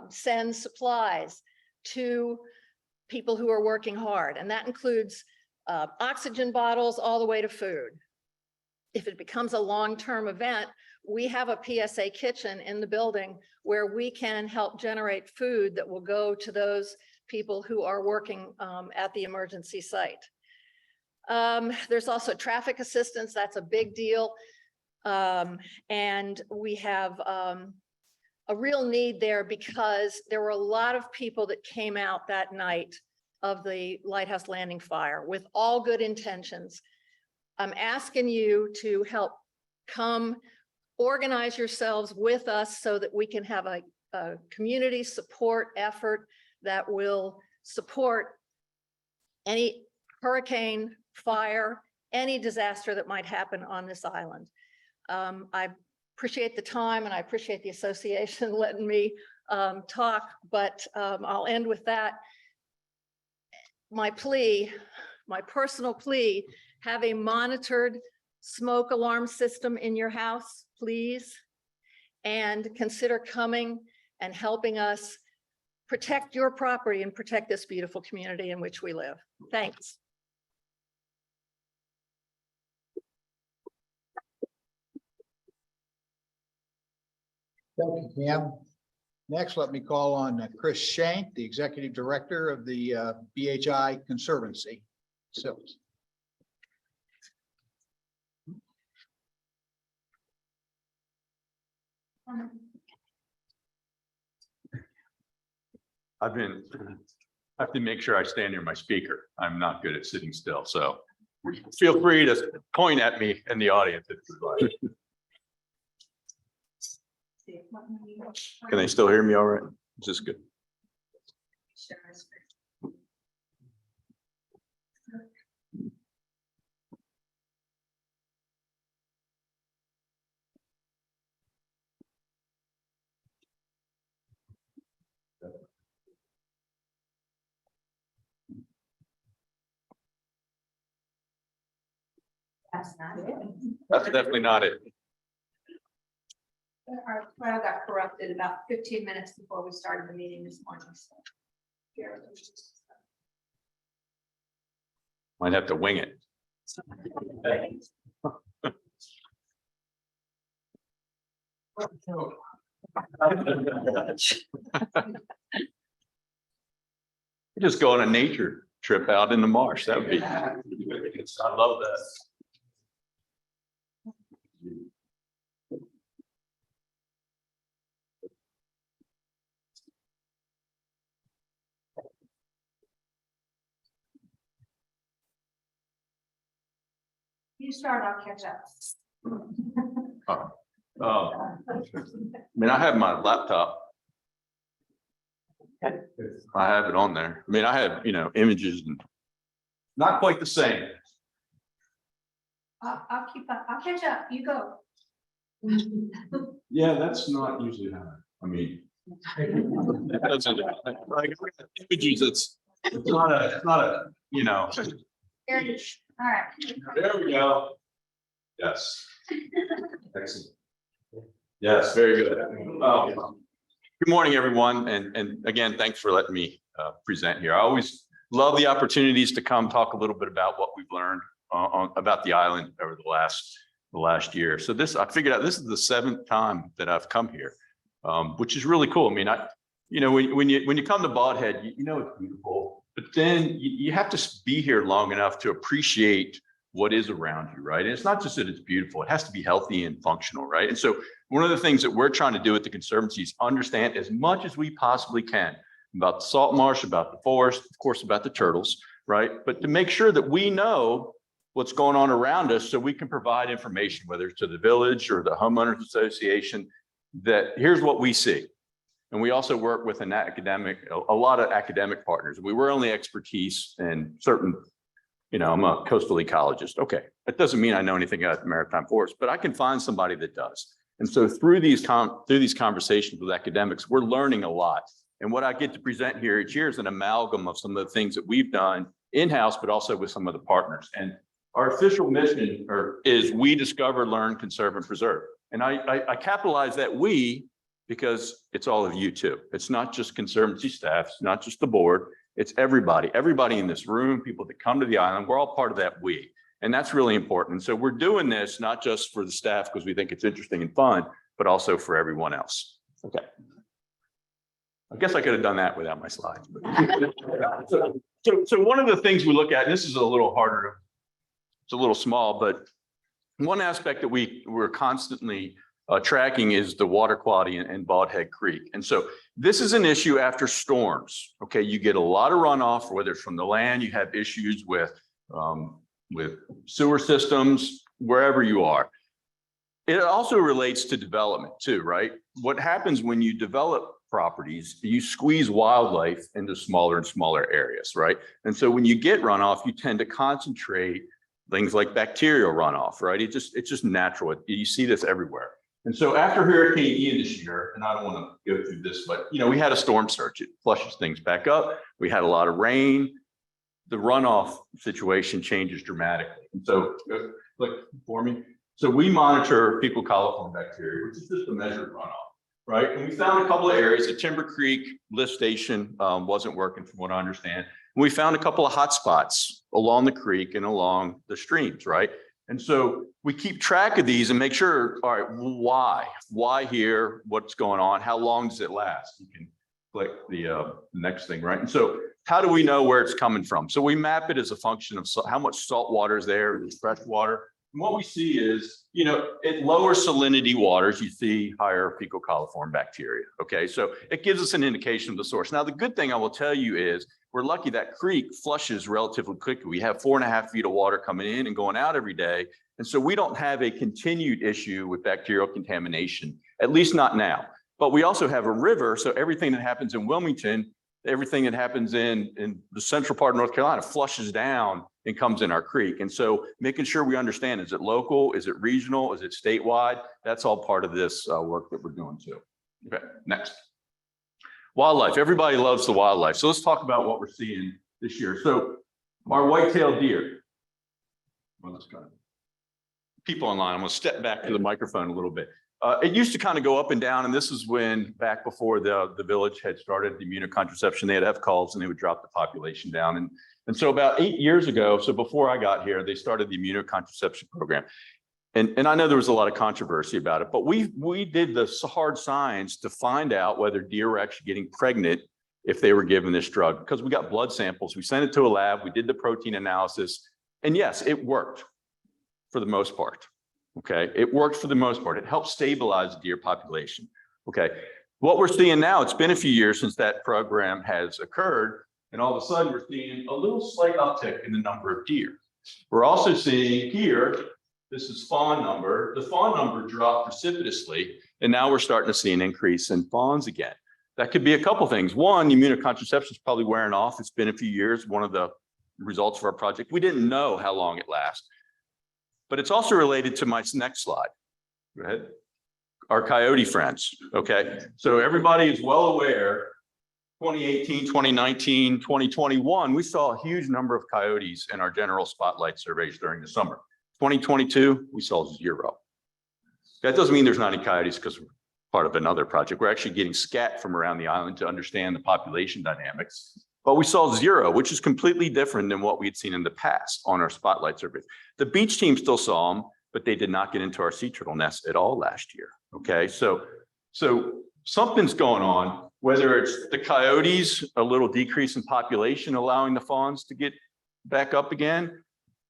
send supplies to people who are working hard. And that includes oxygen bottles all the way to food. If it becomes a long-term event, we have a PSA kitchen in the building where we can help generate food that will go to those people who are working at the emergency site. There's also traffic assistance. That's a big deal. And we have a real need there because there were a lot of people that came out that night of the Lighthouse Landing fire with all good intentions. I'm asking you to help come organize yourselves with us so that we can have a community support effort that will support any hurricane, fire, any disaster that might happen on this island. I appreciate the time and I appreciate the association letting me talk, but I'll end with that. My plea, my personal plea, have a monitored smoke alarm system in your house, please. And consider coming and helping us protect your property and protect this beautiful community in which we live. Thanks. Thank you, Pam. Next, let me call on Chris Shank, the Executive Director of the BHA Conservancy. So, I have to make sure I stand near my speaker. I'm not good at sitting still, so feel free to point at me in the audience if you'd like. Can they still hear me all right? Is this good? That's not it. That's definitely not it. Our file got corrupted about 15 minutes before we started the meeting this morning. So. Might have to wing it. Just go on a nature trip out in the marsh. That would be. I love that. You start, I'll catch up. I mean, I have my laptop. I have it on there. I mean, I have, images and not quite the same. I'll keep up. I'll catch up. You go. Yeah, that's not usually how, I mean. That doesn't, like, images, it's not a, There it is. All right. There we go. Yes. Excellent. Yes, very good. Good morning, everyone. And again, thanks for letting me present here. I always love the opportunities to come talk a little bit about what we've learned about the island over the last year. So I figured out this is the 7th time that I've come here, which is really cool. I mean, when you come to Bald Head, it's beautiful, but then you have to be here long enough to appreciate what is around you, right? And it's not just that it's beautiful, it has to be healthy and functional, right? And so one of the things that we're trying to do at the Conservancy is understand as much as we possibly can about the salt marsh, about the forest, of course, about the turtles, right? But to make sure that we know what's going on around us so we can provide information, whether it's to the village or the homeowners association, that here's what we see. And we also work with an academic, a lot of academic partners. We're only expertise in certain, I'm a coastal ecologist. Okay, that doesn't mean I know anything about the maritime forest, but I can find somebody that does. And so through these conversations with academics, we're learning a lot. And what I get to present here each year is an amalgam of some of the things that we've done in-house, but also with some of the partners. And our official mission is we discover, learn, conserve, and preserve. And I capitalize that we, because it's all of you too. It's not just conservancy staff, it's not just the board, it's everybody in this room, people that come to the island, we're all part of that we. And that's really important. And so we're doing this not just for the staff because we think it's interesting and fun, but also for everyone else. Okay. I guess I could have done that without my slides. So one of the things we look at, and this is a little harder, it's a little small, but one aspect that we're constantly tracking is the water quality in Bald Head Creek. And so this is an issue after storms. Okay, you get a lot of runoff, whether it's from the land, you have issues with sewer systems, wherever you are. It also relates to development too, right? What happens when you develop properties, you squeeze wildlife into smaller and smaller areas, right? And so when you get runoff, you tend to concentrate things like bacterial runoff, right? It's just natural. You see this everywhere. And so after Hurricane Ian this year, and I don't want to go through this, but we had a storm surge. It flushes things back up. We had a lot of rain. The runoff situation changes dramatically. And so, click for me. So we monitor fecal coliform bacteria, which is just a measured runoff, right? And we found a couple of areas. The Timber Creek lift station wasn't working, from what I understand. And we found a couple of hot spots along the creek and along the streams, right? And so we keep track of these and make sure, all right, why here? What's going on? How long does it last? You can click the next thing, right? And so how do we know where it's coming from? So we map it as a function of how much salt water is there, there's fresh water. And what we see is, at lower salinity waters, you see higher fecal coliform bacteria. Okay, so it gives us an indication of the source. Now, the good thing I will tell you is we're lucky that creek flushes relatively quickly. We have 4.5 feet of water coming in and going out every day. And so we don't have a continued issue with bacterial contamination, at least not now. But we also have a river. So everything that happens in Wilmington, everything that happens in the central part of North Carolina flushes down and comes in our creek. And so making sure we understand, is it local? Is it regional? Is it statewide? That's all part of this work that we're doing too. Okay, next. Wildlife, everybody loves the wildlife. So let's talk about what we're seeing this year. So our white-tailed deer. Well, let's go. People online, I'm gonna step back to the microphone a little bit. It used to kind of go up and down, and this is when, back before the village had started the immunocontraception, they'd have calls and they would drop the population down. And so about 8 years ago, so before I got here, they started the immunocontraception program. And I know there was a lot of controversy about it, but we did the hard science to find out whether deer were actually getting pregnant if they were given this drug, because we got blood samples, we sent it to a lab, we did the protein analysis, and yes, it worked for the most part. Okay, it worked for the most part. It helped stabilize the deer population. Okay, what we're seeing now, it's been a few years since that program has occurred, and all of a sudden we're seeing a little slight uptick in the number of deer. We're also seeing here, this is fawn number. The fawn number dropped precipitously, and now we're starting to see an increase in fawns again. That could be a couple things. One, immunocontraception is probably wearing off. It's been a few years. One of the results of our project, we didn't know how long it lasts. But it's also related to my next slide. Go ahead. Our coyote friends, okay? So everybody is well aware, 2018, 2019, 2021, we saw a huge number of coyotes in our general spotlight surveys during the summer. 2022, we saw 0. That doesn't mean there's not any coyotes because we're part of another project. We're actually getting scat from around the island to understand the population dynamics. But we saw 0, which is completely different than what we had seen in the past on our spotlight surveys. The beach team still saw them, but they did not get into our sea turtle nest at all last year. Okay, so something's going on, whether it's the coyotes, a little decrease in population, allowing the fawns to get back up again,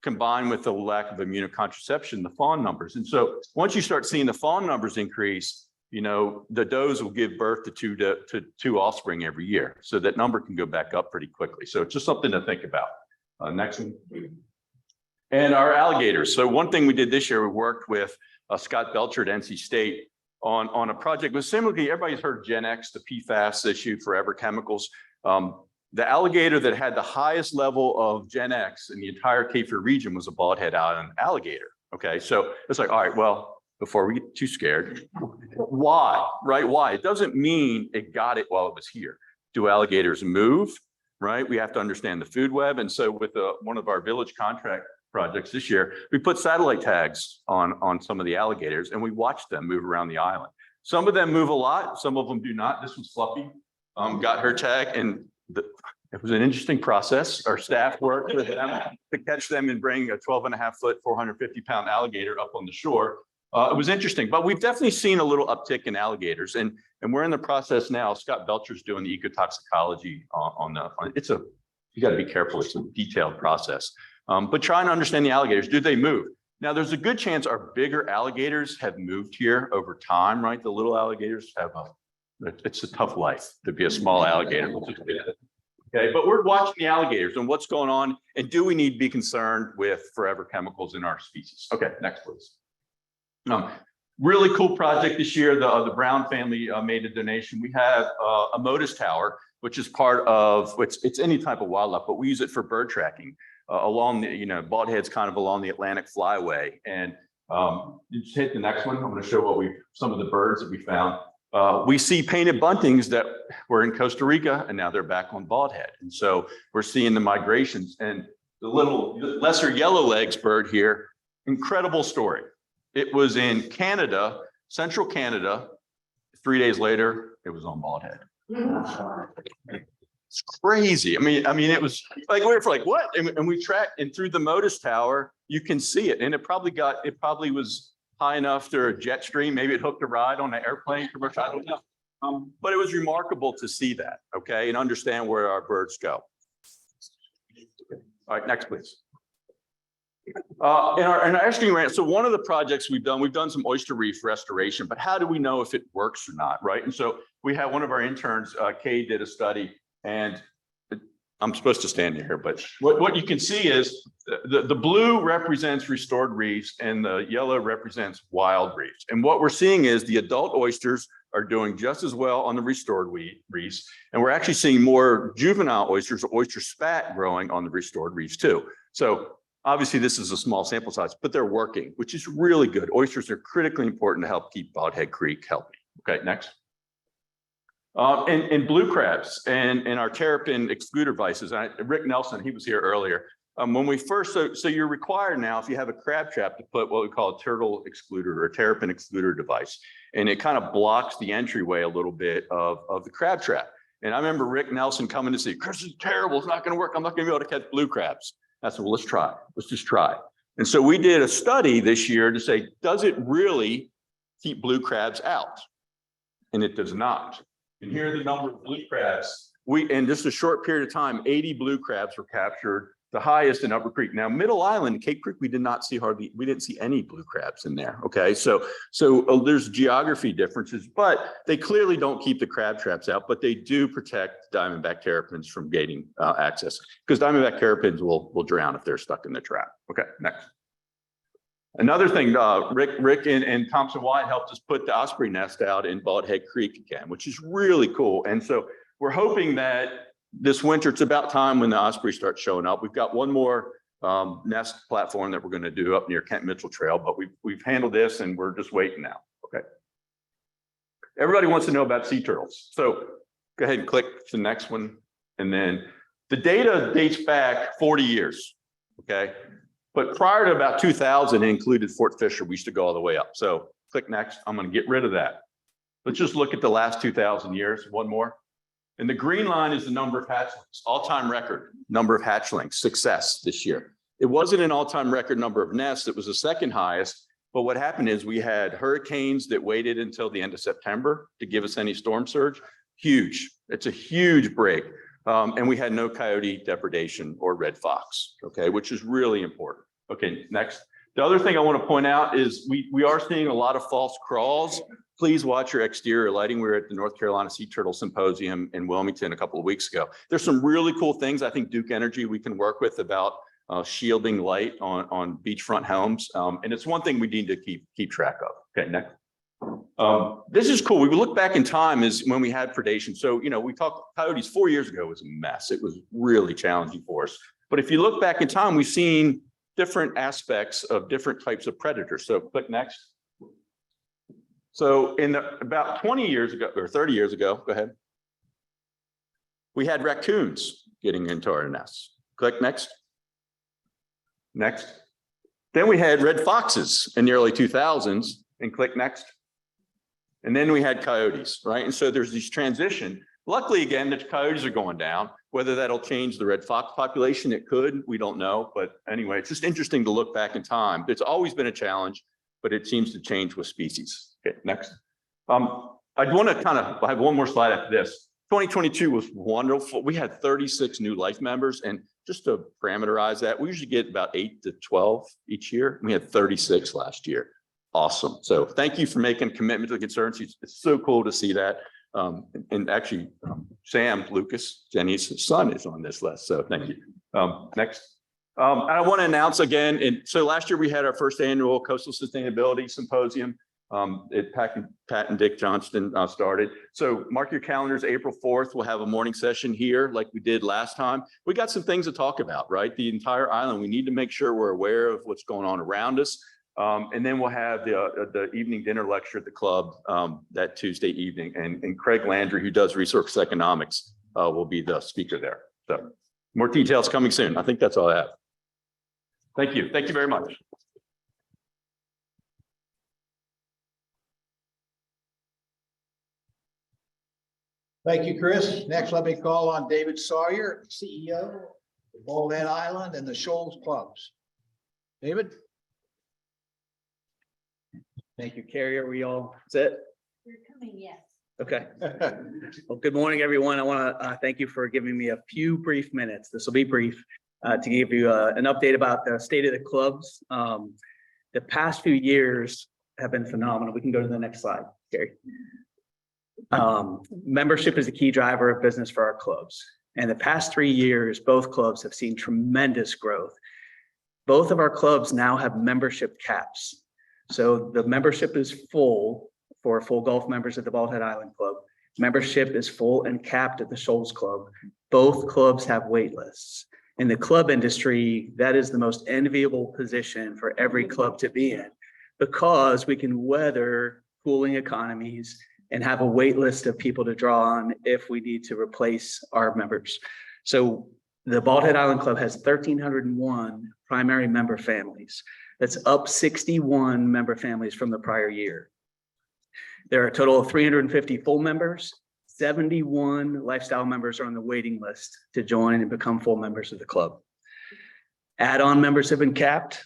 combined with the lack of immunocontraception, the fawn numbers. And so once you start seeing the fawn numbers increase, the does will give birth to two offspring every year. So that number can go back up pretty quickly. So it's just something to think about. Next one. And our alligators. So one thing we did this year, we worked with Scott Belcher at NC State on a project, but similarly, everybody's heard Gen X, the PFAS issue, forever chemicals. The alligator that had the highest level of Gen X in the entire Cape Fear region was a bald head island alligator. Okay, so it's like, all right, well, before we get too scared, why, right? Why? It doesn't mean it got it while it was here. Do alligators move, right? We have to understand the food web. And so with one of our village contract projects this year, we put satellite tags on some of the alligators and we watched them move around the island. Some of them move a lot, some of them do not. This was Fluffy, got her tag, and it was an interesting process. Our staff worked with them to catch them and bring a 12.5-foot, 450-pound alligator up on the shore. It was interesting, but we've definitely seen a little uptick in alligators, and we're in the process now. Scott Belcher's doing the ecotoxicology you got to be careful. It's a detailed process, but trying to understand the alligators. Do they move? Now, there's a good chance our bigger alligators have moved here over time, right? The little alligators it's a tough life to be a small alligator. Okay, but we're watching the alligators and what's going on, and do we need to be concerned with forever chemicals in our species? Okay, next please. Really cool project this year. The Brown family made a donation. We have a Motus tower, which is part of, it's any type of wildlife, but we use it for bird tracking along the, Bald Head's kind of along the Atlantic flyway. And you just hit the next one. I'm going to show some of the birds that we found. We see painted buntings that were in Costa Rica, and now they're back on Bald Head. And so we're seeing the migrations, and the lesser yellow legs bird here, incredible story. It was in Canada, central Canada. 3 days later, it was on Bald Head. It's crazy. I mean, it was like, we were like, what? And we tracked, and through the Motus tower, you can see it. And it probably was high enough to a jet stream. Maybe it hooked a ride on an airplane commercial. I don't know. But it was remarkable to see that, okay, and understand where our birds go. All right, next, please. In our estuarine ranch, so one of the projects we've done some oyster reef restoration, but how do we know if it works or not, right? And so we had one of our interns, Kay, did a study, and I'm supposed to stand here, but what you can see is the blue represents restored reefs and the yellow represents wild reefs. And what we're seeing is the adult oysters are doing just as well on the restored reefs, and we're actually seeing more juvenile oysters, or oyster spat, growing on the restored reefs too. So obviously, this is a small sample size, but they're working, which is really good. Oysters are critically important to help keep Bald Head Creek healthy. Okay, next. And blue crabs and our terrapin excluder devices. Rick Nelson, he was here earlier. When we first, so you're required now, if you have a crab trap, to put what we call a turtle excluder or a terrapin excluder device. And it kind of blocks the entryway a little bit of the crab trap. And I remember Rick Nelson coming to see, Chris, is terrible. It's not going to work. I'm not going to be able to catch blue crabs. I said, well, let's try. Let's just try. And so we did a study this year to say, does it really keep blue crabs out? And it does not. And here are the number of blue crabs. In just a short period of time, 80 blue crabs were captured, the highest in Upper Creek. Now, Middle Island, Cape Creek, we didn't see any blue crabs in there. Okay, so there's geography differences, but they clearly don't keep the crab traps out, but they do protect diamondback terrapins from gaining access, because diamondback terrapins will drown if they're stuck in the trap. Okay, next. Another thing, Rick and Thompson White helped us put the osprey nest out in Bald Head Creek again, which is really cool. And so we're hoping that this winter, it's about time when the osprey starts showing up. We've got one more nest platform that we're going to do up near Kent Mitchell Trail, but we've handled this and we're just waiting now. Okay. Everybody wants to know about sea turtles. So go ahead and click to the next one. And then the data dates back 40 years. Okay. But prior to about 2000, it included Fort Fisher. We used to go all the way up. So click next. I'm going to get rid of that. Let's just look at the last 2,000 years. One more. And the green line is the number of hatchlings, all-time record number of hatchlings, success this year. It wasn't an all-time record number of nests. It was the second highest. But what happened is we had hurricanes that waited until the end of September to give us any storm surge. Huge. It's a huge break. And we had no coyote depredation or red fox, okay, which is really important. Okay, next. The other thing I want to point out is we are seeing a lot of false crawls. Please watch your exterior lighting. We were at the North Carolina Sea Turtle Symposium in Wilmington a couple of weeks ago. There's some really cool things I think Duke Energy we can work with about shielding light on beachfront homes. And it's one thing we need to keep track of. Okay, next. This is cool. We look back in time is when we had predation. So, we talked coyotes 4 years ago was a mess. It was really challenging for us. But if you look back in time, we've seen different aspects of different types of predators. So click next. So about 20 years ago or 30 years ago, go ahead. We had raccoons getting into our nests. Click next. Next. Then we had red foxes in the early 2000s and click next. And then we had coyotes, right? And so there's this transition. Luckily, again, the coyotes are going down. Whether that'll change the red fox population, it could, we don't know. But anyway, it's just interesting to look back in time. It's always been a challenge, but it seems to change with species. Okay, next. I want to I have one more slide after this. 2022 was wonderful. We had 36 new life members, and just to parameterize that, we usually get about 8 to 12 each year. We had 36 last year. Awesome. So thank you for making a commitment to the Conservancy. It's so cool to see that. And actually, Sam Lucas, Jenny's son, is on this list. So thank you. Next. I want to announce again, and so last year we had our first annual Coastal Sustainability Symposium. Pat and Dick Johnston started. So mark your calendars, April 4th, we'll have a morning session here like we did last time. We got some things to talk about, right? The entire island, we need to make sure we're aware of what's going on around us. And then we'll have the evening dinner lecture at the club that Tuesday evening. And Craig Landry, who does resource economics, will be the speaker there. So more details coming soon. I think that's all I have. Thank you. Thank you very much. Thank you, Chris. Next, let me call on David Sawyer, CEO of Bald Head Island and the Shoals Clubs. David? Thank you, Carrie. Are we all set? You're coming, yes. Okay. Well, good morning, everyone. I want to thank you for giving me a few brief minutes. This will be brief to give you an update about the state of the clubs. The past few years have been phenomenal. We can go to the next slide, Carrie. Membership is a key driver of business for our clubs. And the past 3 years, both clubs have seen tremendous growth. Both of our clubs now have membership caps. So the membership is full for full golf members at the Bald Head Island Club. Membership is full and capped at the Shoals Club. Both clubs have wait lists. In the club industry, that is the most enviable position for every club to be in, because we can weather cooling economies and have a wait list of people to draw on if we need to replace our members. So the Bald Head Island Club has 1,301 primary member families. That's up 61 member families from the prior year. There are a total of 350 full members. 71 lifestyle members are on the waiting list to join and become full members of the club. Add-on members have been capped.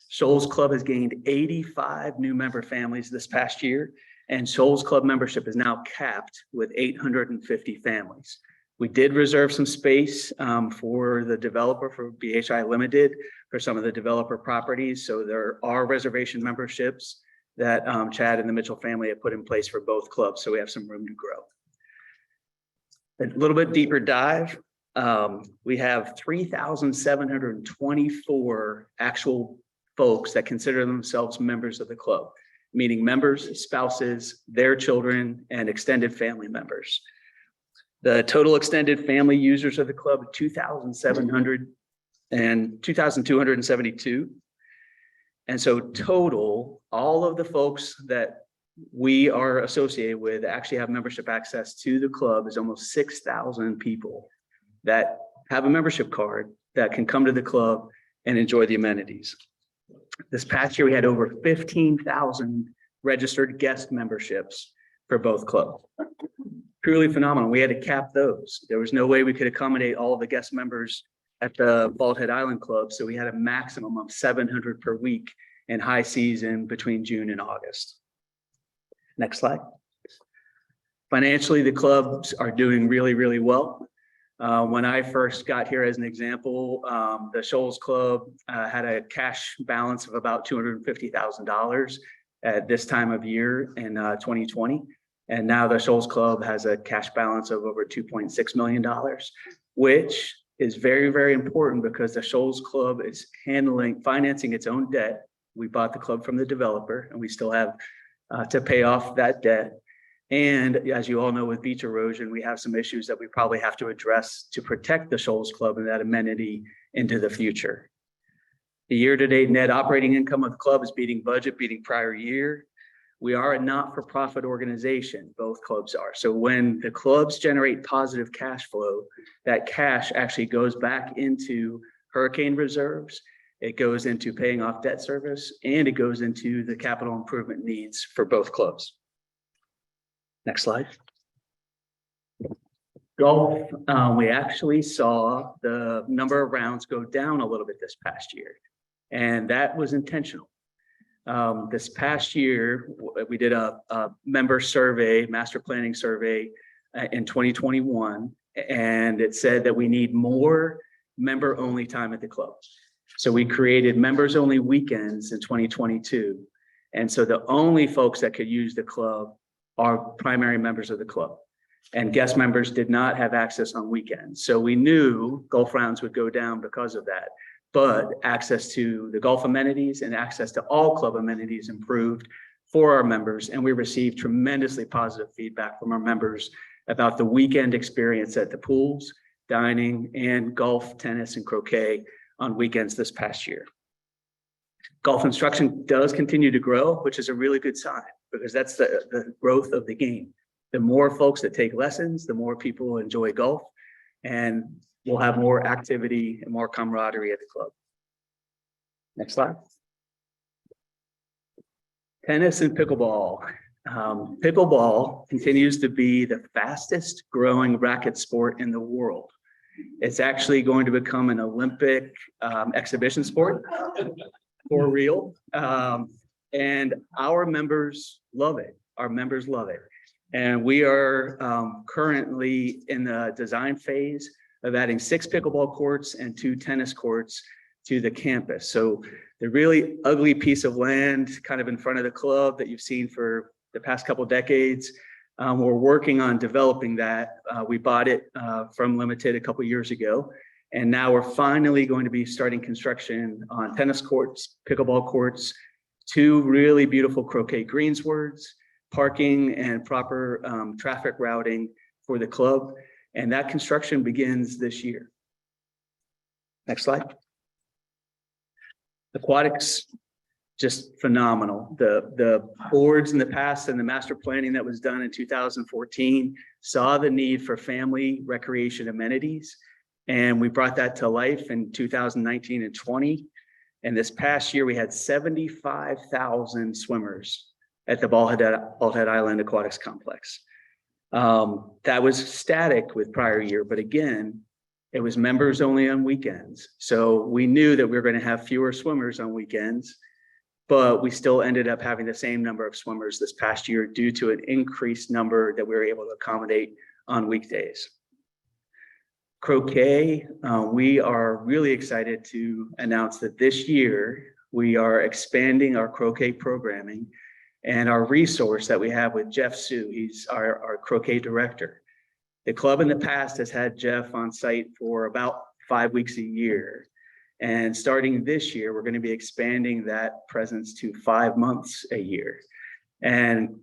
Shoals Club has gained 85 new member families this past year, and Shoals Club membership is now capped with 850 families. We did reserve some space for the developer, for BHA Limited, for some of the developer properties. So there are reservation memberships that Chad and the Mitchell family have put in place for both clubs. So we have some room to grow. A little bit deeper dive. We have 3,724 actual folks that consider themselves members of the club, meaning members, spouses, their children, and extended family members. The total extended family users of the club, 2,272. And so total, all of the folks that we are associated with actually have membership access to the club is almost 6,000 people that have a membership card that can come to the club and enjoy the amenities. This past year, we had over 15,000 registered guest memberships for both clubs. Truly phenomenal. We had to cap those. There was no way we could accommodate all of the guest members at the Bald Head Island Club. So we had a maximum of 700 per week in high season between June and August. Next slide. Financially, the clubs are doing really, really well. When I first got here, as an example, the Shoals Club had a cash balance of about $250,000 at this time of year in 2020. And now the Shoals Club has a cash balance of over $2.6 million, which is very, very important because the Shoals Club is financing its own debt. We bought the club from the developer and we still have to pay off that debt. And as you all know, with beach erosion, we have some issues that we probably have to address to protect the Shoals Club and that amenity into the future. The year-to-date net operating income of the club is beating budget, beating prior year. We are a not-for-profit organization, both clubs are. So when the clubs generate positive cash flow, that cash actually goes back into hurricane reserves. It goes into paying off debt service, and it goes into the capital improvement needs for both clubs. Next slide. Golf, we actually saw the number of rounds go down a little bit this past year, and that was intentional. This past year, we did a member survey, master planning survey in 2021, and it said that we need more member-only time at the club. So we created members-only weekends in 2022. And so the only folks that could use the club are primary members of the club. And guest members did not have access on weekends. So we knew golf rounds would go down because of that. But access to the golf amenities and access to all club amenities improved for our members. And we received tremendously positive feedback from our members about the weekend experience at the pools, dining, and golf, tennis, and croquet on weekends this past year. Golf instruction does continue to grow, which is a really good sign because that's the growth of the game. The more folks that take lessons, the more people enjoy golf, and we'll have more activity and more camaraderie at the club. Next slide. Tennis and pickleball. Pickleball continues to be the fastest growing racket sport in the world. It's actually going to become an Olympic exhibition sport for real. And our members love it. Our members love it. And we are currently in the design phase of adding 6 pickleball courts and 2 tennis courts to the campus. So the really ugly piece of land kind of in front of the club that you've seen for the past couple of decades, we're working on developing that. We bought it from Limited a couple of years ago. And now we're finally going to be starting construction on tennis courts, pickleball courts, 2 really beautiful croquet greenswards, parking and proper traffic routing for the club. And that construction begins this year. Next slide. Aquatics, just phenomenal. The boards in the past and the master planning that was done in 2014 saw the need for family recreation amenities. And we brought that to life in 2019 and 20. And this past year, we had 75,000 swimmers at the Baldhead Island Aquatics Complex. That was static with prior year, but again, it was members only on weekends. So we knew that we were going to have fewer swimmers on weekends, but we still ended up having the same number of swimmers this past year due to an increased number that we were able to accommodate on weekdays. Croquet, we are really excited to announce that this year we are expanding our croquet programming and our resource that we have with Jeff Sue. He's our croquet director. The club in the past has had Jeff on site for about 5 weeks a year. And starting this year, we're going to be expanding that presence to 5 months a year. And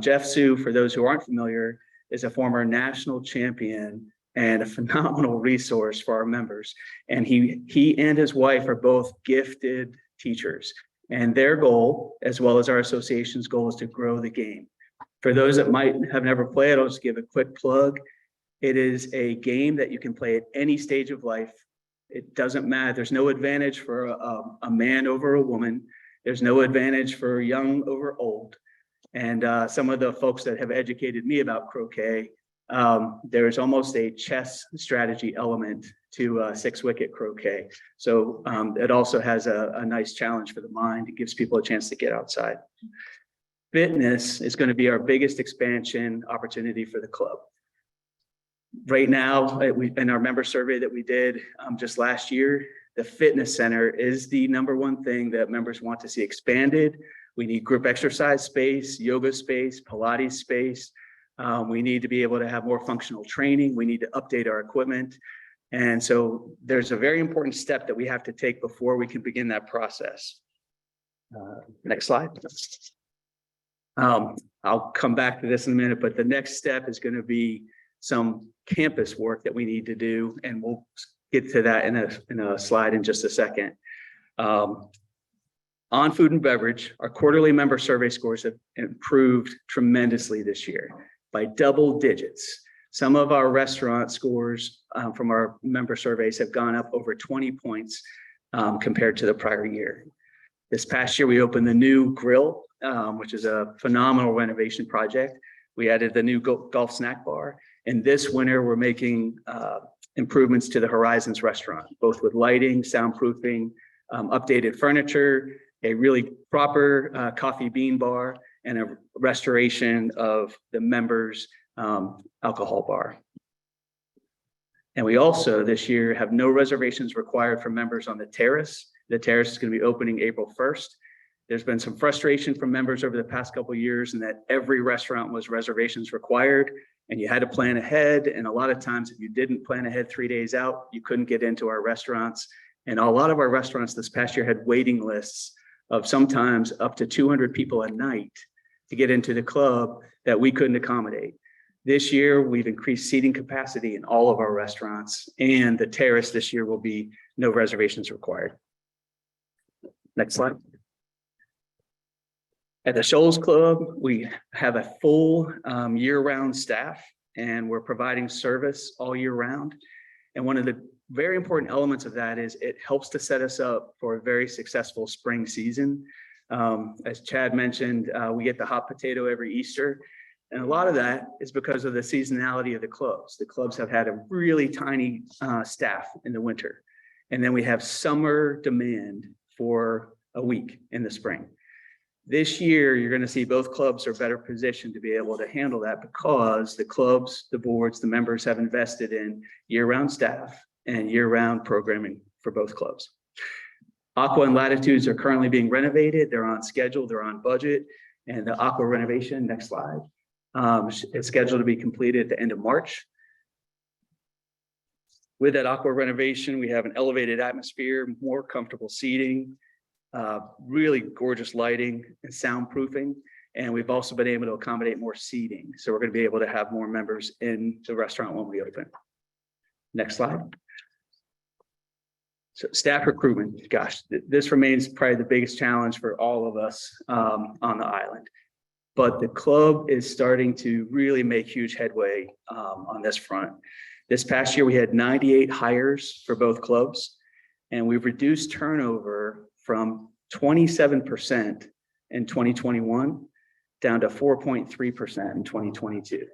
Jeff Sue, for those who aren't familiar, is a former national champion and a phenomenal resource for our members. And he and his wife are both gifted teachers. And their goal, as well as our association's goal, is to grow the game. For those that might have never played, I'll just give a quick plug. It is a game that you can play at any stage of life. It doesn't matter. There's no advantage for a man over a woman. There's no advantage for young over old. And some of the folks that have educated me about croquet, there's almost a chess strategy element to 6-wicket croquet. So it also has a nice challenge for the mind. It gives people a chance to get outside. Fitness is going to be our biggest expansion opportunity for the club. Right now, in our member survey that we did just last year, the fitness center is the number one thing that members want to see expanded. We need group exercise space, yoga space, Pilates space. We need to be able to have more functional training. We need to update our equipment. And so there's a very important step that we have to take before we can begin that process. Next slide. I'll come back to this in a minute, but the next step is going to be some campus work that we need to do, and we'll get to that in a slide in just a second. On food and beverage, our quarterly member survey scores have improved tremendously this year by double digits. Some of our restaurant scores from our member surveys have gone up over 20 points compared to the prior year. This past year, we opened the new grill, which is a phenomenal renovation project. We added the new golf snack bar. And this winter, we're making improvements to the Horizons restaurant, both with lighting, soundproofing, updated furniture, a really proper coffee bean bar, and a restoration of the members' alcohol bar. And we also this year have no reservations required for members on the terrace. The terrace is going to be opening April 1st. There's been some frustration from members over the past couple of years in that every restaurant was reservations required and you had to plan ahead. And a lot of times if you didn't plan ahead 3 days out, you couldn't get into our restaurants. And a lot of our restaurants this past year had waiting lists of sometimes up to 200 people a night to get into the club that we couldn't accommodate. This year, we've increased seating capacity in all of our restaurants, and the terrace this year will be no reservations required. Next slide. At the Shoals Club, we have a full year-round staff, and we're providing service all year round. And one of the very important elements of that is it helps to set us up for a very successful spring season. As Chad mentioned, we get the hot potato every Easter. And a lot of that is because of the seasonality of the clubs. The clubs have had a really tiny staff in the winter. And then we have summer demand for a week in the spring. This year, you're going to see both clubs are better positioned to be able to handle that because the clubs, the boards, the members have invested in year-round staff and year-round programming for both clubs. Aqua and Latitudes are currently being renovated. They're on schedule, they're on budget. And the Aqua renovation, next slide, is scheduled to be completed at the end of March. With that Aqua renovation, we have an elevated atmosphere, more comfortable seating, really gorgeous lighting and soundproofing. And we've also been able to accommodate more seating. So we're going to be able to have more members in the restaurant when we open. Next slide. So staff recruitment, gosh, this remains probably the biggest challenge for all of us on the island. But the club is starting to really make huge headway on this front. This past year, we had 98 hires for both clubs, and we've reduced turnover from 27% in 2021 down to 4.3% in 2022.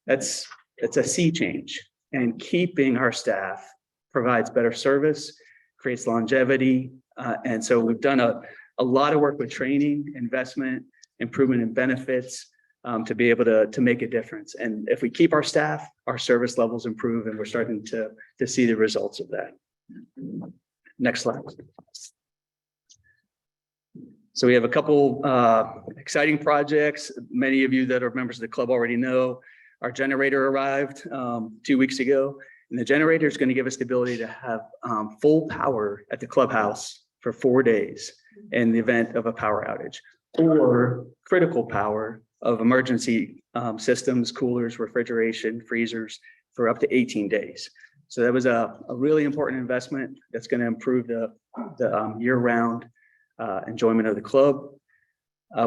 That's a sea change, and keeping our staff provides better service, creates longevity. And so we've done a lot of work with training, investment, improvement in benefits to be able to make a difference. And if we keep our staff, our service levels improve, and we're starting to see the results of that. Next slide. So we have a couple exciting projects. Many of you that are members of the club already know our generator arrived 2 weeks ago. And the generator is going to give us the ability to have full power at the clubhouse for 4 days in the event of a power outage, or critical power of emergency systems, coolers, refrigeration, freezers for up to 18 days. So that was a really important investment that's going to improve the year-round enjoyment of the club.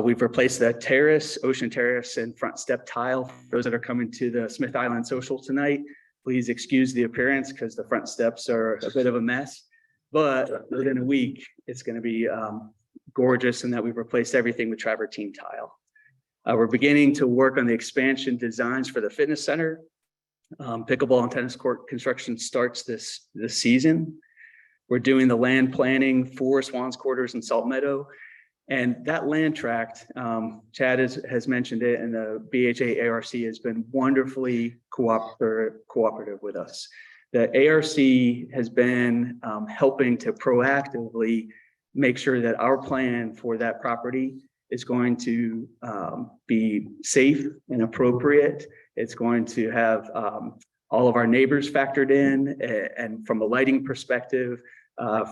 We've replaced the terrace, ocean terrace, and front step tile. For those that are coming to the Smith Island Social tonight, please excuse the appearance because the front steps are a bit of a mess. But within a week, it's going to be gorgeous in that we've replaced everything with travertine tile. We're beginning to work on the expansion designs for the fitness center. Pickleball and tennis court construction starts this season. We're doing the land planning for Swans Quarters and Salt Meadow. And that land tract, Chad has mentioned it, and the BHA ARC has been wonderfully cooperative with us. The ARC has been helping to proactively make sure that our plan for that property is going to be safe and appropriate. It's going to have all of our neighbors factored in, and from a lighting perspective,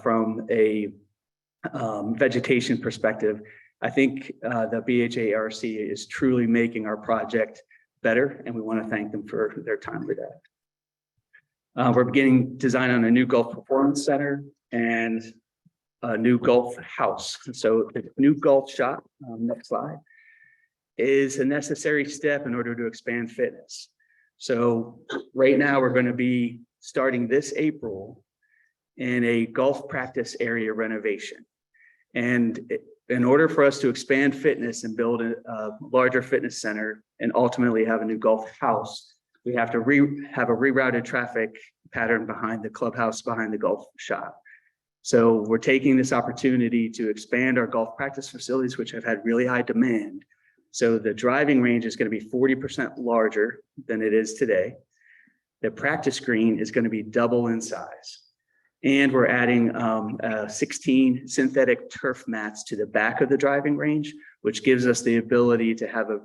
from a vegetation perspective. I think the BHA ARC is truly making our project better, and we want to thank them for their time with that. We're beginning design on a new golf performance center and a new golf house. So the new golf shop, next slide, is a necessary step in order to expand fitness. So right now we're going to be starting this April in a golf practice area renovation. And in order for us to expand fitness and build a larger fitness center and ultimately have a new golf house, we have to have a rerouted traffic pattern behind the clubhouse, behind the golf shop. So we're taking this opportunity to expand our golf practice facilities, which have had really high demand. So the driving range is going to be 40% larger than it is today. The practice green is going to be double in size. And we're adding 16 synthetic turf mats to the back of the driving range, which gives us the ability to have a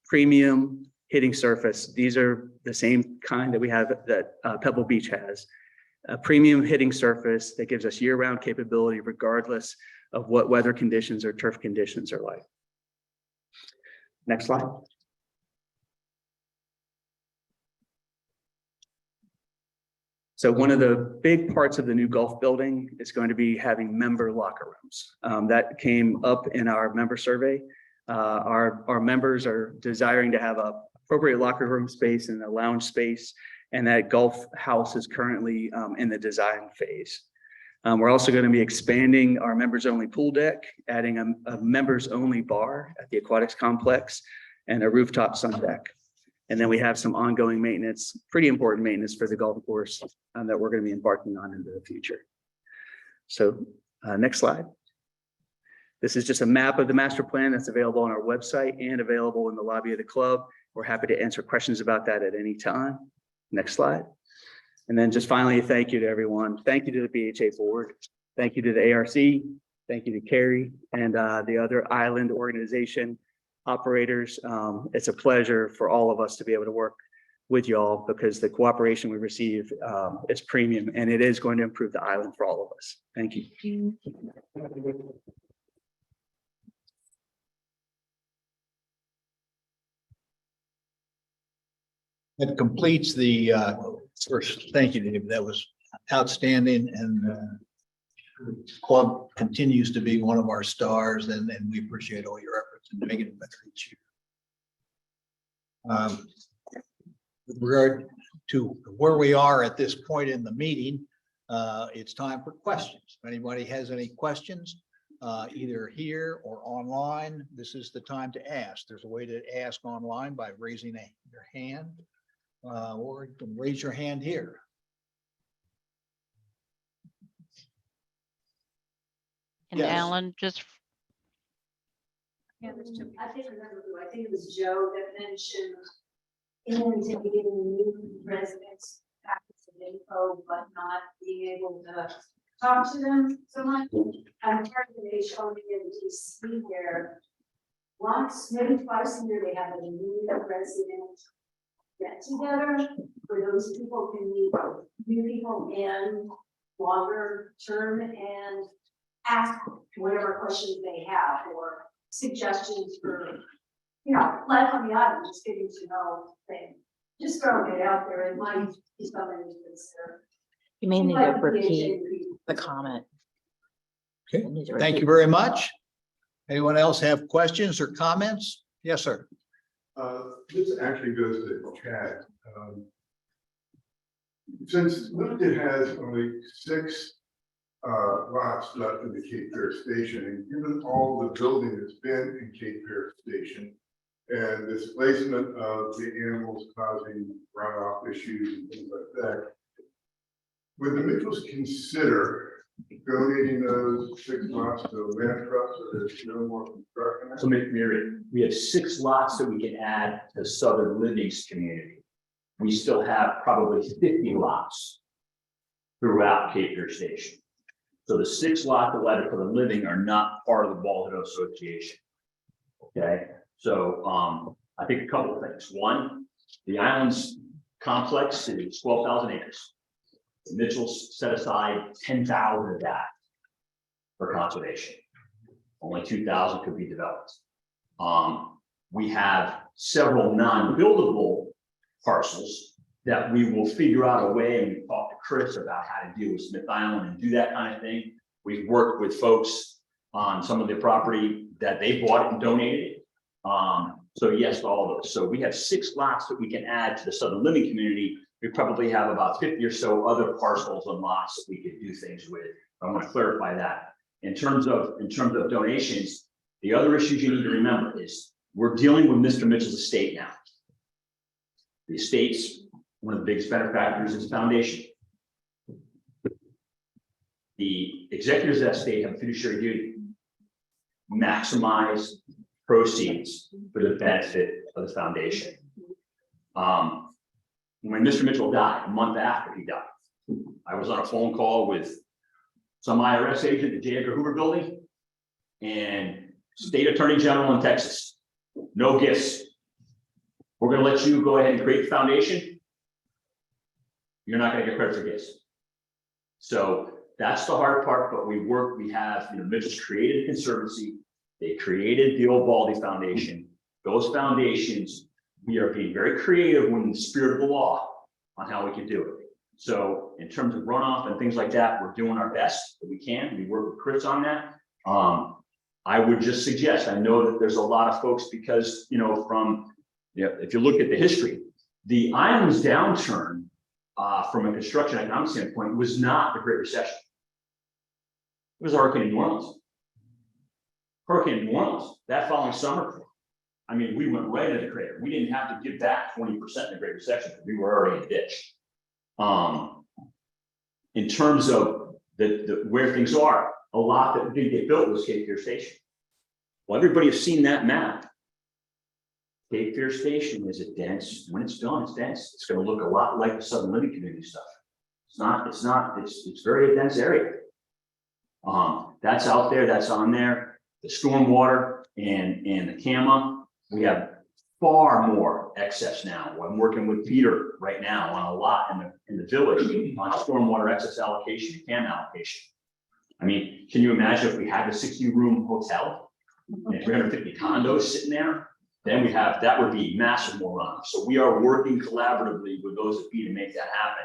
premium hitting surface. These are the same kind that we have that Pebble Beach has. A premium hitting surface that gives us year-round capability regardless of what weather conditions or turf conditions are like. Next slide. So one of the big parts of the new golf building is going to be having member locker rooms. That came up in our member survey. Our members are desiring to have a appropriate locker room space and a lounge space, and that golf house is currently in the design phase. We're also going to be expanding our members only pool deck, adding a members only bar at the aquatics complex and a rooftop sun deck. And then we have some ongoing maintenance, pretty important maintenance for the golf course that we're going to be embarking on into the future. So next slide. This is just a map of the master plan that's available on our website and available in the lobby of the club. We're happy to answer questions about that at any time. Next slide. And then just finally, thank you to everyone. Thank you to the BHA board. Thank you to the ARC. Thank you to Carrie and the other island organization operators. It's a pleasure for all of us to be able to work with y'all because the cooperation we receive is premium, and it is going to improve the island for all of us. Thank you. That completes the first. Thank you, Dave. That was outstanding, and the club continues to be one of our stars, and we appreciate all your efforts in making it better each year. With regard to where we are at this point in the meeting, it's time for questions. If anybody has any questions, either here or online, this is the time to ask. There's a way to ask online by raising your hand, or you can raise your hand here. And Yes. Alan, just Yeah, I think I think it was Joe that mentioned in giving new residents packets of info, but not being able to talk to them so much. I'm part of the showing in DC where once, maybe twice a year, they have a new resident get together where those people can meet new people in longer term and ask whatever questions they have or suggestions for, you know, life on the island, just getting to know things. Just throwing it out there, it might be something to consider. You may need to Like repeat the comment. Okay, thank you very much. Anyone else have questions or comments? Yes, sir. This actually goes to Chad. Since Limited has only 6 lots left in the Cape Fear Station, and given all the building that's been in Cape Fear Station and displacement of the animals causing runoff issues and things like that, would the Mitchells consider donating those 6 lots to land trust, so there's no more construction? So Mary, we have 6 lots that we can add to Southern Living's community. We still have probably 50 lots throughout Cape Fear Station. So the 6 lots allotted for the living are not part of the Bald Head Association. Okay, so I think a couple of things. One, the islands complex is 12,000 acres. Mitchell's set aside 10,000 of that for conservation. Only 2,000 could be developed. We have several non-buildable parcels that we will figure out a way, and we talked to Chris about how to deal with Smith Island and do that kind of thing. We've worked with folks on some of the property that they bought and donated. So yes, to all of those. So we have 6 lots that we can add to the Southern Living community. We probably have about 50 or so other parcels and lots that we could do things with. I want to clarify that. In terms of donations, the other issues you need to remember is we're dealing with Mr. Mitchell's estate now. The estate's one of the biggest benefactors is the foundation. The executors of that estate have a fiduciary duty. Maximize proceeds for the benefit of the foundation. When Mr. Mitchell died, a month after he died, I was on a phone call with some IRS agent at the J. Edgar Hoover building and State Attorney General in Texas. No gifts. We're going to let you go ahead and create the foundation. You're not going to get credit for gifts. So that's the hard part, but we have, Mitchell's created a conservancy. They created the old Baldy Foundation. Those foundations, we are being very creative in the spirit of the law on how we can do it. So in terms of runoff and things like that, we're doing our best that we can. We work with Chris on that. I would just suggest, I know that there's a lot of folks because, if you look at the history, the island's downturn from a construction economic standpoint was not the Great Recession. It was Hurricane New Orleans. Hurricane New Orleans, that following summer, I mean, we went right into the crater. We didn't have to give back 20% in the Great Recession. We were already in the ditch. In terms of where things are, a lot that didn't get built was Cape Fear Station. Well, everybody has seen that map. Cape Fear Station is a dense, when it's done, it's dense. It's going to look a lot like the Southern Living community stuff. It's very dense area. That's out there, that's on there. The stormwater and the CAMA, we have far more excess now. I'm working with Peter right now on a lot in the village on stormwater excess allocation and CAMA allocation. I mean, can you imagine if we had a 60-room hotel and 350 condos sitting there? Then that would be massive more runoff. So we are working collaboratively with those at B to make that happen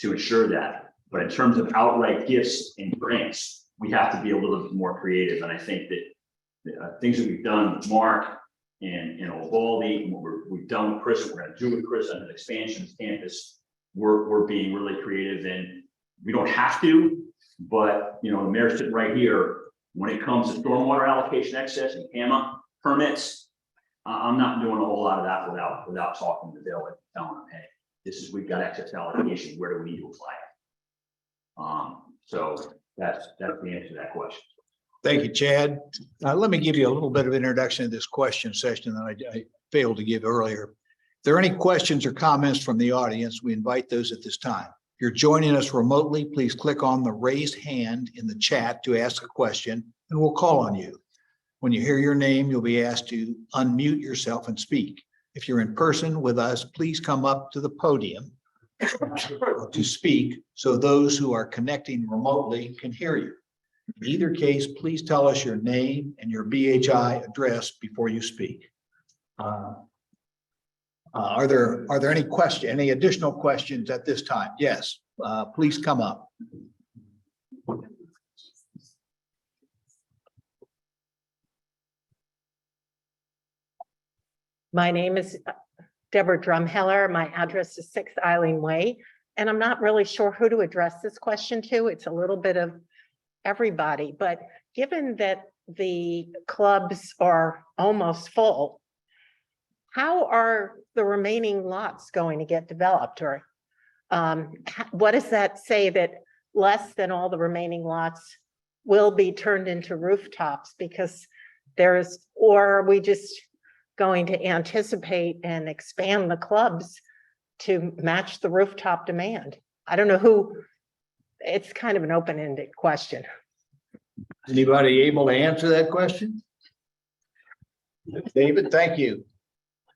to ensure that. But in terms of outright gifts and grants, we have to be a little bit more creative. And I think that things that we've done with Mark and Baldy, and what we've done with Chris, and we're going to do with Chris on an expansion of campus, we're being really creative. And we don't have to, but the mayor's sitting right here. When it comes to stormwater allocation excess and CAMA permits, I'm not doing a whole lot of that without talking to Bill and telling him, hey, we've got excess allocation. Where do we need to apply it? So that's the answer to that question. Thank you, Chad. Let me give you a little bit of introduction to this question session that I failed to give earlier. If there are any questions or comments from the audience, we invite those at this time. If you're joining us remotely, please click on the raised hand in the chat to ask a question, and we'll call on you. When you hear your name, you'll be asked to unmute yourself and speak. If you're in person with us, please come up to the podium to speak so those who are connecting remotely can hear you. In either case, please tell us your name and your BHI address before you speak. Are there any additional questions at this time? Yes, please come up. My name is Deborah Drumheller. My address is 6 Eileen Way, and I'm not really sure who to address this question to. It's a little bit of everybody, but given that the clubs are almost full, how are the remaining lots going to get developed? Or what does that say that less than all the remaining lots will be turned into rooftops because or are we just going to anticipate and expand the clubs to match the rooftop demand? I don't know it's kind of an open-ended question. Anybody able to answer that question? David, thank you.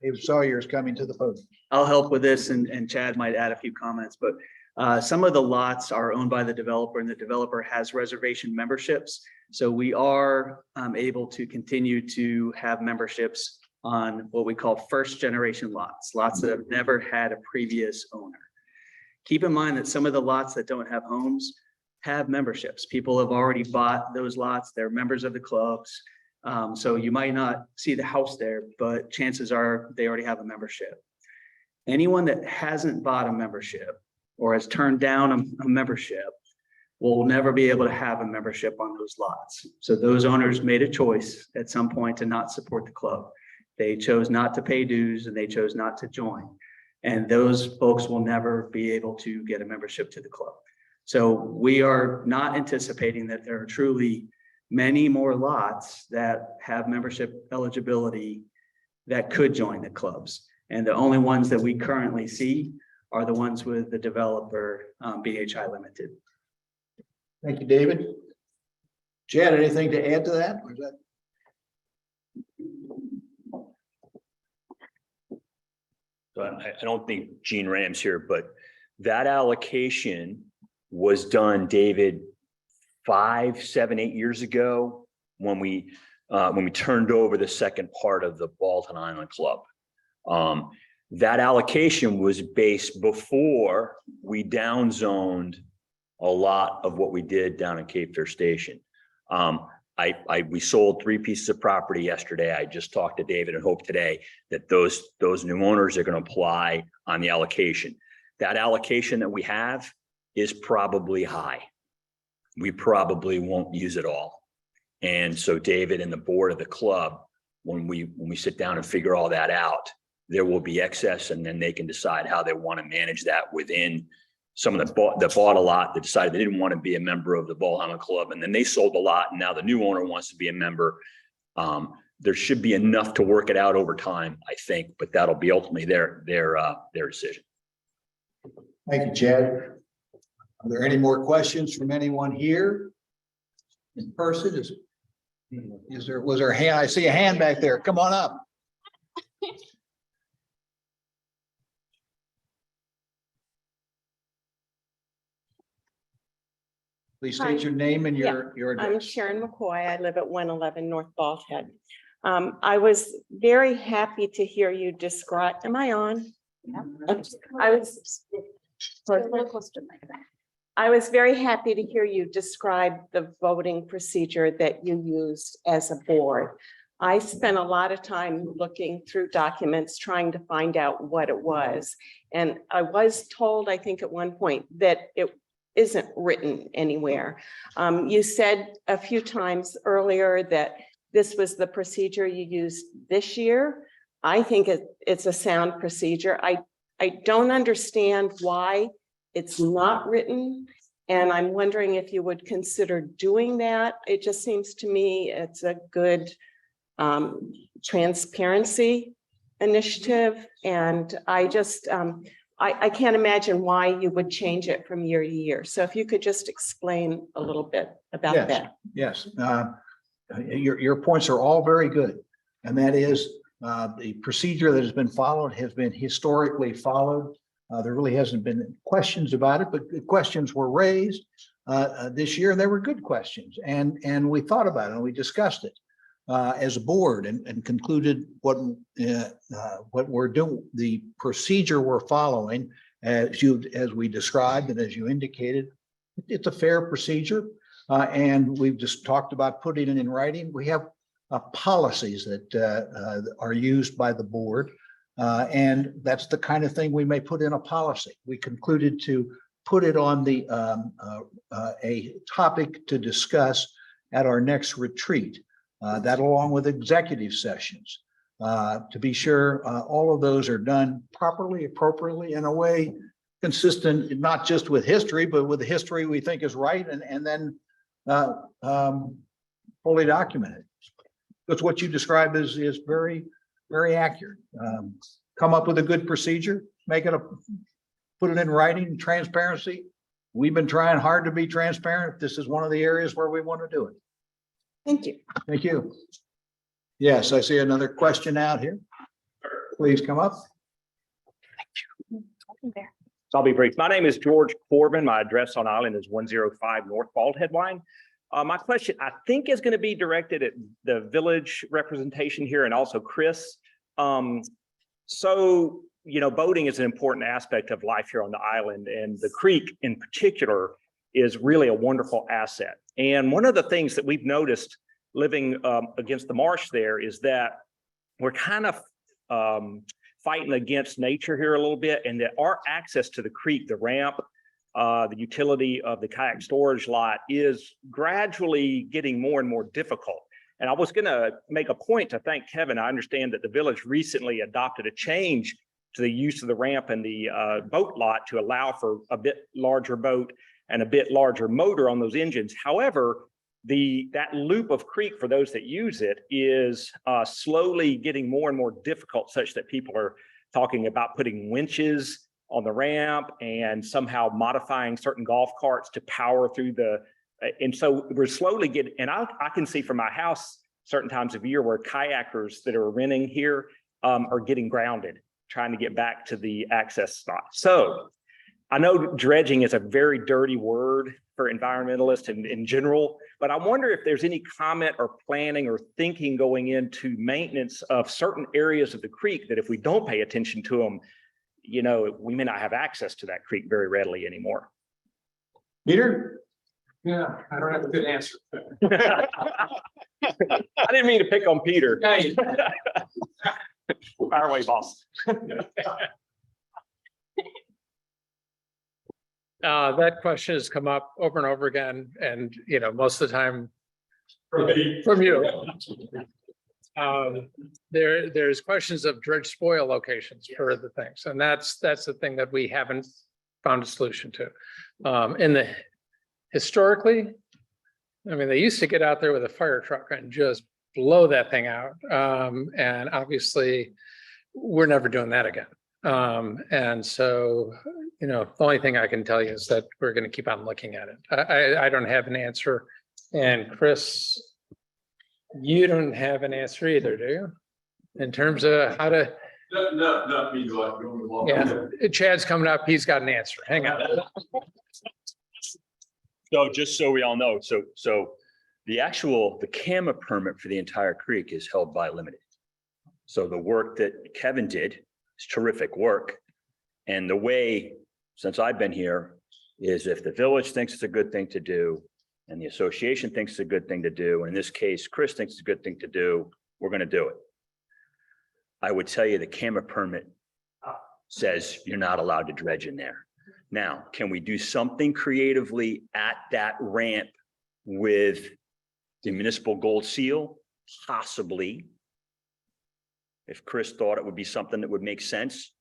David Sawyer is coming to the podium. I'll help with this and Chad might add a few comments, but some of the lots are owned by the developer and the developer has reservation memberships. So we are able to continue to have memberships on what we call first generation lots that have never had a previous owner. Keep in mind that some of the lots that don't have homes have memberships. People have already bought those lots. They're members of the clubs. So you might not see the house there, but chances are they already have a membership. Anyone that hasn't bought a membership or has turned down a membership will never be able to have a membership on those lots. So those owners made a choice at some point to not support the club. They chose not to pay dues and they chose not to join. And those folks will never be able to get a membership to the club. So we are not anticipating that there are truly many more lots that have membership eligibility that could join the clubs. And the only ones that we currently see are the ones with the developer, BHA Limited. Thank you, David. Chad, anything to add to that? Or is that? So I don't think Gene Ram's here, but that allocation was done, David, 5, 7, 8 years ago when we turned over the second part of the Baldwin Island Club. That allocation was based before we downzoned a lot of what we did down in Cape Fear Station. We sold 3 pieces of property yesterday. I just talked to David and hope today that those new owners are going to apply on the allocation. That allocation that we have is probably high. We probably won't use it all. And so David and the board of the club, when we sit down and figure all that out, there will be excess and then they can decide how they want to manage that within some of that bought a lot, that decided they didn't want to be a member of the Baldwin Club, and then they sold a lot, and now the new owner wants to be a member. There should be enough to work it out over time, I think, but that'll be ultimately their decision. Thank you, Chad. Are there any more questions from anyone here in person? Was there a hand? I see a hand back there. Come on up. Please state your name and your address. I'm Sharon McCoy. I live at 111 North Bald Head. I was very happy to hear you describe, am I on? I was very happy to hear you describe the voting procedure that you used as a board. I spent a lot of time looking through documents, trying to find out what it was. And I was told, I think at one point, that it isn't written anywhere. You said a few times earlier that this was the procedure you used this year. I think it's a sound procedure. I don't understand why it's not written. And I'm wondering if you would consider doing that. It just seems to me it's a good transparency initiative. And I just, I can't imagine why you would change it from year to year. So if you could just explain a little bit about that. Yes, your points are all very good. And that is the procedure that has been followed has been historically followed. There really hasn't been questions about it, but the questions were raised this year and they were good questions. And we thought about it and we discussed it as a board and concluded what we're doing, the procedure we're following as we described and as you indicated, it's a fair procedure. And we've just talked about putting it in writing. We have policies that are used by the board. And that's the kind of thing we may put in a policy. We concluded to put it on the a topic to discuss at our next retreat. That along with executive sessions, to be sure all of those are done properly, appropriately in a way consistent, not just with history, but with the history we think is right, and then fully documented. Because what you described is very, very accurate. Come up with a good procedure, put it in writing, transparency. We've been trying hard to be transparent. This is one of the areas where we want to do it. Thank you. Thank you. Yes, I see another question out here. Please come up. So I'll be brief. My name is George Corbin. My address on island is 105 North Bald Head Line. My question, I think, is going to be directed at the village representation here and also Chris. So, you know, boating is an important aspect of life here on the island, and the creek in particular is really a wonderful asset. And one of the things that we've noticed living against the marsh there is that we're kind of fighting against nature here a little bit, and that our access to the creek, the ramp, the utility of the kayak storage lot is gradually getting more and more difficult. And I was going to make a point to thank Kevin. I understand that the village recently adopted a change to the use of the ramp and the boat lot to allow for a bit larger boat and a bit larger motor on those engines. However, that loop of creek for those that use it is slowly getting more and more difficult, such that people are talking about putting winches on the ramp and somehow modifying certain golf carts to power through and so we're slowly getting, and I can see from my house certain times of year where kayakers that are renting here are getting grounded, trying to get back to the access spot. So I know dredging is a very dirty word for environmentalists in general, but I wonder if there's any comment or planning or thinking going into maintenance of certain areas of the creek that if we don't pay attention to them, you know, we may not have access to that creek very readily anymore. Peter? Yeah, I don't have a good answer. I didn't mean to pick on Peter. Our way, boss. That question has come up over and over again, and you know, most of the time from you. There's questions of dredge spoil locations for the things, and that's the thing that we haven't found a solution to. Historically, I mean, they used to get out there with a fire truck and just blow that thing out, and obviously, we're never doing that again. And so, you know, the only thing I can tell you is that we're going to keep on looking at it. I don't have an answer, and Chris, you don't have an answer either, do you? In terms of how to. No, me, Yeah, Chad's coming up. He's got an answer. Hang on. So just so we all know, so the CAMA permit for the entire creek is held by Limited. So the work that Kevin did is terrific work. And the way, since I've been here, is if the village thinks it's a good thing to do, and the association thinks it's a good thing to do, and in this case, Chris thinks it's a good thing to do, we're going to do it. I would tell you the CAMA permit says you're not allowed to dredge in there. Now, can we do something creatively at that ramp with the municipal gold seal? Possibly. If Chris thought it would be something that would make sense,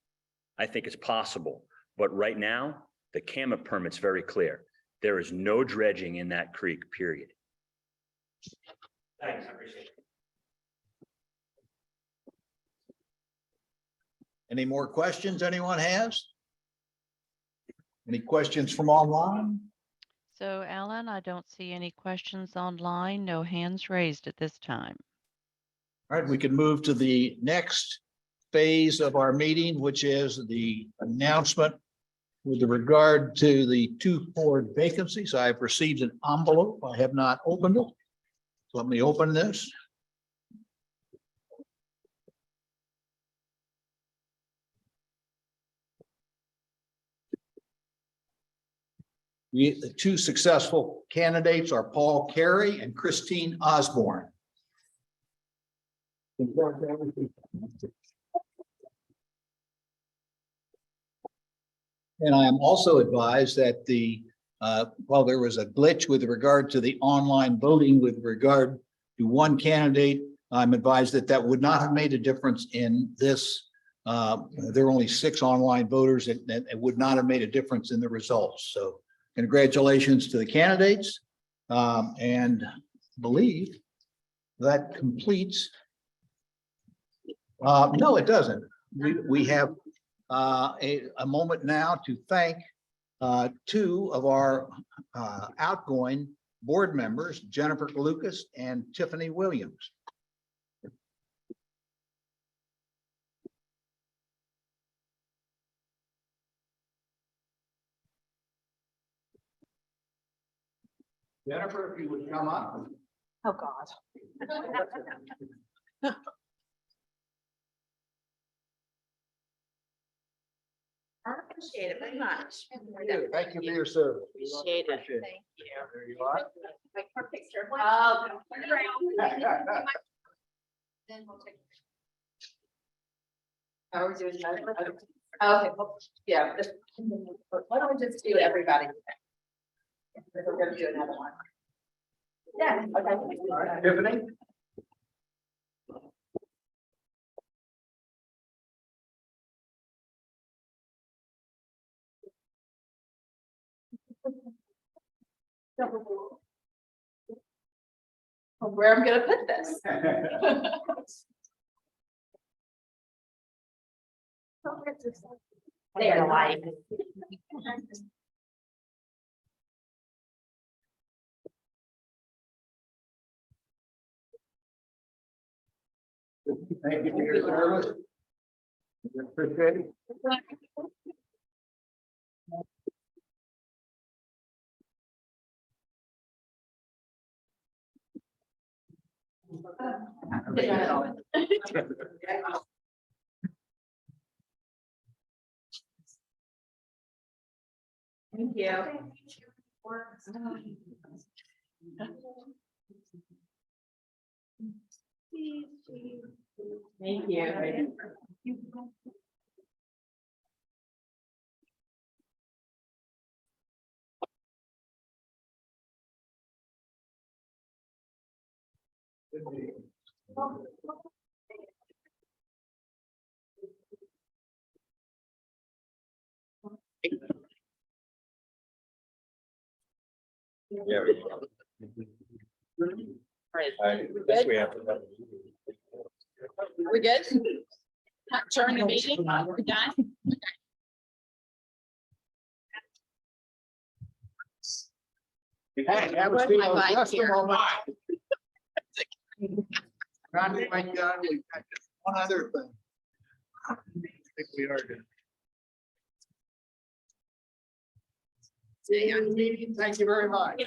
I think it's possible. But right now, the CAMA permit's very clear. There is no dredging in that creek, period. Thanks, I appreciate it. Any more questions anyone has? Any questions from online? So Alan, I don't see any questions online, no hands raised at this time. All right, we can move to the next phase of our meeting, which is the announcement with regard to the 2 board vacancies. I've received an envelope. I have not opened it. So let me open this. The 2 successful candidates are Paul Carey and Christine Osborne. And I am also advised that while there was a glitch with regard to the online voting with regard to one candidate, I'm advised that that would not have made a difference in this There were only 6 online voters and it would not have made a difference in the results. So congratulations to the candidates. And believe that completes. No, it doesn't. We have a moment now to thank 2 of our outgoing board members, Jennifer Lucas and Tiffany Williams. Jennifer, if you would come up. Oh, God. I appreciate it very much. Thank you for your service. Appreciate it. Appreciate it. Thank you. There you are. Wait for a picture. Oh, turn around. Then we'll take. How are we doing? Okay, well, yeah, why don't we just do everybody? We're gonna do another one. Yeah. Okay. Tiffany? Where I'm gonna put this. They're like. Thank you for your service. Appreciate it. Thank you. Thank you. Yeah. Good? We good? During the meeting, we're done? Hey, that was Where's my just a mic here? moment. Trying to make done, we've got just one other thing. I think we are good. See you on the meeting. Thank you very much.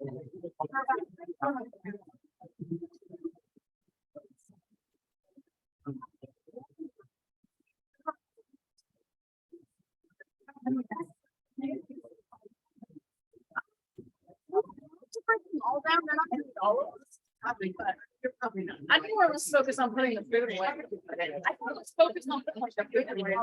All down, they're not gonna do all of this. But you're probably not. I think we're just focused on putting the food away. I think let's focus on putting the food away.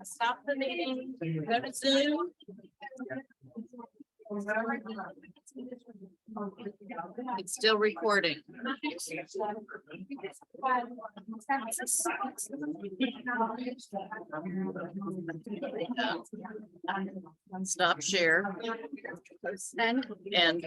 Stop the meeting, go to Zoom. It's still recording. Stop share. And.